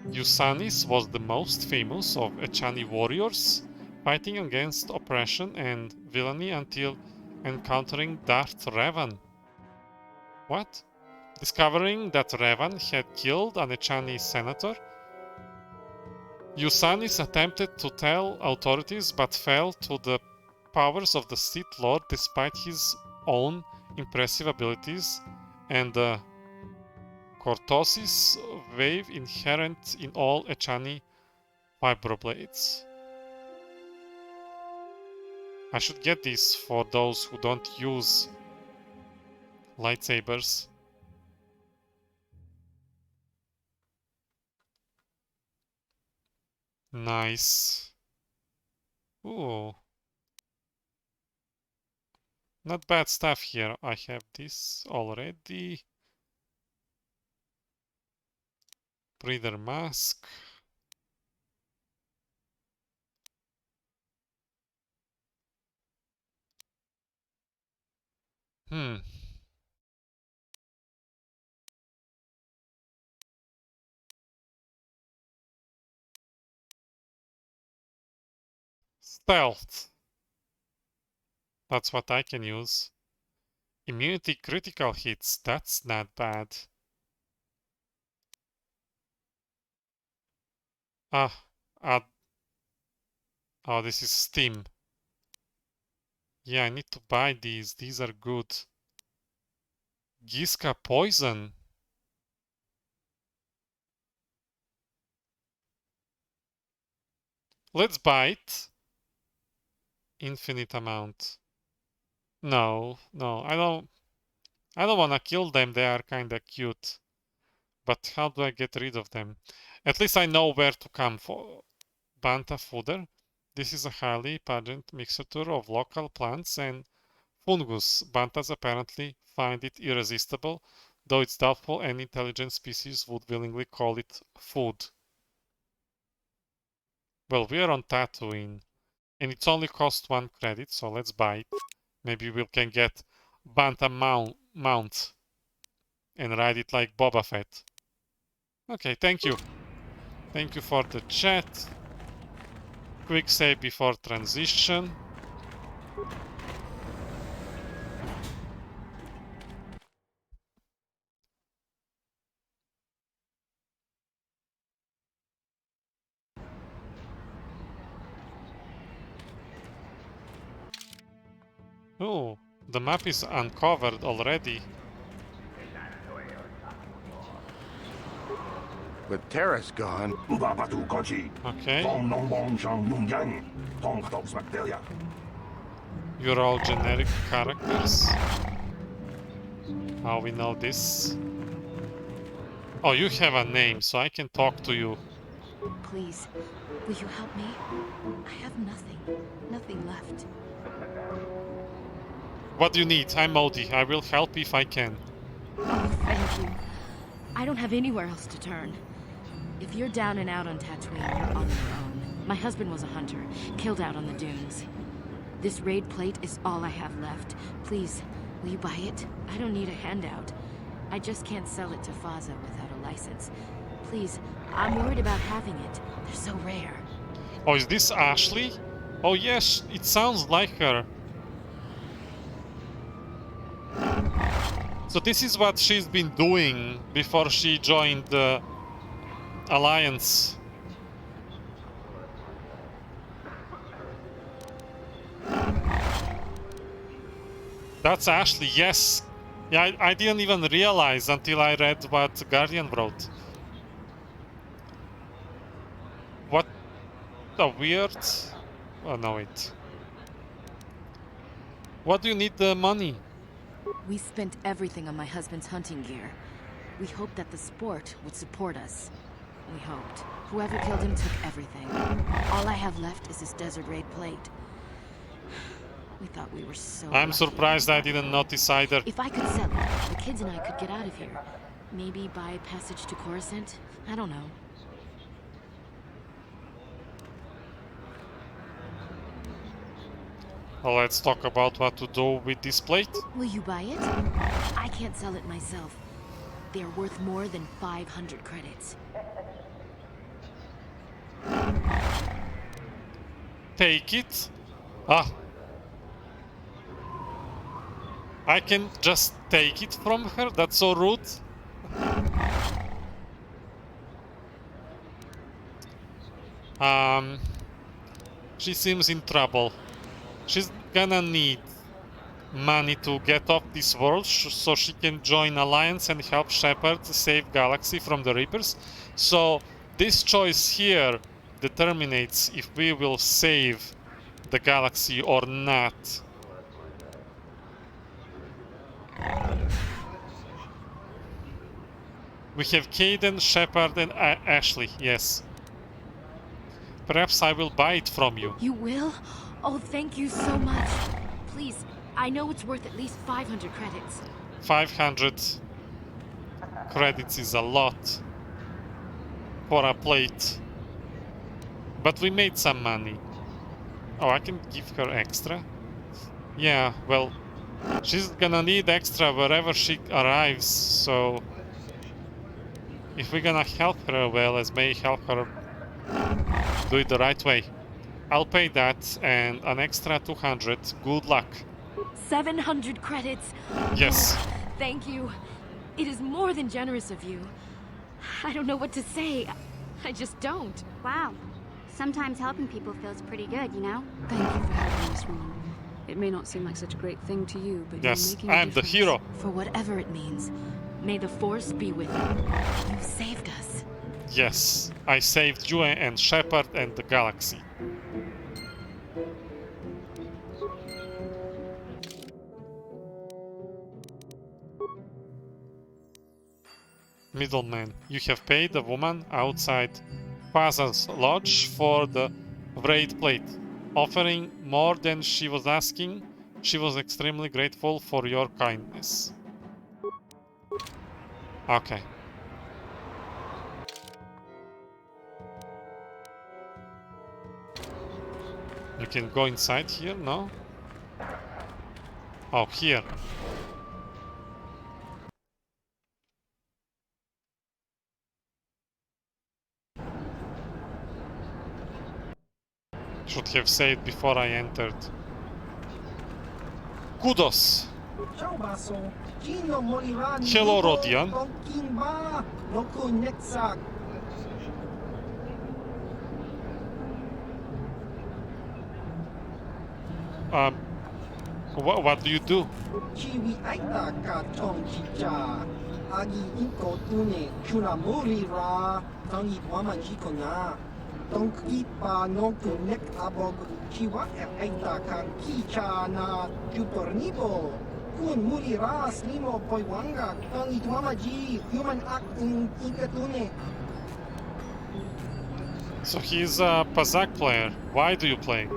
Usanis was the most famous of Echani warriors, fighting against oppression and villainy until encountering Darth Revan. What? Discovering that Revan had killed an Echani senator, Usanis attempted to tell authorities but fell to the powers of the Sith Lord despite his own impressive abilities and the cortosis wave inherent in all Echani vibroblades. I should get this for those who don't use lightsabers. Nice. Ooh. Not bad stuff here. I have this already. Breather mask. Stealth. That's what I can use. Immunity critical hits. That's not bad. Oh, this is Steam. Yeah, I need to buy these. These are good. Gisca poison. Let's buy it. Infinite amount. No, I don't want to kill them. They are kinda cute. But how do I get rid of them? At least I know where to come for. Banta fodder. This is a highly potent mixture of local plants and fungus. Bantas apparently find it irresistible, though it's doubtful any intelligent species would willingly call it food. Well, we are on Tatooine, and it's only cost 1 credit, so let's buy it. Maybe we can get Banta mount and ride it like Boba Fett. Okay, thank you. Thank you for the chat. Quick save before transition. Oh, the map is uncovered already. With Taris gone... Okay. You're all generic characters. How we know this? Oh, you have a name, so I can talk to you. Please, will you help me? I have nothing left. What do you need? I'm Modi. I will help if I can. Oh, thank you. I don't have anywhere else to turn. If you're down and out on Tatooine, you're on your own. My husband was a hunter, killed out on the dunes. This raid plate is all I have left. Please, will you buy it? I don't need a handout. I just can't sell it to Faza without a license. Please, I'm worried about having it. They're so rare. Oh, is this Ashley? Oh yes, it sounds like her. So this is what she's been doing before she joined the Alliance. That's Ashley, yes. Yeah, I didn't even realize until I read what Guardian wrote. What a weird... Oh, no, wait. What do you need the money? We spent everything on my husband's hunting gear. We hoped that the sport would support us. We hoped. Whoever killed him took everything. All I have left is this desert raid plate. We thought we were so I'm lucky. surprised I didn't notice either. If I could sell it, the kids and I could get out of here. Maybe buy passage to Coruscant? I don't know. Well, let's talk about what to do with this plate. Will you buy it? I can't sell it myself. They're worth more than 500 credits. Take it. Ah. I can just take it from her? That's so rude. She seems in trouble. She's gonna need money to get off this world so she can join Alliance and help Shepard save Galaxy from the Reapers. So this choice here determines if we will save the Galaxy or not. We have Caden, Shepard and Ashley, yes. Perhaps I will buy it from you. You will? Oh, thank you so much. Please, I know it's worth at least 500 credits. 500 credits is a lot for a plate. But we made some money. Oh, I can give her extra? Yeah, well, she's gonna need extra wherever she arrives, so... if we're gonna help her, well, let's may help her do it the right way. I'll pay that and an extra 200. Good luck. 700 credits. Yes. Oh, thank you. It is more than generous of you. I don't know what to say. I just don't. Wow. Sometimes helping people feels pretty good, you know? Thank you for helping us, woman. It may not seem like such a great thing to you, but yes, you're making a I'm the difference. hero. For whatever it means, may the Force be with you. You saved us. Yes, I saved you and Shepard and the Galaxy. Middleman, you have paid the woman outside Paza's lodge for the raid plate, offering more than she was asking. She was extremely grateful for your kindness. Okay. You can go inside here, no? Oh, here. Should have saved before I entered. Kudos! Hello, Rodian. What do you do? So he's a Pazak player. Why do you play?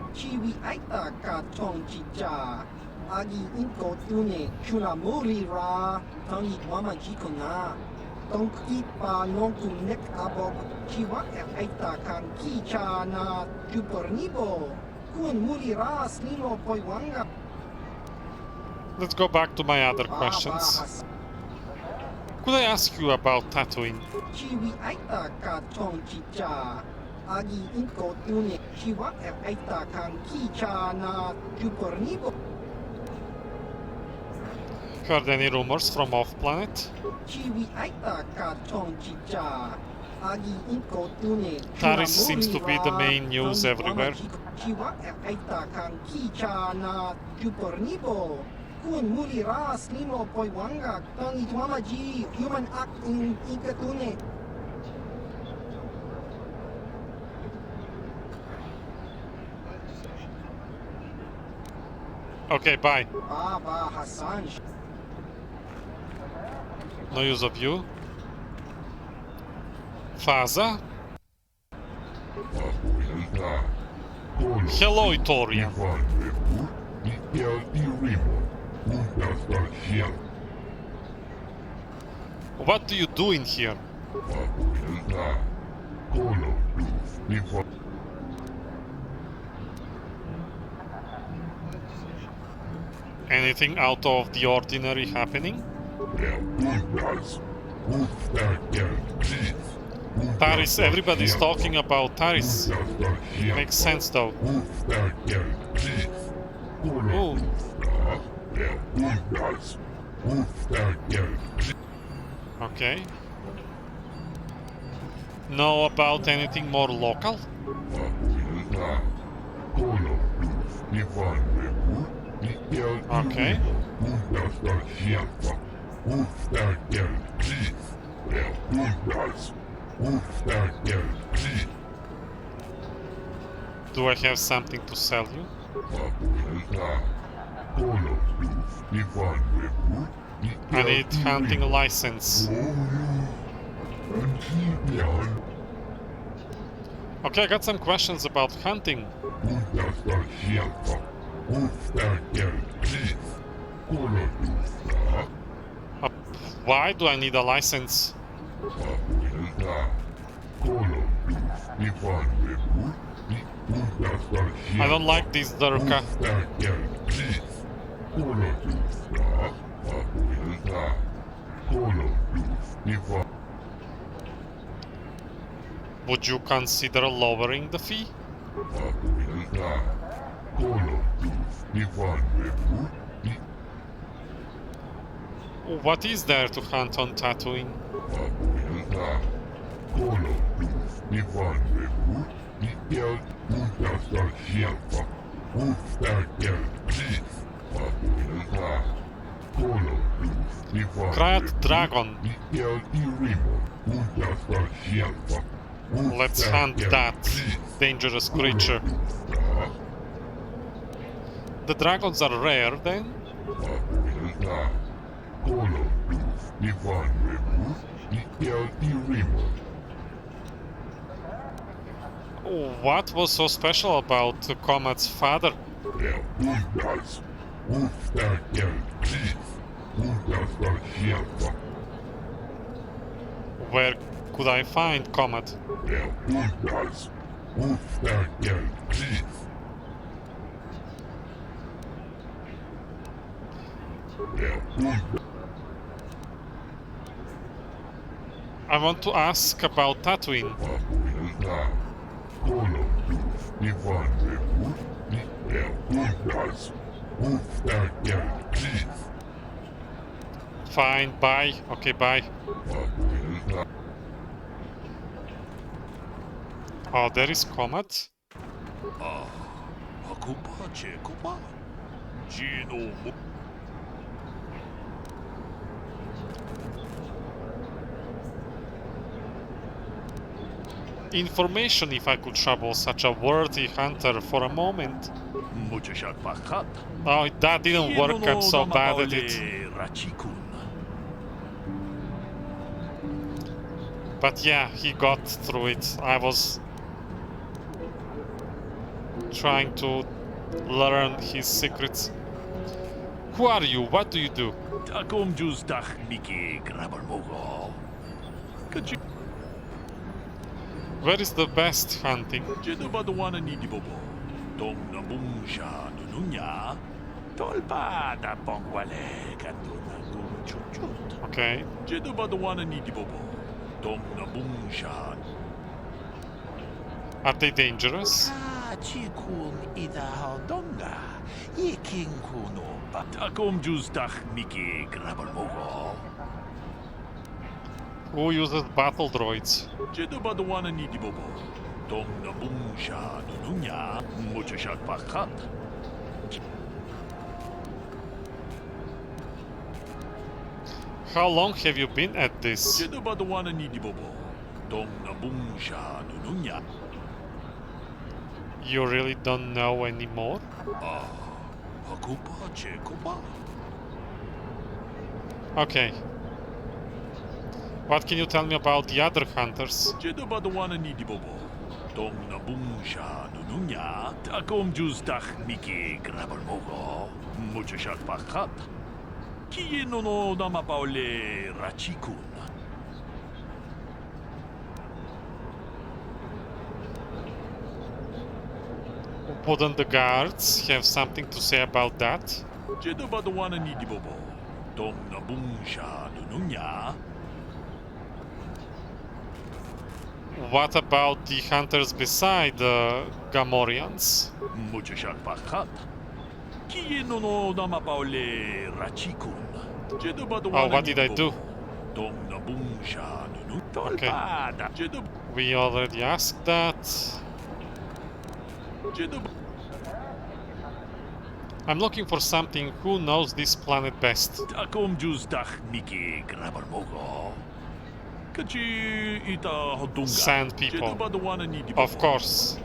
Let's go back to my other questions. Could I ask you about Tatooine? Heard any rumors from off-planet? Taris seems to be the main news everywhere. Okay, bye. No use of you. Faza. Hello, Itoria. What do you do in here? Anything out of the ordinary happening? Taris, everybody's talking about Taris. Makes sense though. Ooh. Okay. Know about anything more local? Okay. Do I have something to sell you? I need hunting license. Okay, I got some questions about hunting. Why do I need a license? I don't like this, Durka. Would you consider lowering the fee? What is there to hunt on Tatooine? Krayt Dragon. Let's hunt that dangerous creature. The dragons are rare then? What was so special about Comet's father? Where could I find Comet? I want to ask about Tatooine. Fine, bye. Okay, bye. Oh, there is Comet. Information if I could trouble such a worthy hunter for a moment. Oh, that didn't work. I'm so bad at it. But yeah, he got through it. I was trying to learn his secrets. Who are you? What do you do? Where is the best hunting? Okay. Are they dangerous? Who uses battle droids? How long have you been at this? You really don't know anymore? Okay. What can you tell me about the other hunters? Wouldn't the guards have something to say about that? What about the hunters beside the Gamorreans? Oh, what did I do? Okay. We already asked that. I'm looking for something. Who knows this planet best? Sand people. Of course.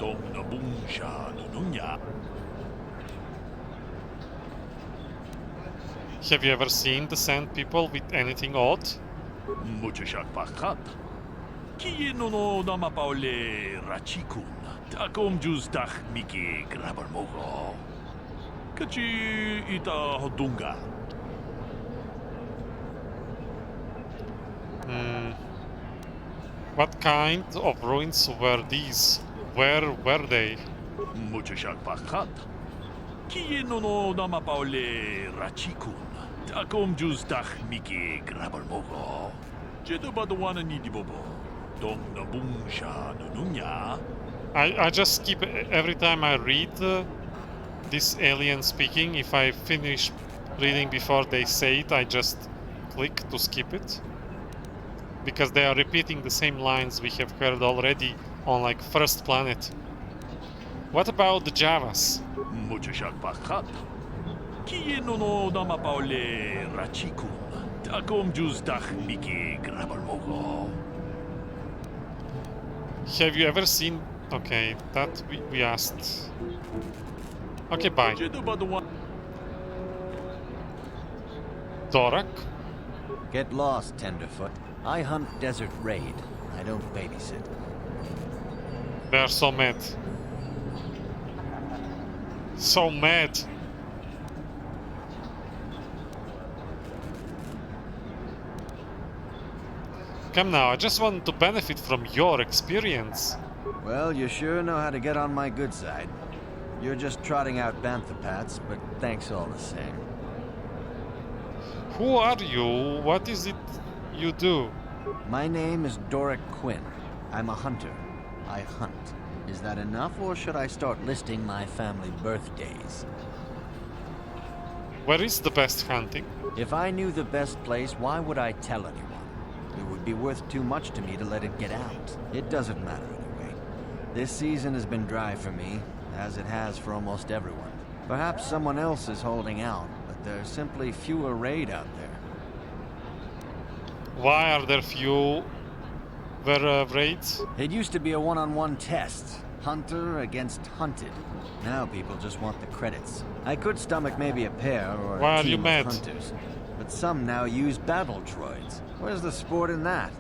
Have you ever seen the sand people with anything odd? What kind of ruins were these? Where were they? I just skip every time I read this alien speaking. If I finish reading before they say it, I just click to skip it. Because they are repeating the same lines we have heard already on like First Planet. What about the Javas? Have you ever seen... Okay, that we asked. Okay, bye. Dorak? Get lost, Tenderfoot. I hunt Desert Raid. I don't babysit. They're so mad. So mad. Come now, I just want to benefit from your experience. Well, you sure know how to get on my good side. You're just trotting out bantha pats, but thanks all the same. Who are you? What is it you do? My name is Doric Quinn. I'm a hunter. I hunt. Is that enough, or should I start listing my family birthdays? Where is the best hunting? If I knew the best place, why would I tell anyone? It would be worth too much to me to let it get out. It doesn't matter anyway. This season has been dry for me, as it has for almost everyone. Perhaps someone else is holding out, but there's simply fewer raid out there. Why are there fewer raids? It used to be a one-on-one test. Hunter against hunted. Now people just want the credits. I could stomach maybe a pair or a team of hunters. But some now use battle droids. Where's the sport in that?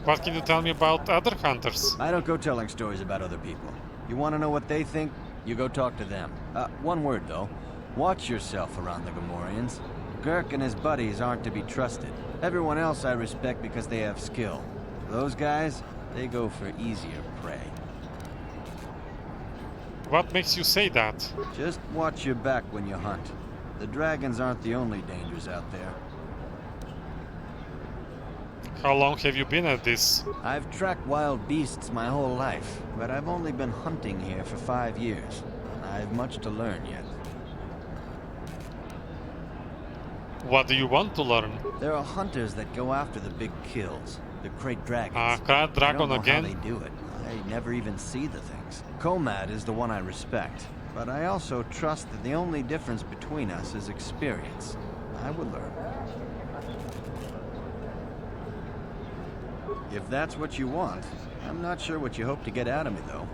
What can you tell me about other hunters? I don't go telling stories about other people. You want to know what they think? You go talk to them. One word though. Watch yourself around the Gamorreans. Girk and his buddies aren't to be trusted. Everyone else I respect because they have skill. Those guys, they go for easier prey. What makes you say that? Just watch your back when you hunt. The dragons aren't the only dangers out there. How long have you been at this? I've tracked wild beasts my whole life, but I've only been hunting here for 5 years. I have much to learn yet. What do you want to learn? There are hunters that go after the big kills, the great dragons. Crab dragon I don't know again? how they do it. I never even see the things. Komad is the one I respect, but I also trust that the only difference between us is experience. I would learn. If that's what you want, I'm not sure what you hope to get out of me, though.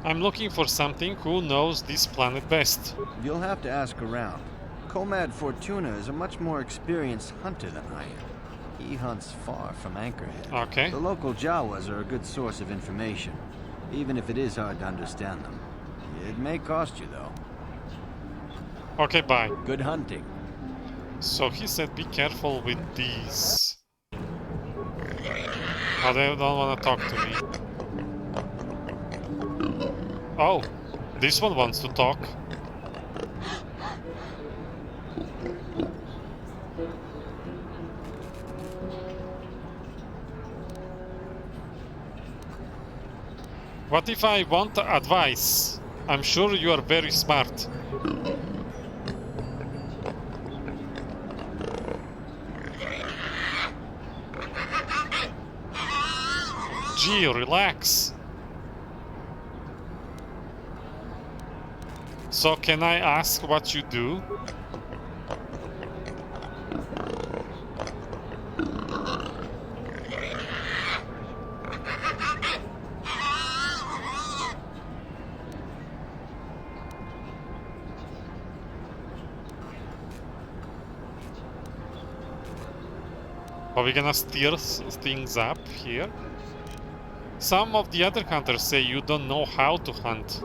I'm looking for something. Who knows this planet best? You'll have to ask around. Comad Fortuna is a much more experienced hunter than I am. He hunts far from Anchorhead. Okay. The local Jawas are a good source of information, even if it is hard to understand them. It may cost you, though. Okay, bye. Good hunting. So he said be careful with these. Oh, they don't want to talk to me. Oh, this one wants to talk. What if I want advice? I'm sure you are very smart. Gee, relax. So can I ask what you do? Are we gonna steer things up here? Some of the other hunters say you don't know how to hunt.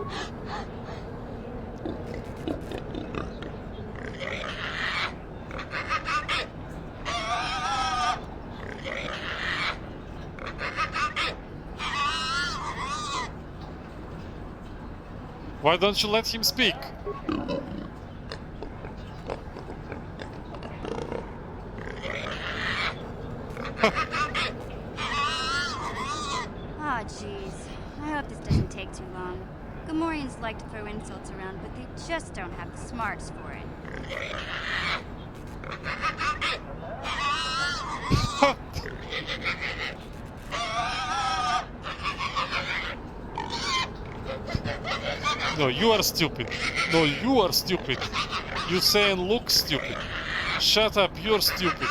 Why don't you let him speak? Ah, jeez. I hope this doesn't take too long. Gamorreans like to throw insults around, but they just don't have the smarts for it. No, you are stupid. No, you are stupid. You say and look stupid. Shut up, you're stupid.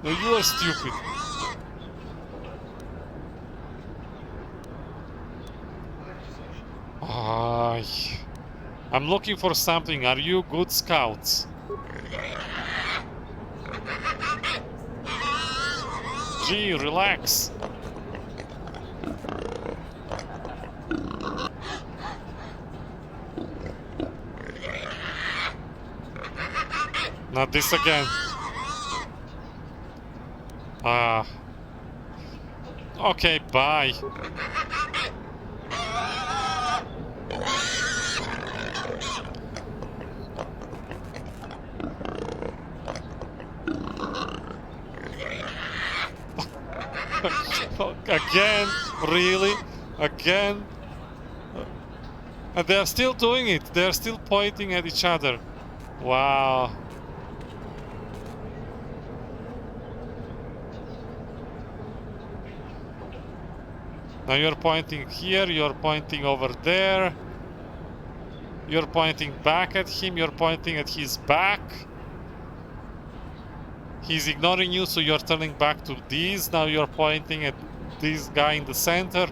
No, you are stupid. I'm looking for something. Are you good scouts? Gee, relax. Not this again. Okay, bye. Again? Really? Again? And they are still doing it. They are still pointing at each other. Wow. Now you're pointing here, you're pointing over there. You're pointing back at him, you're pointing at his back. He's ignoring you, so you're turning back to these. Now you're pointing at this guy in the center.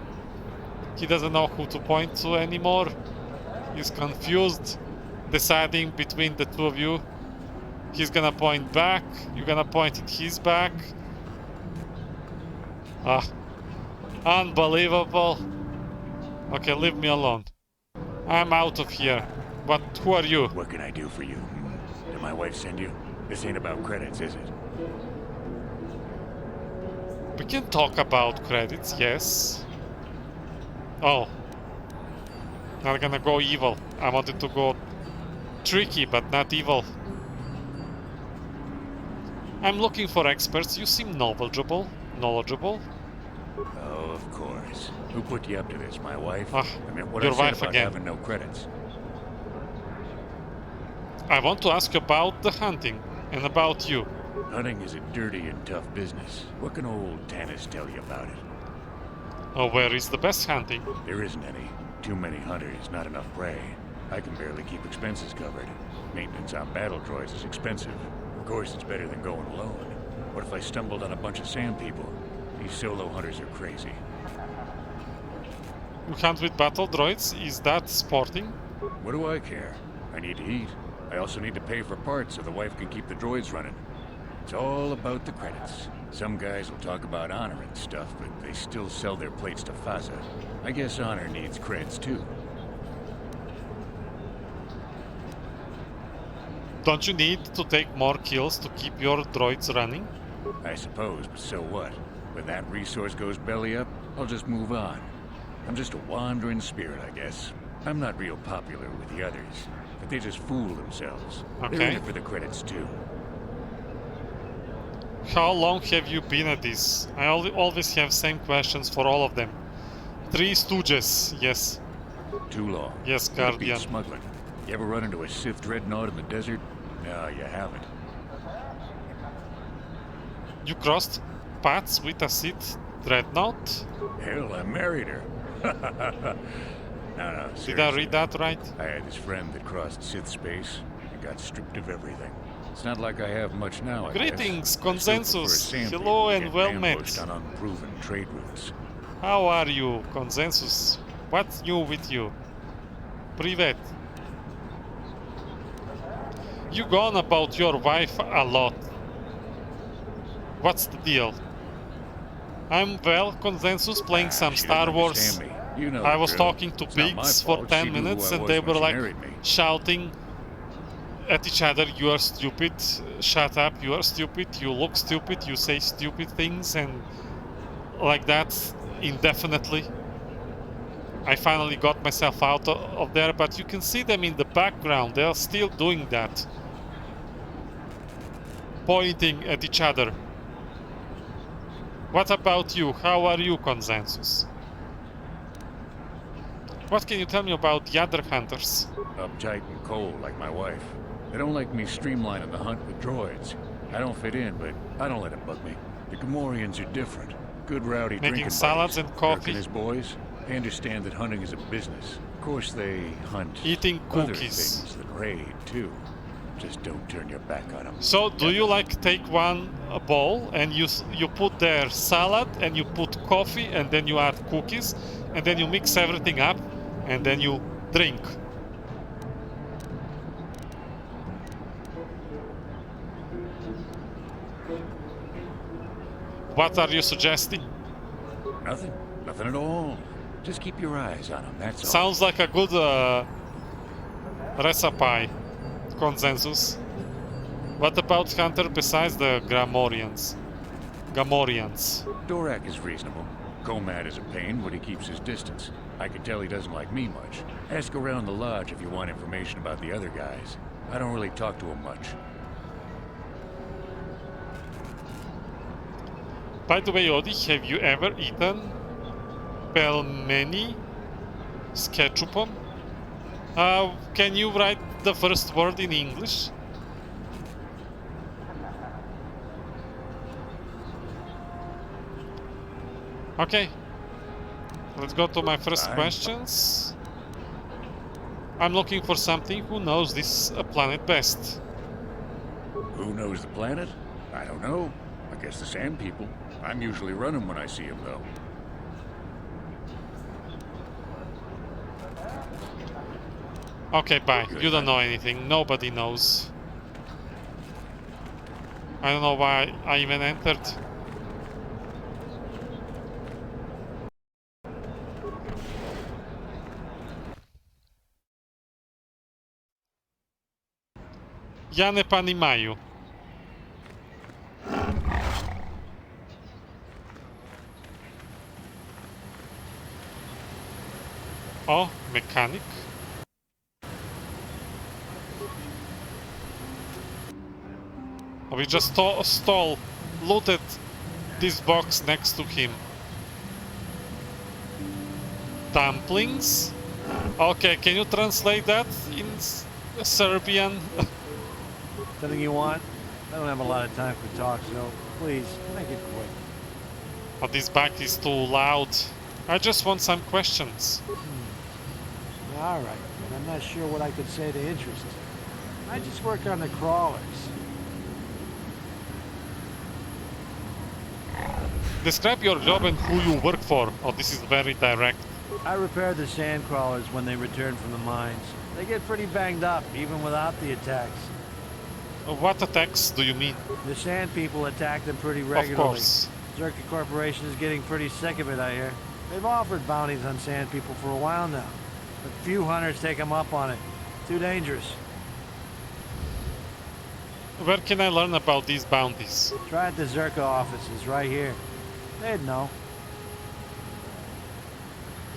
He doesn't know who to point to anymore. He's confused, deciding between the two of you. He's gonna point back, you're gonna point at his back. Unbelievable. Okay, leave me alone. I'm out of here. But who are you? What can I do for you? Did my wife send you? This ain't about credits, is it? We can talk about credits, yes. Oh. Not gonna go evil. I wanted to go tricky, but not evil. I'm looking for experts. You seem knowledgeable. Oh, of course. Who put you up to this? My wife? I mean, what your I said wife about again. having no credits. I want to ask you about the hunting and about you. Hunting is a dirty and tough business. What can old Taris tell you about it? Oh, where is the best hunting? There isn't any. Too many hunters, not enough prey. I can barely keep expenses covered. Maintenance on battle droids is expensive. Of course, it's better than going alone. What if I stumbled on a bunch of sand people? These solo hunters are crazy. You hunt with battle droids? Is that sporting? What do I care? I need to eat. I also need to pay for parts so the wife can keep the droids running. It's all about the credits. Some guys will talk about honor and stuff, but they still sell their plates to Faza. I guess honor needs creds too. Don't you need to take more kills to keep your droids running? I suppose, but so what? When that resource goes belly up, I'll just move on. I'm just a wandering spirit, I guess. I'm not real popular with the others, but they just fool themselves. Okay. They're in it for the credits too. How long have you been at this? I always have same questions for all of them. Three Stooges, yes. Too long. Yes, Gotta beat Guardian. smuggling. You ever run into a Sith dreadnought in the desert? No, you haven't. You crossed paths with a Sith dreadnought? Hell, I married her. No, seriously. Did I read that right? I had this friend that crossed Sith space and got stripped of everything. It's not like I have much now, I Greetings, guess. Consensus. Hello and well met. On unproven trade routes. How are you, Consensus? What's new with you? Privet. You gone about your wife a lot. What's the deal? I'm well, Consensus, playing some Star Wars. You know I was drill. talking to It's not my pigs for fault. 10 She knew who minutes I and was they when were she like married me. shouting at each other, you are stupid, shut up, you are stupid, you look stupid, you say stupid things, and like that indefinitely. I finally got myself out of there, but you can see them in the background, they are still doing that. Pointing at each other. What about you? How are you, Consensus? What can you tell me about the other hunters? Uptight and cold like my wife. They don't like me streamlining the hunt with droids. I don't fit in, but I don't let it bug me. The Gamorreans are different. Good rowdy Making drinking salads buddies. and coffee. Kirk and his boys, they understand that hunting is a business. Of course they hunt Eating other cookies. things that raid too. Just don't turn your back on them. So do you like take one bowl and you put there salad and you put coffee and then you add cookies and then you mix everything up and then you drink? What are you suggesting? Nothing. Nothing at all. Just keep your eyes on them, that's all. Sounds like a good recipe. Consensus. What about Hunter besides the Gamorreans? Dorak is reasonable. Comad is a pain, but he keeps his distance. I can tell he doesn't like me much. Ask around the lodge if you want information about the other guys. I don't really talk to him much. By the way, Odi, have you ever eaten pelmeni s ketchupom? Can you write the first word in English? Okay. Let's go to my first questions. I'm looking for something who knows this planet best. Who knows the planet? I don't know. I guess the sand people. I'm usually running when I see them, though. Okay, bye. You don't know anything. Nobody knows. I don't know why I even entered. Ja ne понимаю. Oh, mechanic. We just looted this box next to him. Dumplings? Okay, can you translate that in Serbian? Something you want? I don't have a lot of time for talk, so please, make it quick. Oh, this back is too loud. I just want some questions. All right, but I'm not sure what I could say to interest you. I just work on the crawlers. Describe your job and who you work for. Oh, this is very direct. I repair the sand crawlers when they return from the mines. They get pretty banged up, even without the attacks. What attacks do you mean? The sand people attack them pretty regularly. Of course. Zerka Corporation is getting pretty sick of it, I hear. They've offered bounties on sand people for a while now, but few hunters take them up on it. Too dangerous. Where can I learn about these bounties? Try at the Zerka offices, right here. They'd know.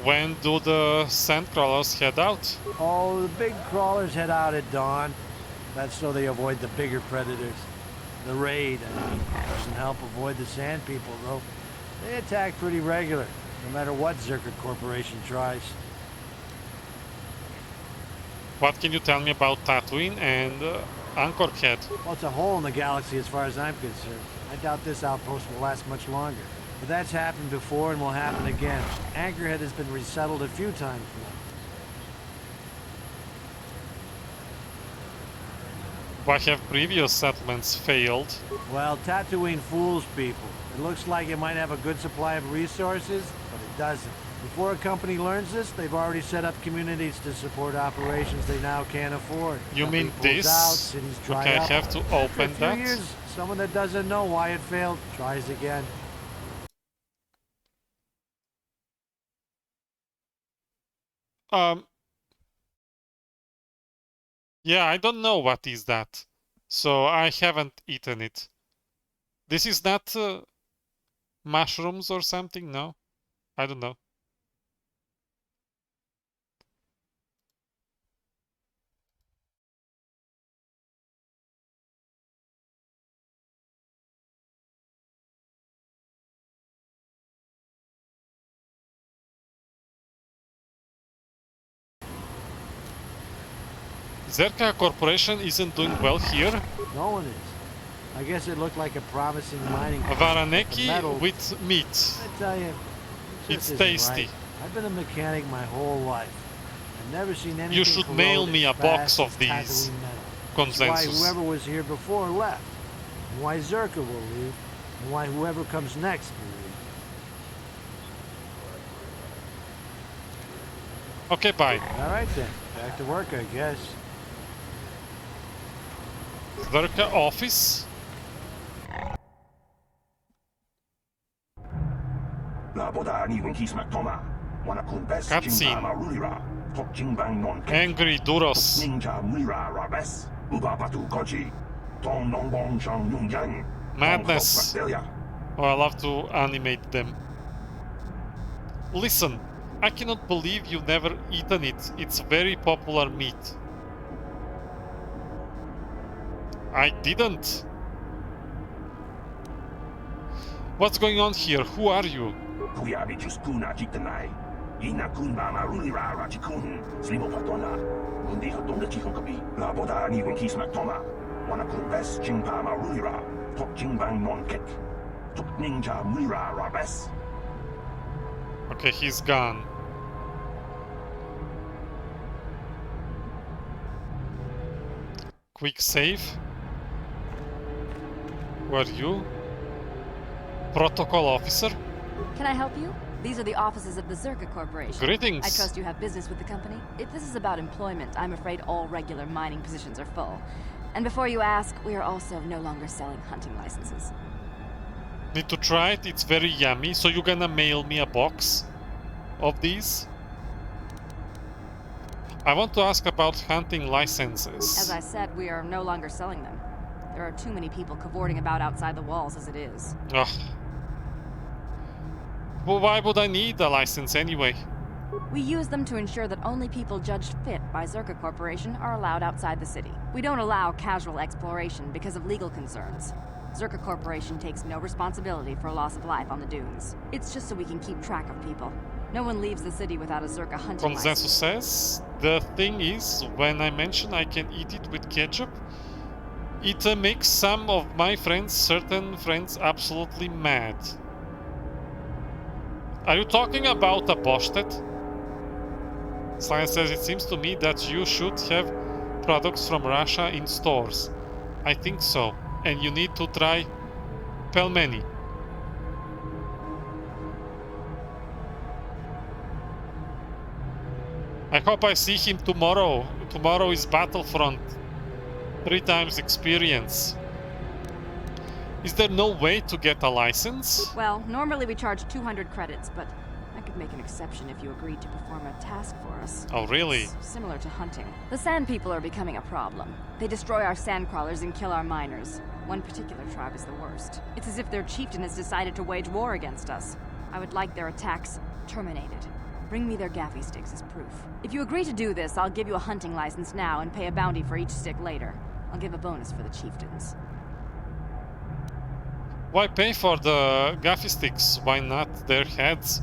When do the sand crawlers head out? Oh, the big crawlers head out at dawn. That's so they avoid the bigger predators. The raid, I mean, doesn't help avoid the sand people, though. They attack pretty regular, no matter what Zerka Corporation tries. What can you tell me about Tatooine and Anchorhead? Well, it's a hole in the galaxy as far as I'm concerned. I doubt this outpost will last much longer. But that's happened before and will happen again. Anchorhead has been resettled a few times now. Why have previous settlements failed? Well, Tatooine fools people. It looks like it might have a good supply of resources, but it doesn't. Before a company learns this, they've already set up communities to support operations they now can't afford. You mean this? Out, cities dry okay, up. I have to open After a that. few years, someone that doesn't know why it failed tries again. Yeah, I don't know what is that. So I haven't eaten it. This is not mushrooms or something, no? I don't know. Zerka Corporation isn't doing well here. No one is. I guess it looked like a promising mining Varaneki with meat. I tell you, It's tasty. Right. I've been a mechanic my whole life. I've never seen anything. You should mail me a box of these. Consensus. That's why whoever was here before left, and why Zerka will leave, and why whoever comes next will leave. Okay, bye. All right then, back to work, I guess. Zerka office. Cutscene. Angry Duros. Madness. Oh, I love to animate them. Listen, I cannot believe you've never eaten it. It's very popular meat. I didn't. What's going on here? Who are you? Okay, he's gone. Quick save. Who are you? Protocol officer? Can I help you? These are the offices of the Zerka Corporation. Greetings. I trust you have business with the company. If this is about employment, I'm afraid all regular mining positions are full. And before you ask, we are also no longer selling hunting licenses. Need to try it, it's very yummy. So you're gonna mail me a box of these? I want to ask about hunting licenses. As I said, we are no longer selling them. There are too many people cavorting about outside the walls as it is. Ugh. Well, why would I need a license anyway? We use them to ensure that only people judged fit by Zerka Corporation are allowed outside the city. We don't allow casual exploration because of legal concerns. Zerka Corporation takes no responsibility for loss of life on the dunes. It's just so we can keep track of people. No one leaves the city without a Zerka hunting license. Consensus says, the thing is, when I mention I can eat it with ketchup, it makes some of my friends, certain friends, absolutely mad. Are you talking about a Boschtet? Science says, it seems to me that you should have products from Russia in stores. I think so. And you need to try pelmeni. I hope I see him tomorrow. Tomorrow is Battlefront. 3 times experience. Is there no way to get a license? Well, normally we charge 200 credits, but I could make an exception if you agreed to perform a task for us. Oh, really? It's similar to hunting. The Sand People are becoming a problem. They destroy our sandcrawlers and kill our miners. One particular tribe is the worst. It's as if their chieftain has decided to wage war against us. I would like their attacks terminated. Bring me their gaffy sticks as proof. If you agree to do this, I'll give you a hunting license now and pay a bounty for each stick later. I'll give a bonus for the chieftains. Why pay for the gaffy sticks? Why not their heads?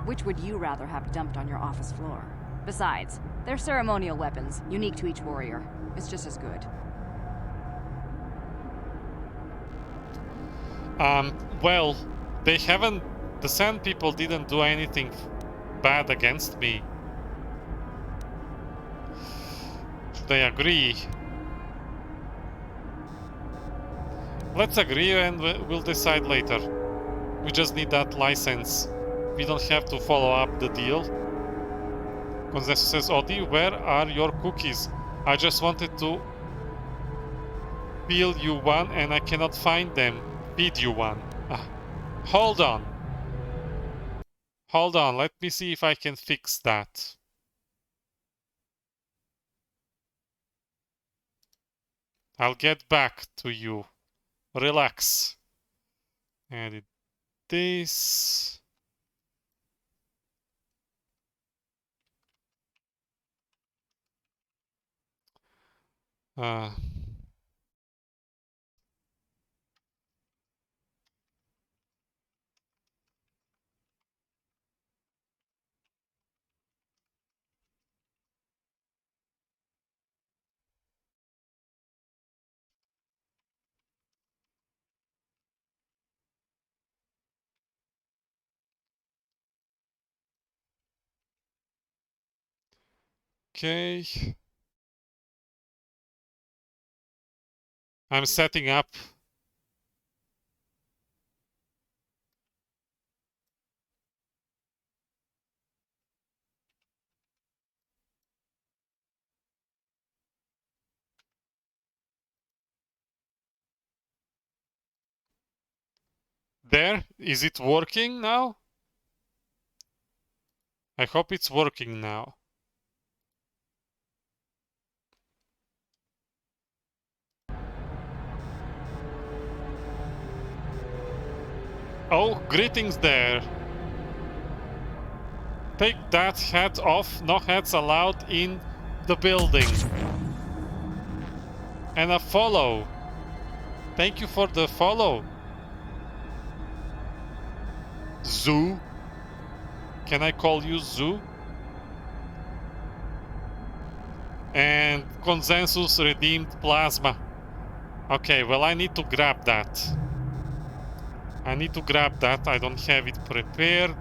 Which would you rather have dumped on your office floor? Besides, they're ceremonial weapons, unique to each warrior. It's just as good. Well, they haven't... The Sand People didn't do anything bad against me. Should I agree? Let's agree and we'll decide later. We just need that license. We don't have to follow up the deal. Consensus says, Odi, where are your cookies? I just wanted to peel you one and I cannot find them. Feed you one. Hold on. Hold on, let me see if I can fix that. I'll get back to you. Relax. Edit this. Okay. I'm setting up. There, is it working now? I hope it's working now. Oh, greetings there. Take that hat off. No hats allowed in the building. And a follow. Thank you for the follow. Zoo. Can I call you Zoo? And consensus redeemed plasma. Okay, well I need to grab that. I need to grab that. I don't have it prepared.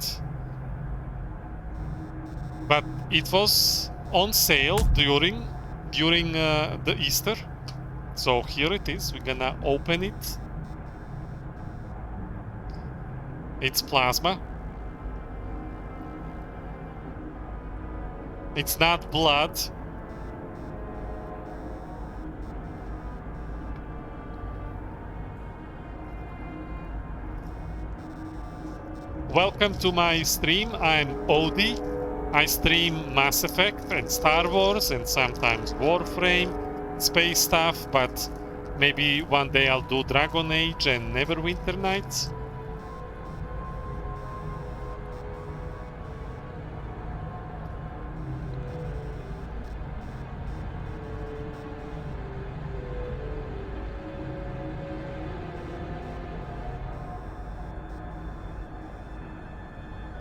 But it was on sale during the Easter. So here it is. We're gonna open it. It's plasma. It's not blood. Welcome to my stream. I'm Odie. I stream Mass Effect and Star Wars and sometimes Warframe, space stuff, but maybe one day I'll do Dragon Age and Neverwinter Nights.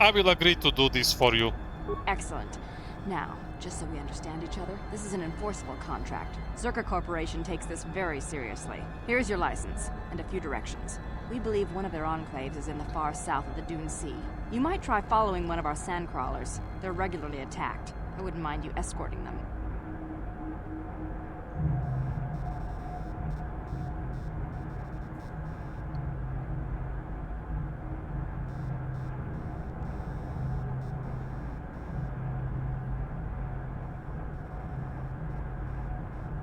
I will agree to do this for you. Excellent. Now, just so we understand each other, this is an enforceable contract. Zerka Corporation takes this very seriously. Here's your license, and a few directions. We believe one of their enclaves is in the far south of the Dune Sea. You might try following one of our sandcrawlers. They're regularly attacked. I wouldn't mind you escorting them.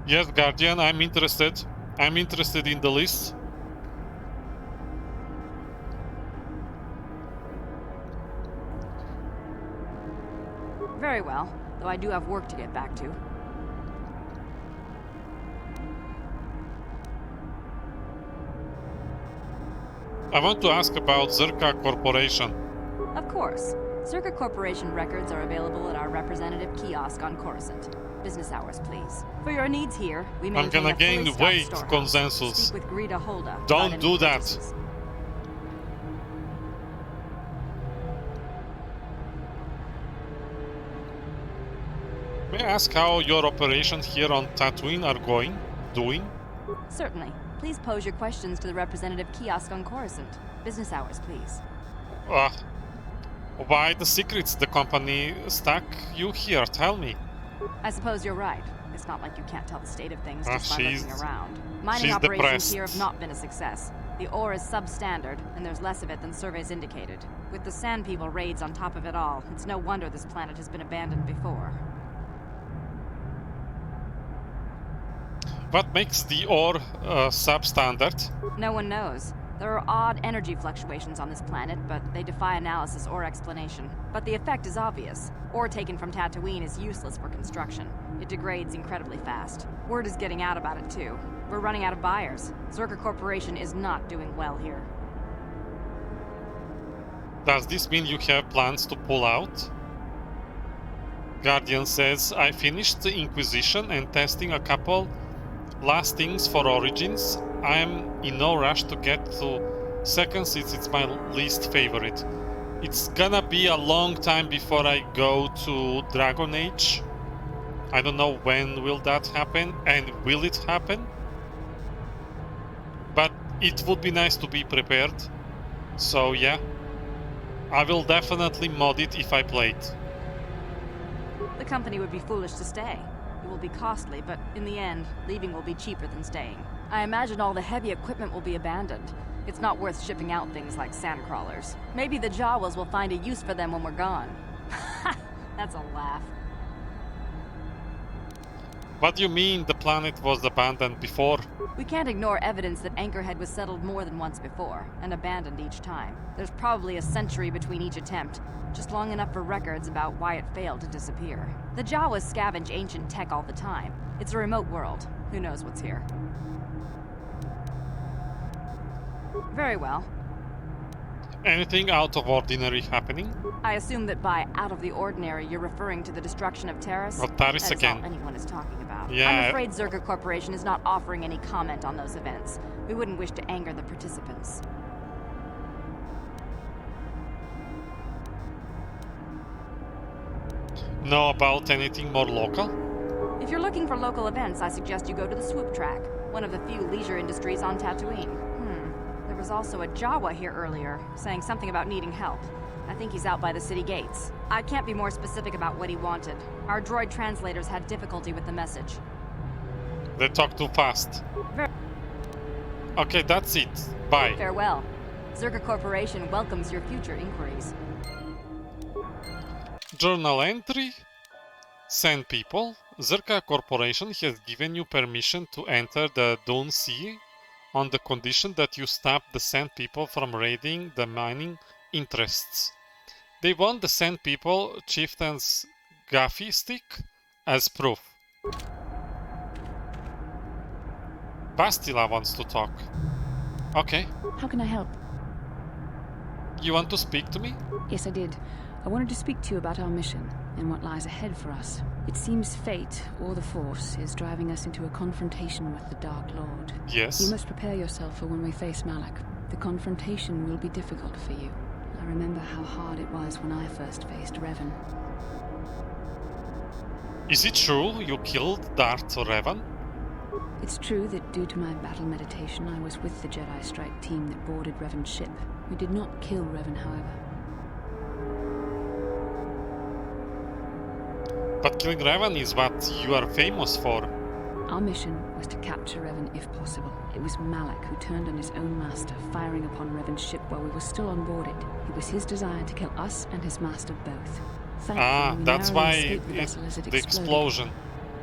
Yes, Guardian, I'm interested. I'm interested in the list. Very well, though I do have work to get back to. I want to ask about Zerka Corporation. Of course. Zerka Corporation records are available at our representative kiosk on Coruscant. Business hours, please. For your needs here, we I'm maintain gonna a fully gain stocked weight storehouse. consensus. Speak with Greta Holda. Don't about do any that. purchases. May I ask how your operations here on Tatooine are doing? Certainly. Please pose your questions to the representative kiosk on Coruscant. Business hours, please. Why the secrets the company stuck you here? Tell me. I suppose you're right. It's not like you can't tell the state of things just by she's- looking around. Mining she's operations depressed. here have not been a success. The ore is substandard, and there's less of it than surveys indicated. With the Sand People raids on top of it all, it's no wonder this planet has been abandoned before. What makes the ore substandard? No one knows. There are odd energy fluctuations on this planet, but they defy analysis or explanation. But the effect is obvious. Ore taken from Tatooine is useless for construction. It degrades incredibly fast. Word is getting out about it too. We're running out of buyers. Zerka Corporation is not doing well here. Does this mean you have plans to pull out? Guardian says, I finished the Inquisition and testing a couple last things for Origins. I'm in no rush to get to second since it's my least favorite. It's gonna be a long time before I go to Dragon Age. I don't know when will that happen and will it happen? But it would be nice to be prepared. So yeah, I will definitely mod it if I play it. The company would be foolish to stay. It will be costly, but in the end, leaving will be cheaper than staying. I imagine all the heavy equipment will be abandoned. It's not worth shipping out things like sandcrawlers. Maybe the Jawas will find a use for them when we're gone. That's a laugh. What do you mean the planet was abandoned before? We can't ignore evidence that Anchorhead was settled more than once before, and abandoned each time. There's probably a century between each attempt, just long enough for records about why it failed to disappear. The Jawas scavenge ancient tech all the time. It's a remote world. Who knows what's here? Very well. Anything out of ordinary happening? I assume that by out of the ordinary, you're referring to the destruction of Taris? Oh, Taris That is again. all anyone is talking about. Yeah. I'm afraid Zerka Corporation is not offering any comment on those events. We wouldn't wish to anger the participants. Know about anything more local? If you're looking for local events, I suggest you go to the Swoop track, one of the few leisure industries on Tatooine. There was also a Jawa here earlier, saying something about needing help. I think he's out by the city gates. I can't be more specific about what he wanted. Our droid translators had difficulty with the message. They talk too fast. Okay, that's it. Bye. Farewell. Zerka Corporation welcomes your future inquiries. Journal entry. Sand people. Zerka Corporation has given you permission to enter the Dune Sea on the condition that you stop the Sand people from raiding the mining interests. They want the Sand people chieftain's Gaffy stick as proof. Bastila wants to talk. Okay. How can I help? You want to speak to me? Yes, I did. I wanted to speak to you about our mission and what lies ahead for us. It seems fate, or the Force, is driving us into a confrontation with the Dark Lord. Yes. You must prepare yourself for when we face Malak. The confrontation will be difficult for you. I remember how hard it was when I first faced Revan. Is it true you killed Darth Revan? It's true that due to my battle meditation, I was with the Jedi strike team that boarded Revan's ship. We did not kill Revan, however. But killing Revan is what you are famous for. Our mission was to capture Revan if possible. It was Malak who turned on his own master, firing upon Revan's ship while we were still on board it. It was his desire to kill us and his master both. Thankfully, we That's narrowly why escaped the vessel as it the exploded. explosion.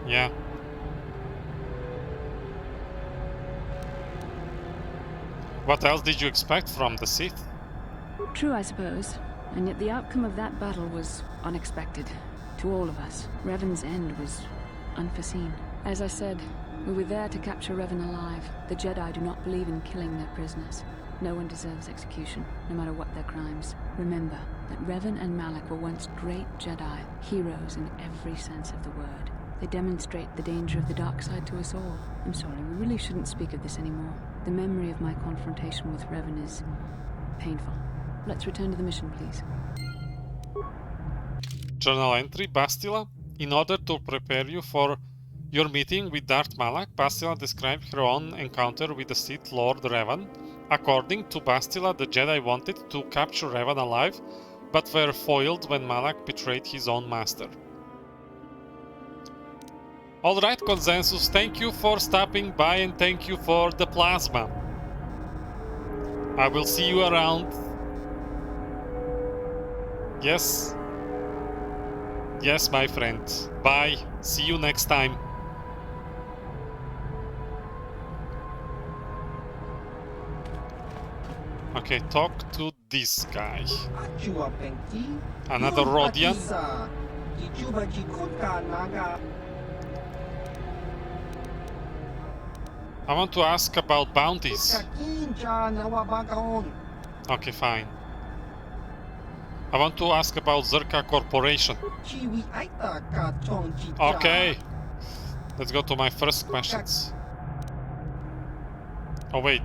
Yeah. What else did you expect from the Sith? True, I suppose. And yet the outcome of that battle was unexpected. To all of us. Revan's end was unforeseen. As I said, we were there to capture Revan alive. The Jedi do not believe in killing their prisoners. No one deserves execution, no matter what their crimes. Remember that Revan and Malak were once great Jedi, heroes in every sense of the word. They demonstrate the danger of the dark side to us all. I'm sorry, we really shouldn't speak of this anymore. The memory of my confrontation with Revan is painful. Let's return to the mission, please. Journal entry, Bastila. In order to prepare you for your meeting with Darth Malak, Bastila described her own encounter with the Sith Lord Revan. According to Bastila, the Jedi wanted to capture Revan alive, but were foiled when Malak betrayed his own master. Alright, Consensus, thank you for stopping by and thank you for the plasma. I will see you around. Yes. Yes, my friend. Bye. See you next time. Okay, talk to this guy. Another Rodian. I want to ask about bounties. Okay, fine. I want to ask about Zerka Corporation. Okay. Let's go to my first questions. Oh, wait.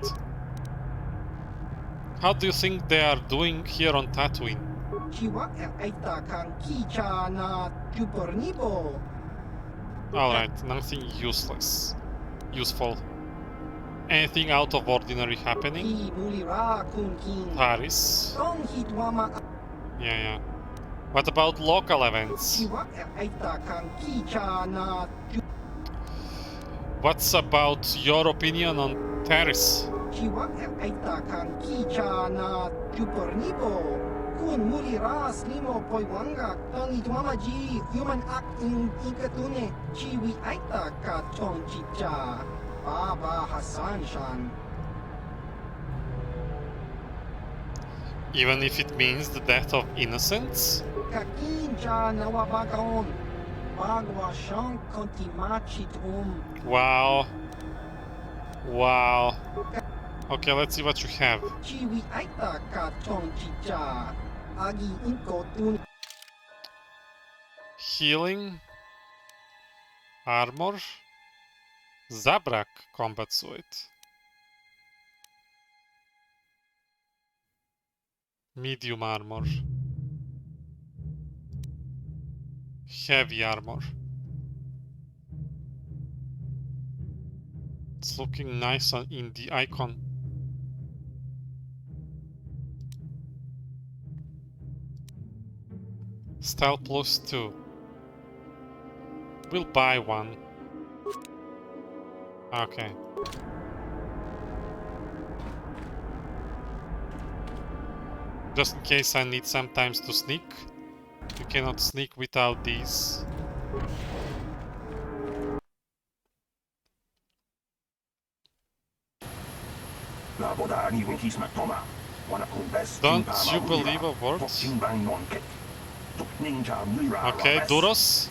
How do you think they are doing here on Tatooine? Alright, nothing useful. Anything out of ordinary happening? Taris. Yeah. What about local events? What's about your opinion on Taris? Even if it means the death of innocents? Wow. Wow. Okay, let's see what you have. Healing. Armor. Zabrak combat suit. Medium armor. Heavy armor. It's looking nice in the icon. Stealth +2. We'll buy one. Okay. Just in case I need sometimes to sneak. You cannot sneak without these. Don't you believe a word? Okay, Duros.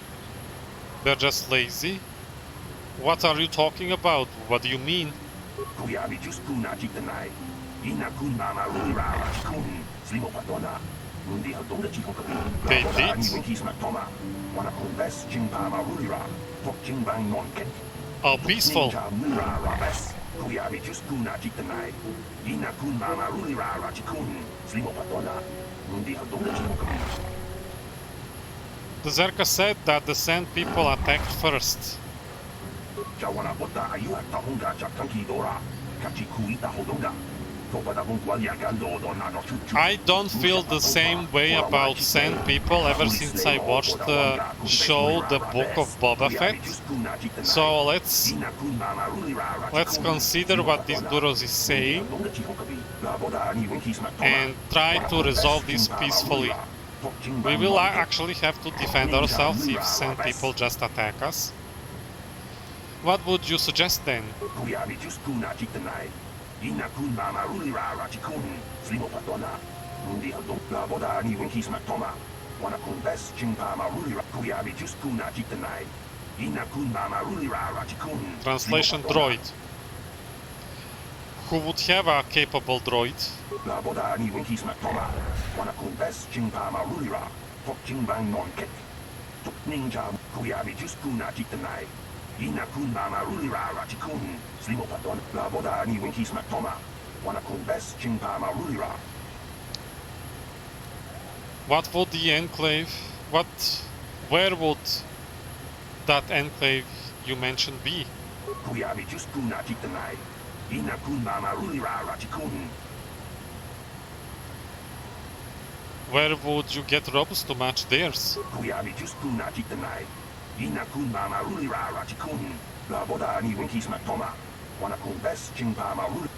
They're just lazy. What are you talking about? What do you mean? They did? Oh, peaceful. The Zerka said that the Sand people attacked first. I don't feel the same way about Sand people ever since I watched the show The Book of Boba Fett. So let's consider what this Duros is saying and try to resolve this peacefully. We will actually have to defend ourselves if Sand people just attack us. What would you suggest then? Inakun mama rulira rachikun, slimo patona. Mundi hadum la boda ni winkis matoma. Wanakun bes chingpama rulira kuyabi juskuna chitanai. Inakun mama rulira rachikun. Translation droid. Who would have a capable droid? La boda ni winkis matoma. Wanakun bes chingpama rulira. Tok chingbang non kek. Tok ninja kuyabi juskuna chitanai. Inakun mama rulira rachikun. Slimo patona. La boda ni winkis matoma. Wanakun bes chingpama rulira. What would the enclave? Where would that enclave you mentioned be? Kuyabi juskuna chitanai. Inakun mama rulira rachikun. Where would you get robes to match theirs? Kuyabi juskuna chitanai. Inakun mama rulira rachikun. La boda ni winkis matoma. Wanakun bes chingpama rulira.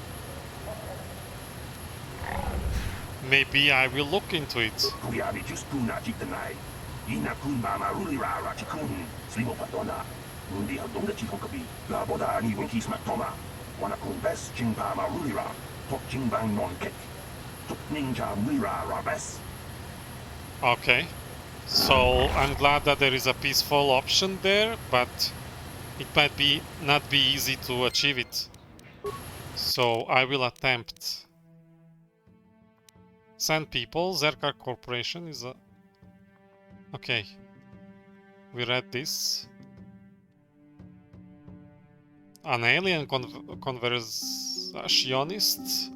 Maybe I will look into it. Kuyabi juskuna chitanai. Inakun mama rulira rachikun. Slimo patona. Mundi hadonga chihonkabi. La boda ni winkis matoma. Wanakun bes chingpama rulira. Tok chingbang non kek. Tok ninja mira rabes. Okay. So I'm glad that there is a peaceful option there, but it might not be easy to achieve it. So I will attempt. Sand people, Zerkar Corporation is a... Okay. We read this. An alien conversationist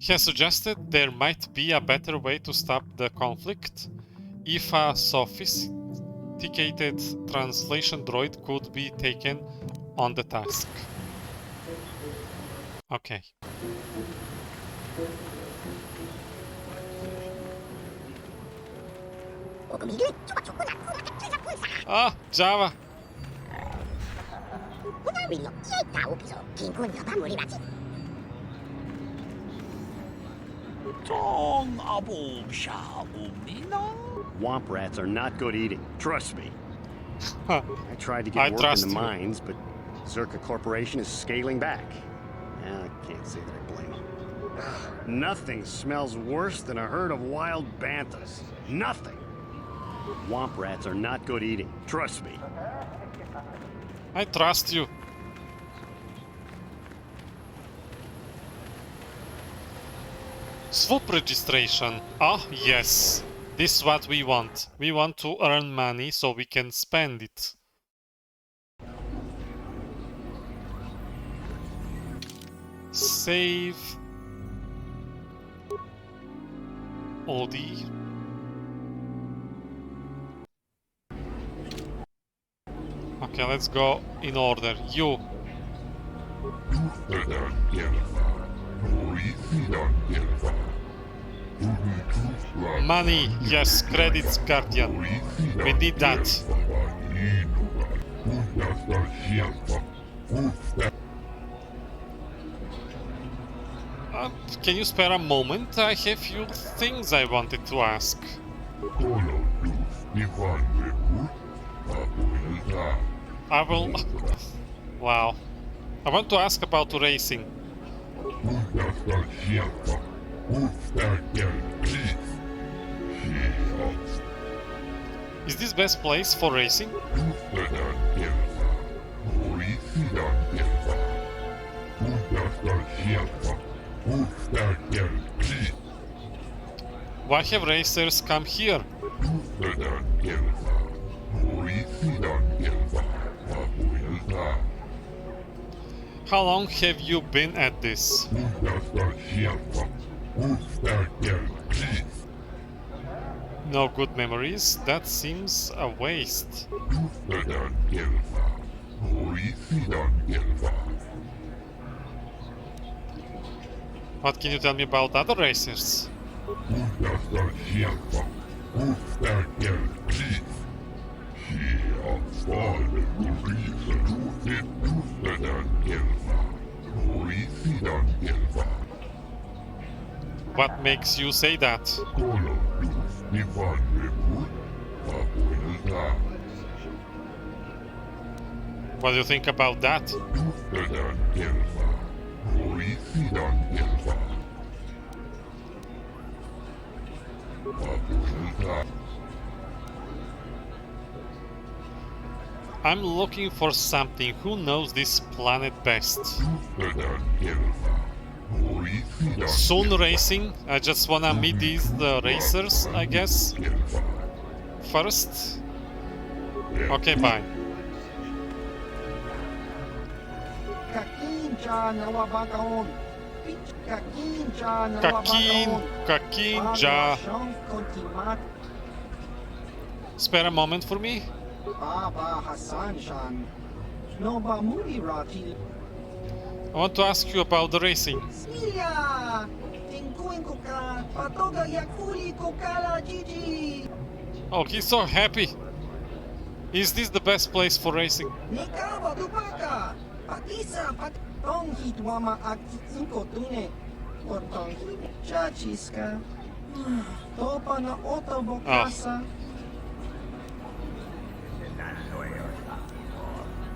has suggested there might be a better way to stop the conflict if a sophisticated translation droid could be taken on the task. Okay. Ah, Java. Womp rats are not good eating. Trust me. I tried to get work in the mines, but Zerka Corporation is scaling back. I can't say that I blame them. Nothing smells worse than a herd of wild banthas. Nothing. Womp rats are not good eating. Trust me. I trust you. Swoop registration. Ah, yes. This is what we want. We want to earn money so we can spend it. Save. OD. Okay, let's go in order. You. Money, yes, credits, Guardian. We need that. Can you spare a moment? I have few things I wanted to ask. I will... Wow. I want to ask about racing. Is this best place for racing? Why have racers come here? How long have you been at this? No good memories? That seems a waste. What can you tell me about other racers? What makes you say that? What do you think about that? I'm looking for something. Who knows this planet best? Soon racing. I just wanna meet the racers, I guess. First. Okay, bye. Kakinja. Spare a moment for me. I want to ask you about the racing. Oh, he's so happy. Is this the best place for racing? Oh.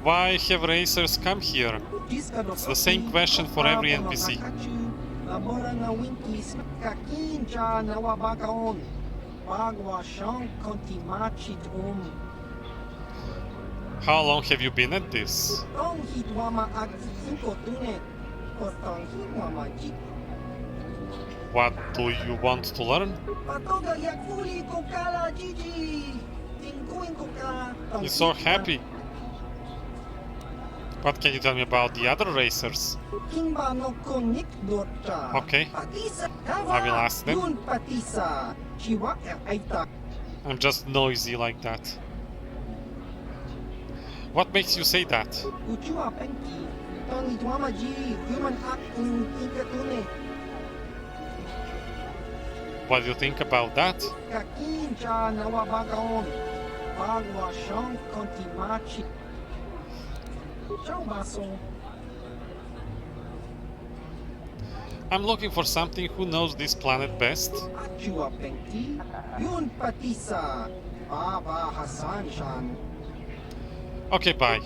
Why have racers come here? It's the same question for every NPC. How long have you been at this? What do you want to learn? He's so happy. What can you tell me about the other racers? Okay, I will ask them. I'm just noisy like that. What makes you say that? What do you think about that? I'm looking for something. Who knows this planet best? Okay, bye.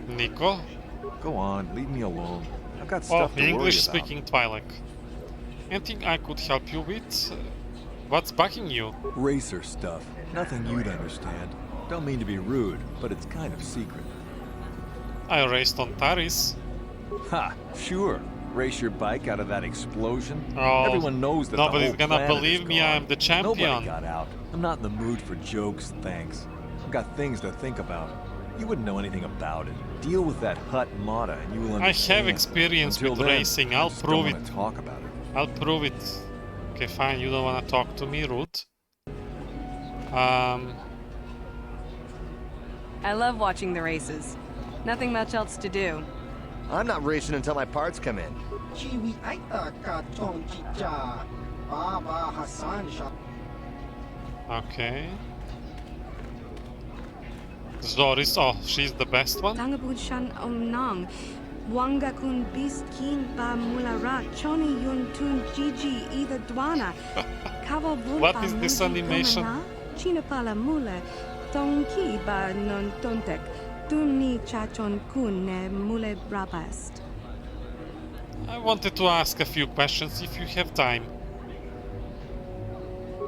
Nico? Go on, leave me alone. I've got stuff to worry about. English-speaking Twi'lek. Anything I could help you with? What's bugging you? Racer stuff. Nothing you'd understand. Don't mean to be rude, but it's kind of secret. I raced on Taris. Ha! Sure. Race your bike out of that explosion. Oh, everyone knows that nobody's the whole gonna believe me. I am the champion. Nobody got out. I'm not in the mood for jokes, thanks. I've got things to think about. You wouldn't know anything about it. Deal with that Hut Mata and you will understand. I have experience Until with then, racing. I'll prove it. Talk about it. I'll prove it. Okay, fine. You don't want to talk to me, rude. I love watching the races. Nothing much else to do. I'm not racing until my parts come in. Okay. Zoris, oh, she's the best one? Tangabun omnang. Wanga kun bis kin ba mulara choni yun tun gigi either dwana. What is this animation? Chinapala mule. Tonki ba non tontek. Tunni chachon kun ne mule brabast. I wanted to ask a few questions if you have time.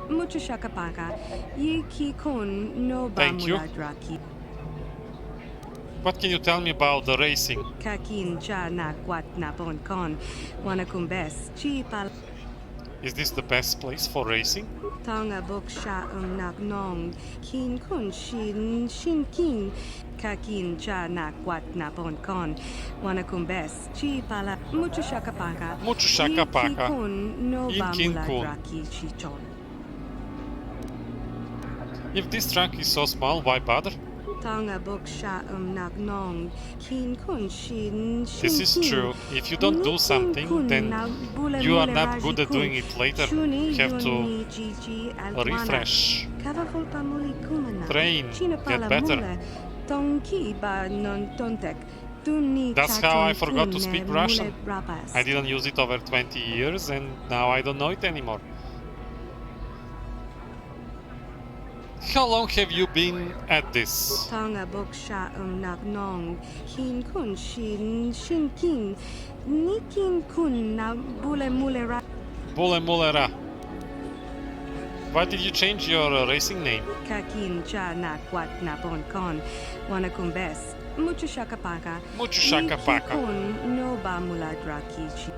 Mucho shakapaka. Yi ki kun no ba muladraki. What can you tell me about the racing? Kakin cha na kwat na bon kon. Wanakumbes chi pal. Is this the best place for racing? Tonga bok sha nak nong. Kin kun shin kin. Kakin cha na kwat na bon kon. Wanakumbes chi pala. Mucho shakapaka. Mucho shakapaka. No ba muladraki chichon. If this track is so small, why bother? This is true. If you don't do something, then you are not good at doing it later. You have to refresh, train, get better. That's how I forgot to speak Russian. I didn't use it over 20 years and now I don't know it anymore. How long have you been at this? Tonga boksha nak nong. Kin kun shin kin. Nikin kun na bule mulera. Bule Mulera. Why did you change your racing name? Kakin cha na kwat na bon kon. Wana kumbes. Mucho shakapaka. Mucho shakapaka. Kun no ba muladra kichi.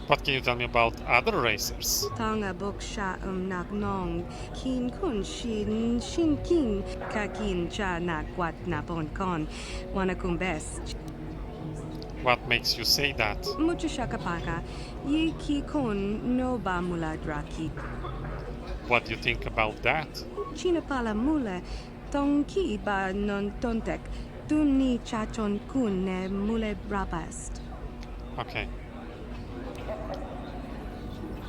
What can you tell me about other racers? Tonga boksha nak nong. Kin kun shin kin. Kakin cha na kwat na bon kon. Wana kumbes. What makes you say that? Mucho shakapaka. Yi ki kun no ba muladraki. What do you think about that? China pala mule. Tong ki ba non tontek. Tuni chachon kun ne mule brabast. Okay.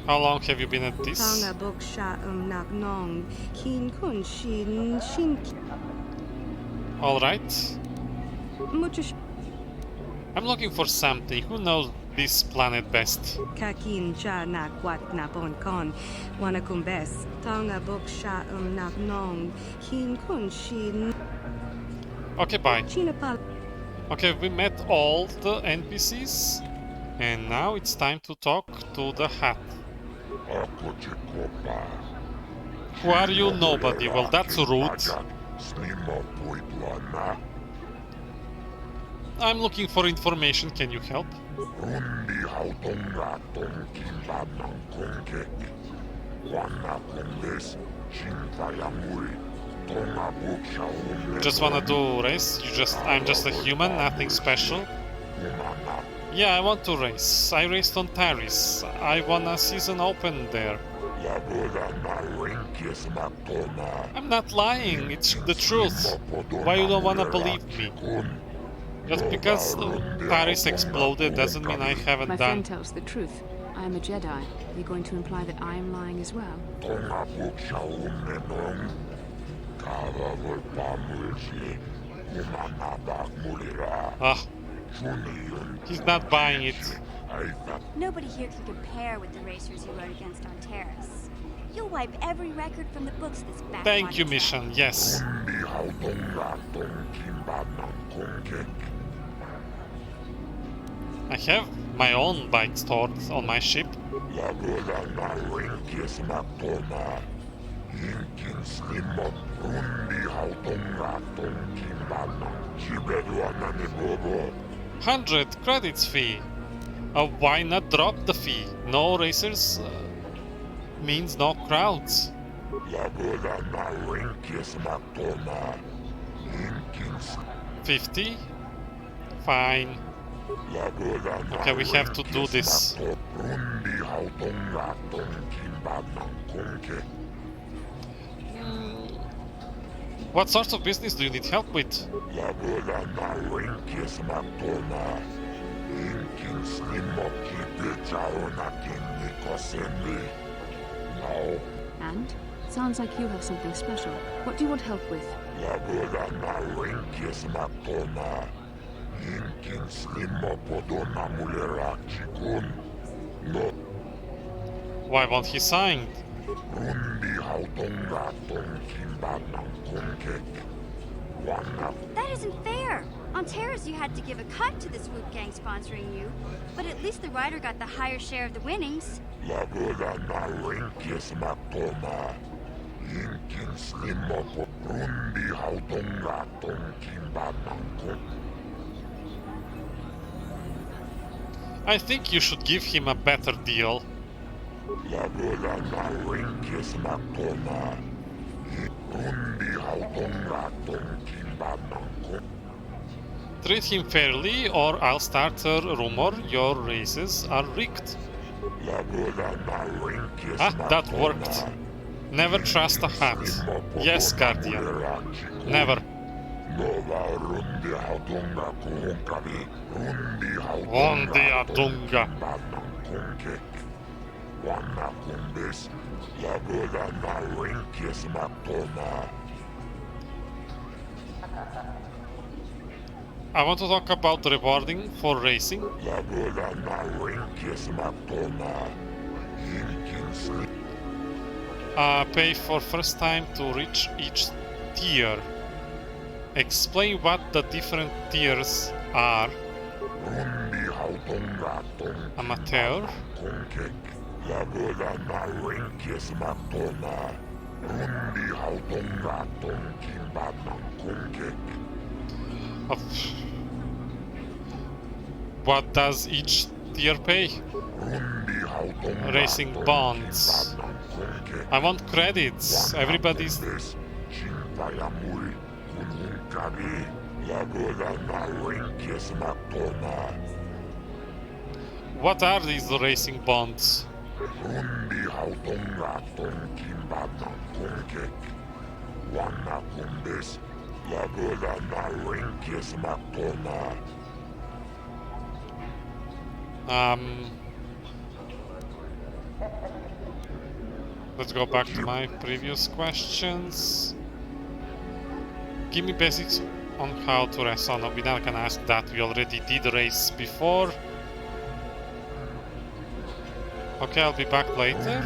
How long have you been at this? Tonga boksha nak nong. Kin kun shin All right. Mucho I'm looking for something. Who knows this planet best? Kakin cha na kwat na bon kon. Wana kumbes. Tonga boksha nak nong. Kin kun shin. Okay, bye. China pala. Okay, we met all the NPCs. And now it's time to talk to the hat. Who are you? Nobody. Well, that's rude. I'm looking for information. Can you help? Just wanna do race? I'm just a human, nothing special. Yeah, I want to race. I raced on Taris. I won a season open there. I'm not lying, it's the truth. Why you don't wanna believe me? Just because Taris exploded doesn't mean I haven't My done... friend tells the truth. I am a Jedi. Are you going to imply that I am lying as well? Ah, he's not buying it. Nobody here can compare with the racers you rode against on Taris. You'll wipe every record from the books this back. Thank you, Mission, yes. I have my own bike stored on my ship. $100 credits fee. Why not drop the fee? No racers means no crowds. 50? Fine. Okay, we have to do this. What sorts of business do you need help with? And? Sounds like you have something special. What do you want help with? Why won't he sign? That isn't fair! On Taris you had to give a cut to the Swoop gang sponsoring you, but at least the rider got the higher share of the winnings. I think you should give him a better deal. Treat him fairly or I'll start a rumor your races are rigged. Ah, that worked. Never trust a hat. Yes, Guardian. Never. Onde a Dunga. I want to talk about the rewarding for racing. pay for first time to reach each tier. Explain what the different tiers are. Amateur. What does each tier pay? Racing bonds. I want credits. Everybody's... What are these racing bonds? Let's go back to my previous questions. Give me basics on how to race. Oh no, we're not gonna ask that. We already did race before. Okay, I'll be back later.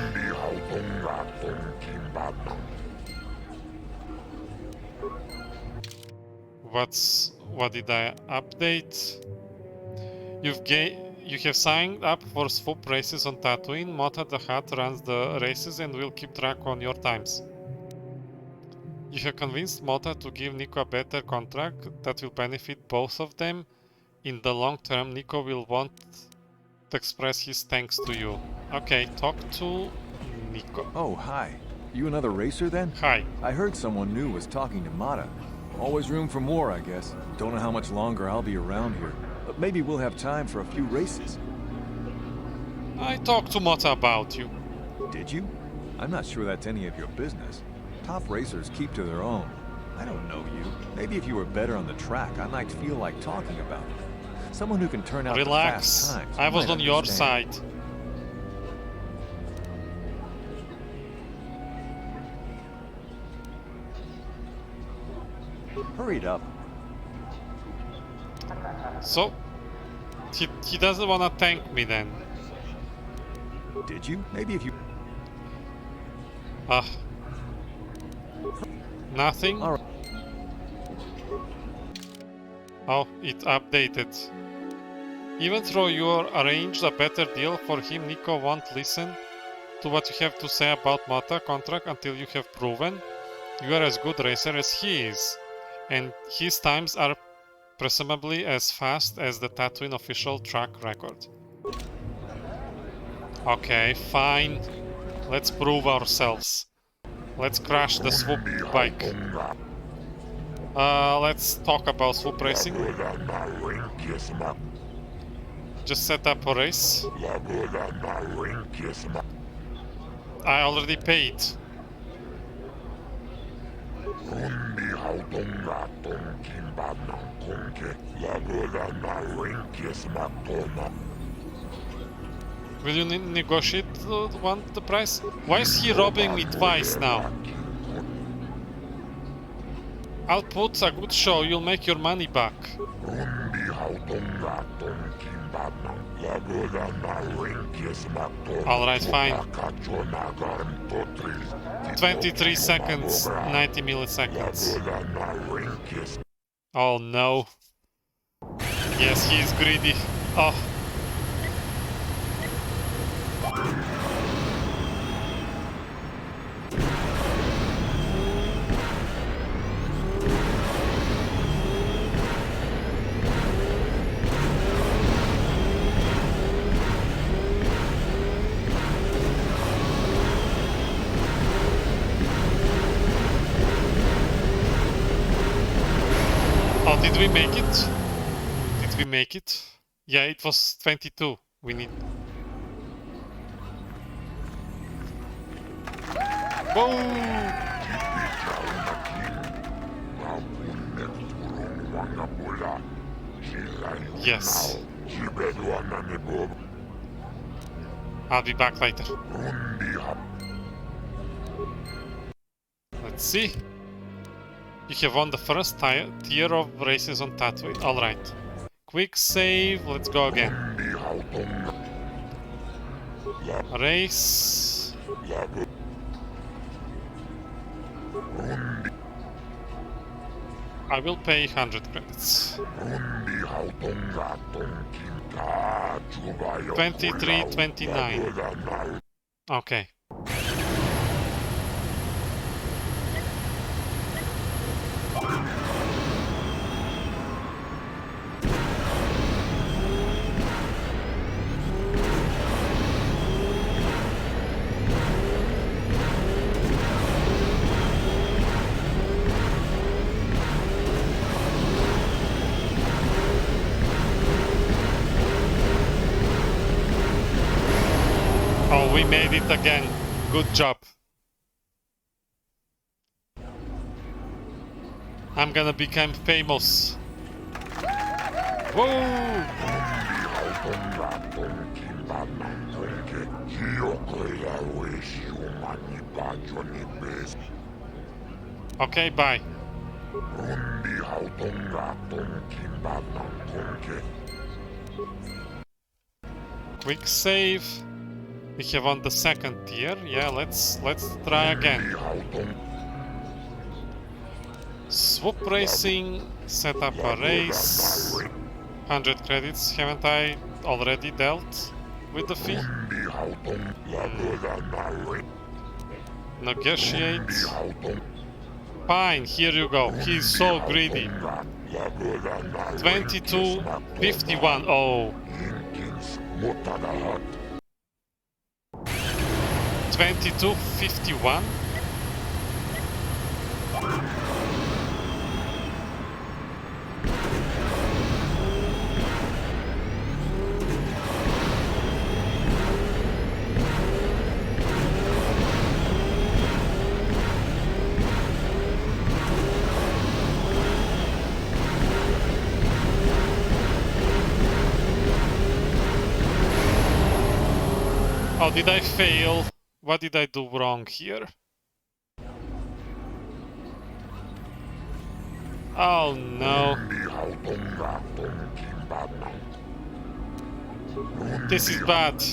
What did I update? You have signed up for Swoop races on Tatooine. Mota the Hutt runs the races and will keep track on your times. You have convinced Mota to give Nico a better contract that will benefit both of them. In the long term, Nico will want to express his thanks to you. Okay, talk to Nico. Oh, hi. You another racer then? Hi. I heard someone new was talking to Mata. Always room for more, I guess. Don't know how much longer I'll be around here, but maybe we'll have time for a few races. I talked to Mota about you. Did you? I'm not sure that's any of your business. Top racers keep to their own. I don't know you. Maybe if you were better on the track, I might feel like talking about it. Someone who can turn out the fast times. I was on your side. Hurried up. So, he doesn't want to thank me then. Did you? Maybe if you... Nothing? All right. Oh, it updated. Even though you arranged a better deal for him, Nico won't listen to what you have to say about Mata contract until you have proven you are as good racer as he is. And his times are presumably as fast as the Tatooine official track record. Okay, fine. Let's prove ourselves. Let's crash the Swoop bike. Let's talk about Swoop racing. Just set up a race. I already paid. Will you negotiate the price? Why is he robbing me twice now? I'll put a good show, you'll make your money back. Alright, fine. 23 seconds, 90 milliseconds. Oh no. Yes, he is greedy. Oh. Did we make it? Did we make it? Yeah, it was 22. We need... Boom! Yes. I'll be back later. Let's see. You have won the first tier of races on Tatooine. Alright. Quick save. Let's go again. Race. I will pay 100 credits. 23.29. Okay. Oh, we made it again. Good job. I'm gonna become famous. Whoa! Okay, bye. Quick save. We have on the second tier. Yeah, let's try again. Swoop racing, set up a race. 100 credits, haven't I already dealt with the fee? Negotiate. Fine, here you go. He's so greedy. 22.51. Oh. 22.51. Oh, did I fail? What did I do wrong here? Oh no. This is bad.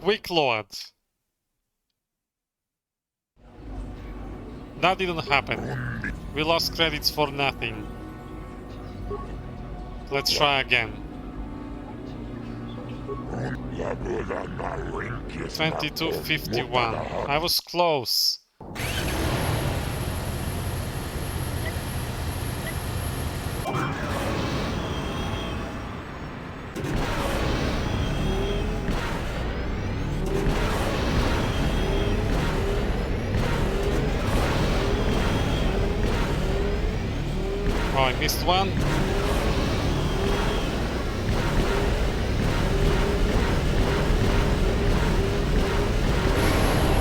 Quick load. That didn't happen. We lost credits for nothing. Let's try again. 22.51. I was close. Oh, I missed one.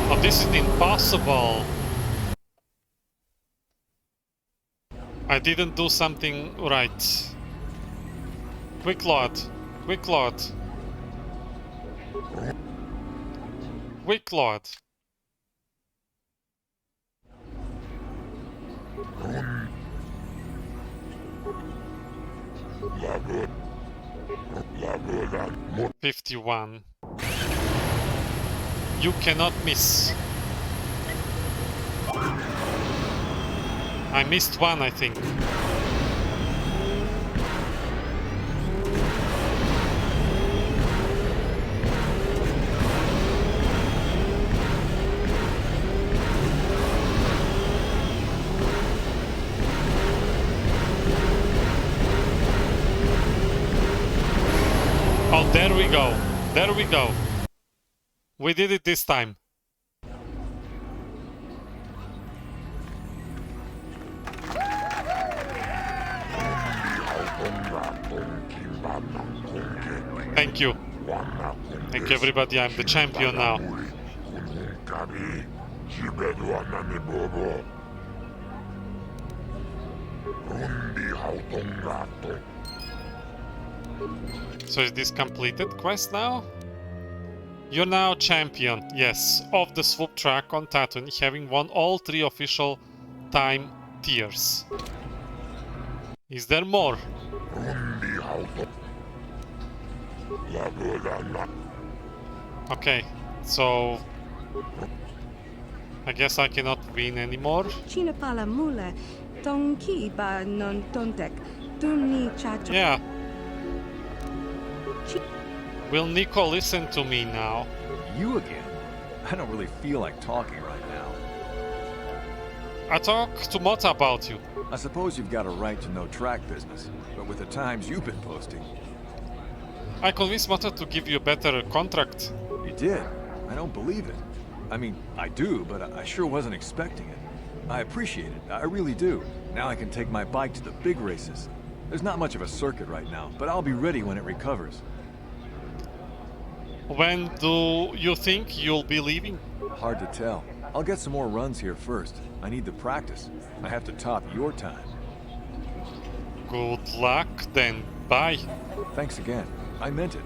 Oh, this is impossible. I didn't do something right. Quick load. Quick load. Quick load. $51. You cannot miss. I missed one, I think. Oh, there we go. There we go. We did it this time. Thank you. Thank you, everybody. I'm the champion now. So is this completed quest now? You're now champion, yes, of the Swoop track on Tatooine, having won all 3 official time tiers. Is there more? Okay, so I guess I cannot win anymore. Yeah. Will Nico listen to me now? You again? I don't really feel like talking right now. I talked to Mota about you. I suppose you've got a right to know track business, but with the times you've been posting... I convinced Mota to give you a better contract. You did? I don't believe it. I mean, I do, but I sure wasn't expecting it. I appreciate it, I really do. Now I can take my bike to the big races. There's not much of a circuit right now, but I'll be ready when it recovers. When do you think you'll be leaving? Hard to tell. I'll get some more runs here first. I need the practice. I have to top your time. Good luck, then. Bye. Thanks again. I meant it.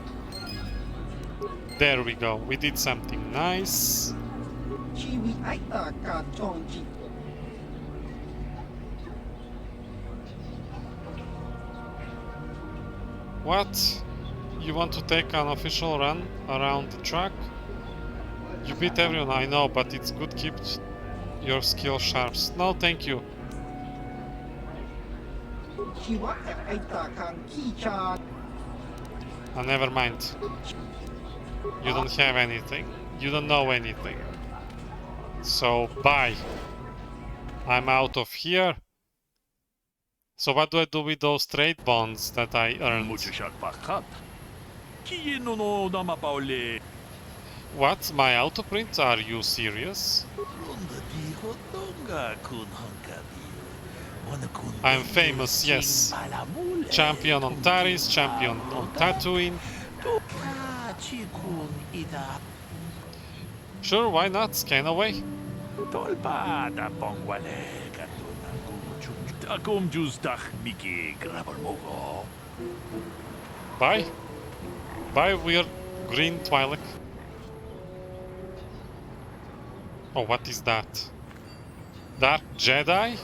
There we go. We did something nice. What? You want to take an official run around the track? You beat everyone, I know, but it's good keep your skill sharp. No, thank you. Oh, never mind. You don't have anything. You don't know anything. So, bye. I'm out of here. So what do I do with those trade bonds that I earned? What? My auto print? Are you serious? I'm famous, yes. Champion on Taris, champion on Tatooine. Sure, why not? Scan away. Bye. Bye, weird green Twi'lek. Oh, what is that? Dark Jedi?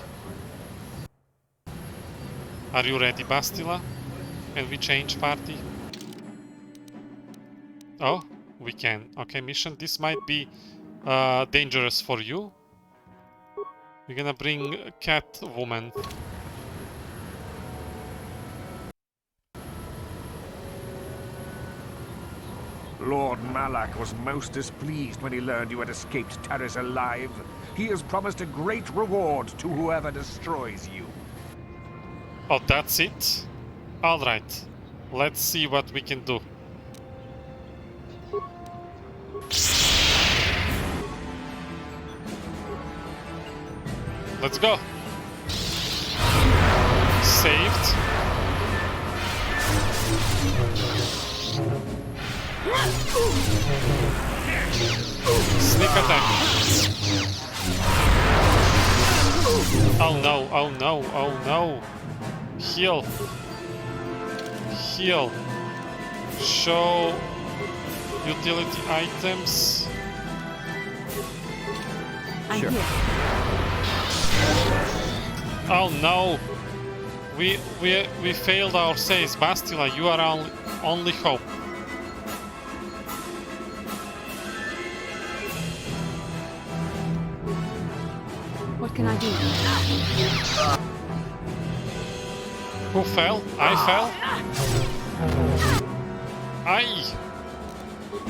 Are you ready, Bastila? Can we change party? Oh, we can. Okay, mission. This might be dangerous for you. We're gonna bring Catwoman. Lord Malak was most displeased when he learned you had escaped Taris alive. He has promised a great reward to whoever destroys you. Oh, that's it? Alright. Let's see what we can do. Let's go. Saved. Sneak attack. Oh no, oh no, oh no. Heal. Heal. Show utility items. Sure. Oh no. We failed our saves. Bastila, you are our only hope. What can I do? Who fell? I fell?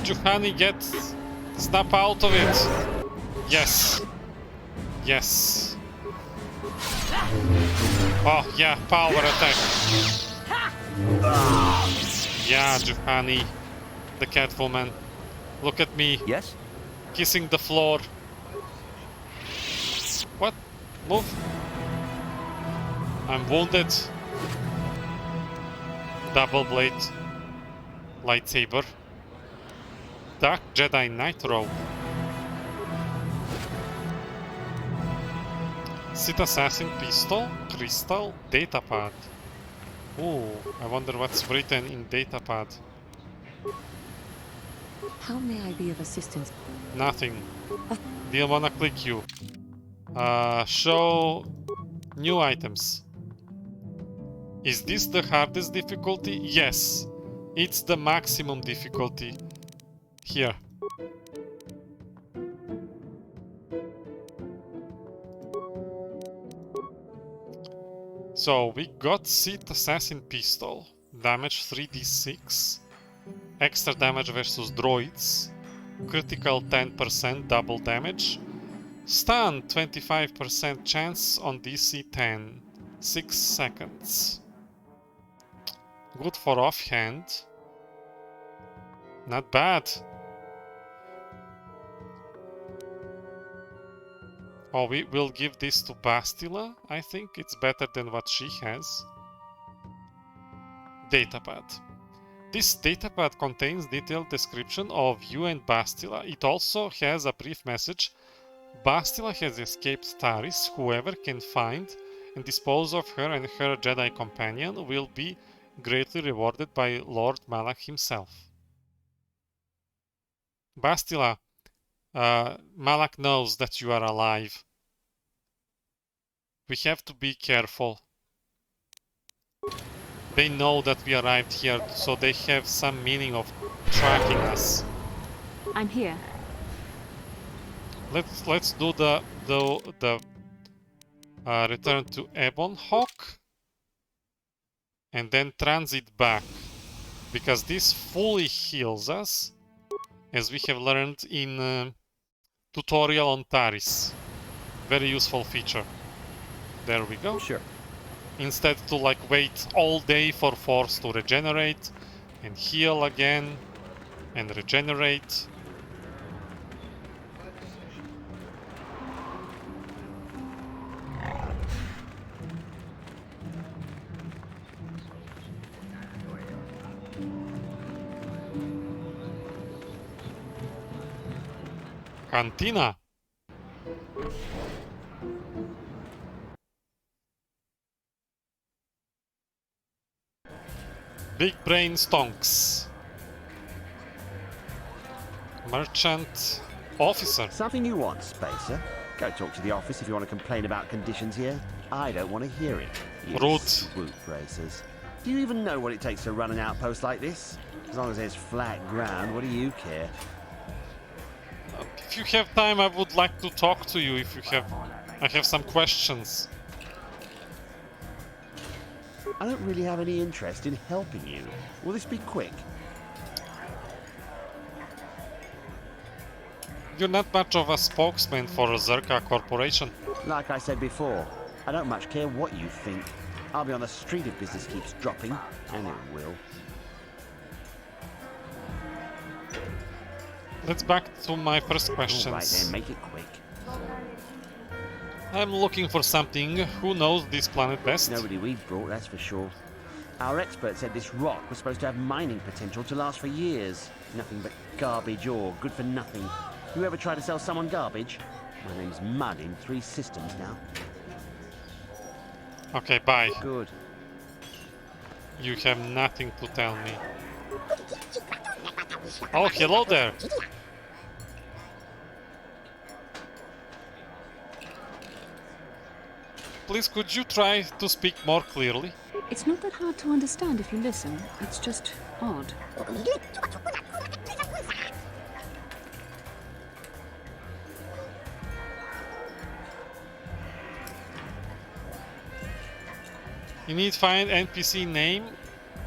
Juhani, get... Snap out of it! Yes. Yes. Oh, yeah, power attack. Yeah, Juhani. The Catwoman. Look at me. Yes? Kissing the floor. What? Move. I'm wounded. Double blade. Lightsaber. Dark Jedi Nitro. Sith Assassin Pistol. Crystal. Datapad. Ooh, I wonder what's written in Datapad. How may I be of assistance? Nothing. Didn't wanna click you. Show new items. Is this the hardest difficulty? Yes. It's the maximum difficulty. Here. So we got Sith Assassin Pistol, damage 3d6, extra damage versus droids, critical 10%, double damage, stun 25% chance on DC 10, 6 seconds. Good for offhand. Not bad. Oh, we will give this to Bastila. I think it's better than what she has. Datapad. This datapad contains detailed description of you and Bastila. It also has a brief message. Bastila has escaped Taris. Whoever can find and dispose of her and her Jedi companion will be greatly rewarded by Lord Malak himself. Bastila, Malak knows that you are alive. We have to be careful. They know that we arrived here, so they have some meaning of tracking us. I'm here. Let's do the return to Ebonhawk and then transit back, because this fully heals us, as we have learned in tutorial on Taris. Very useful feature. There we go. Sure. Instead to like wait all day for Force to regenerate and heal again and regenerate. Cantina. Big brain stonks. Merchant officer. Something you want, Spacer? Go talk to the office if you want to complain about conditions here. I don't want to hear it. Rude. Swoop racers. Do you even know what it takes to run an outpost like this? As long as there's flat ground, what do you care? If you have time, I would like to talk to you. If you have, I have some questions. I don't really have any interest in helping you. Will this be quick? You're not much of a spokesman for Zerka Corporation. Like I said before, I don't much care what you think. I'll be on the street if business keeps dropping, and it will. Let's back to my first questions. All right then, make it quick. I'm looking for something. Who knows this planet best? Nobody we've brought, that's for sure. Our expert said this rock was supposed to have mining potential to last for years. Nothing but garbage ore, good for nothing. You ever try to sell someone garbage? My name's Mud in 3 systems now. Okay, bye. Good. You have nothing to tell me. Oh, hello there. Please, could you try to speak more clearly? It's not that hard to understand if you listen. It's just odd. You need to find NPC name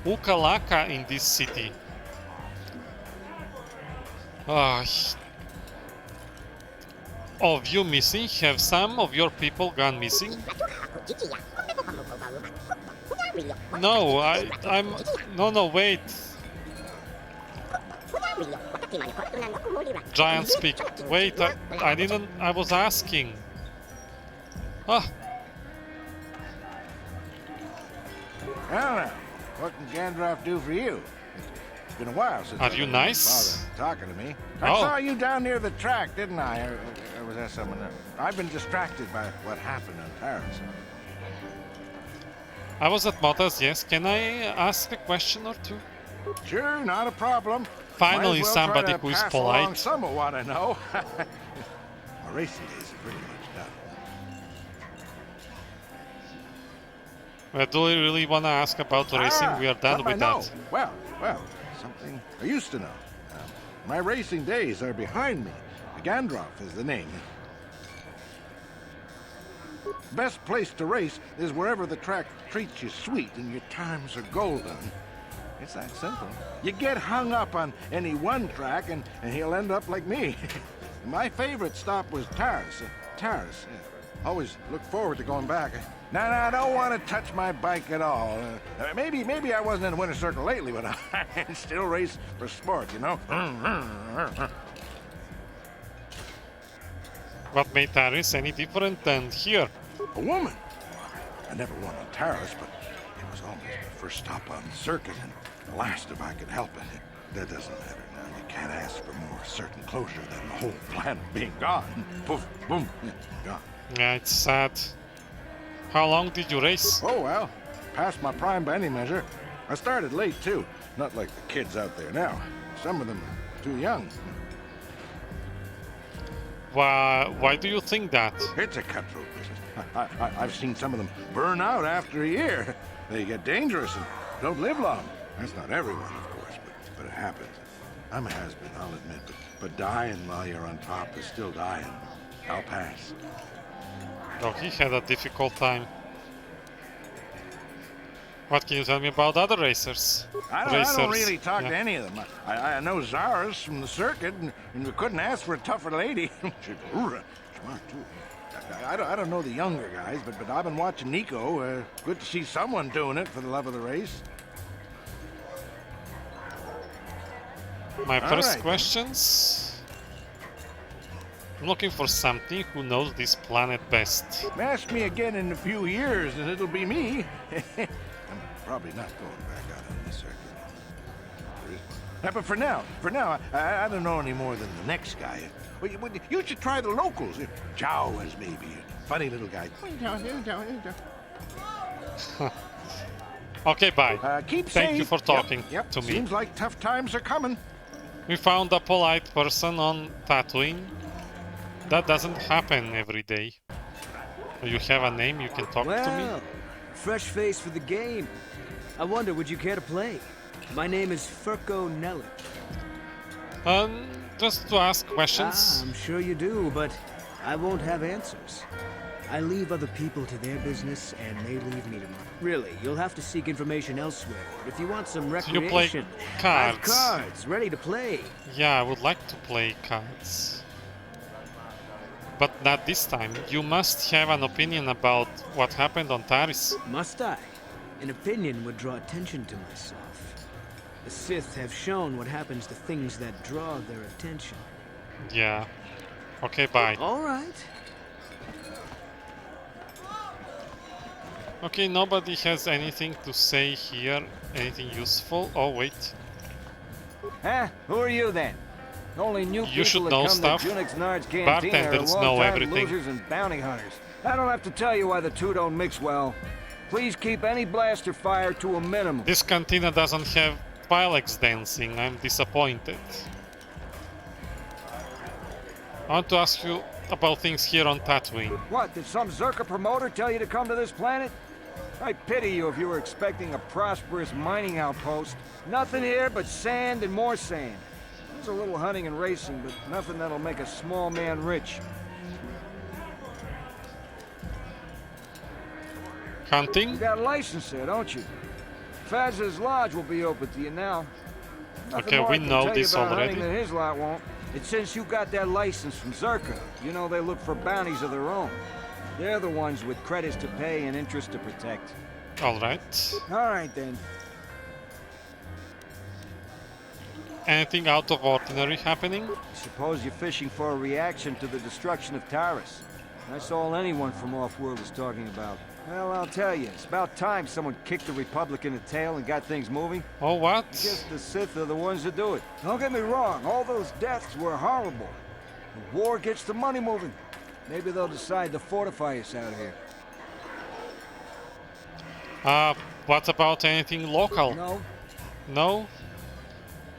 Ukalaka in this city. Of you missing? Have some of your people gone missing? No, No, wait. Giant speak. Wait, I didn't... I was asking. Ah. Well now, what can Gandalf do for you? It's been a while since Are you nice? bothered talking to me. I saw you down near the track, didn't I? Or was that someone else? I've been distracted by what happened on Taris. I was at Motas, yes. Can I ask a question or two? Sure, not a problem. Finally, well somebody who is polite. Some of what I know. My racing days are pretty much done. Well, do we really want to ask about racing? We are done with that. Well, something I used to know. My racing days are behind me. Gandalf is the name. Best place to race is wherever the track treats you sweet and your times are golden. It's that simple. You get hung up on any one track and he'll end up like me. My favorite stop was Taris. Taris. Always look forward to going back. Now, I don't want to touch my bike at all. Maybe I wasn't in the winner's circle lately, but I still race for sport, you know? What made Taris any different than here? A woman. I never won on Taris, but it was almost my first stop on the circuit, and the last if I could help it. That doesn't matter now. You can't ask for more certain closure than the whole planet being gone. Poof, boom, gone. Yeah, it's sad. How long did you race? Oh, well, past my prime by any measure. I started late, too. Not like the kids out there now. Some of them are too young. Why do you think that? It's a cutthroat business. I've seen some of them burn out after a year. They get dangerous and don't live long. That's not everyone, of course, but it happens. I'm a has-been, I'll admit, but dying while you're on top is still dying. I'll pass. Oh, he had a difficult time. What can you tell me about other racers? I don't really talk to any of them. I know Zara's from the circuit, and we couldn't ask for a tougher lady. She's smart, too. I don't know the younger guys, but I've been watching Nico. Good to see someone doing it for the love of the race. My first questions? I'm looking for something who knows this planet best. Ask me again in a few years, and it'll be me. I'm probably not going back out on the circuit. But for now, I don't know any more than the next guy. You should try the locals. Jawas, maybe. Funny little guy. Okay, bye. Keep Thank safe. you for talking to me. Seems like tough times are coming. We found a polite person on Tatooine. That doesn't happen every day. You have a name, you can talk to me? Fresh face for the game. I wonder, would you care to play? My name is Furko Nelly. Just to ask questions. I'm sure you do, but I won't have answers. I leave other people to their business, and they leave me to mine. Really, you'll have to seek information elsewhere. If you want some recreation, you play cards. I have cards ready to play. Yeah, I would like to play cards. But not this time. You must have an opinion about what happened on Taris. Must I? An opinion would draw attention to myself. The Sith have shown what happens to things that draw their attention. Yeah. Okay, bye. All right. Okay, nobody has anything to say here. Anything useful? Oh, wait. Huh? Who are you then? Only new You should people know that come stuff. to Junix Nard's canteen Bartenders are know long-time everything. losers and bounty hunters. I don't have to tell you why the two don't mix well. Please keep any blaster fire to a minimum. This cantina doesn't have Pilex dancing. I'm disappointed. I want to ask you about things here on Tatooine. What, did some Zerka promoter tell you to come to this planet? I pity you if you were expecting a prosperous mining outpost. Nothing here but sand and more sand. There's a little hunting and racing, but nothing that'll make a small man rich. Hunting? You got a license there, don't you? Faz's Lodge will be open to you now. Nothing Okay, more we I can know tell this you about already. hunting that his lot won't. It's since you got that license from Zerka. You know they look for bounties of their own. They're the ones with credits to pay and interest to protect. Alright. Alright then. Anything out of ordinary happening? I suppose you're fishing for a reaction to the destruction of Taris. That's all anyone from off-world is talking about. Well, I'll tell you, it's about time someone kicked the Republic in the tail and got things moving. Oh, what? I guess the Sith are the ones that do it. Don't get me wrong, all those deaths were horrible. The war gets the money moving. Maybe they'll decide to fortify us out here. What about anything local? No. No?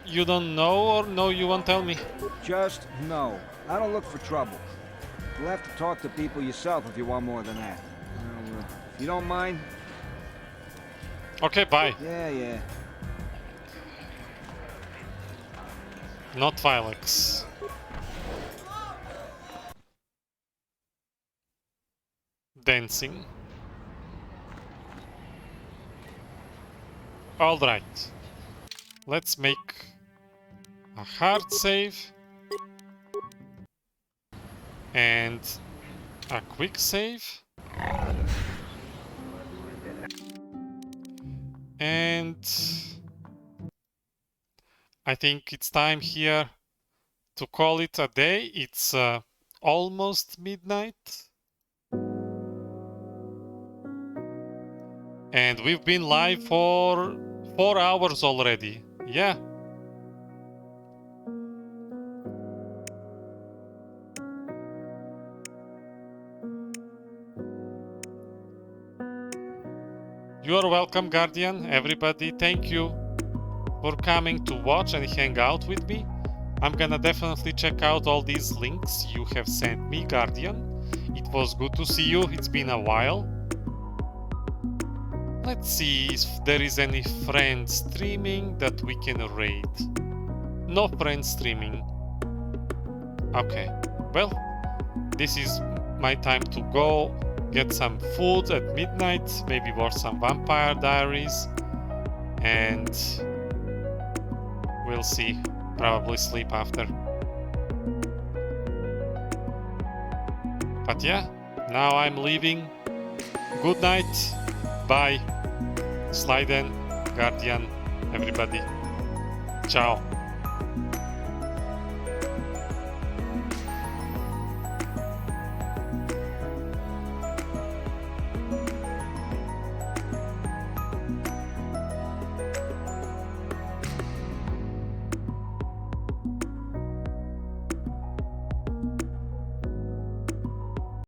You don't know, or no, you won't tell me? Just no. I don't look for trouble. You'll have to talk to people yourself if you want more than that. Well, if you don't mind. Okay, bye. Yeah. Not Vilex. dancing. Alright. Let's make a hard save. And a quick save. And I think it's time here to call it a day. It's almost midnight. And we've been live for 4 hours already. Yeah. You are welcome, Guardian. Everybody, thank you for coming to watch and hang out with me. I'm gonna definitely check out all these links you have sent me, Guardian. It was good to see you. It's been a while. Let's see if there is any friend streaming that we can raid. No friend streaming. Okay, well, this is my time to go get some food at midnight, maybe watch some Vampire Diaries, and we'll see. Probably sleep after. But yeah, now I'm leaving. Good night. Bye. Sliden, Guardian, everybody. Ciao.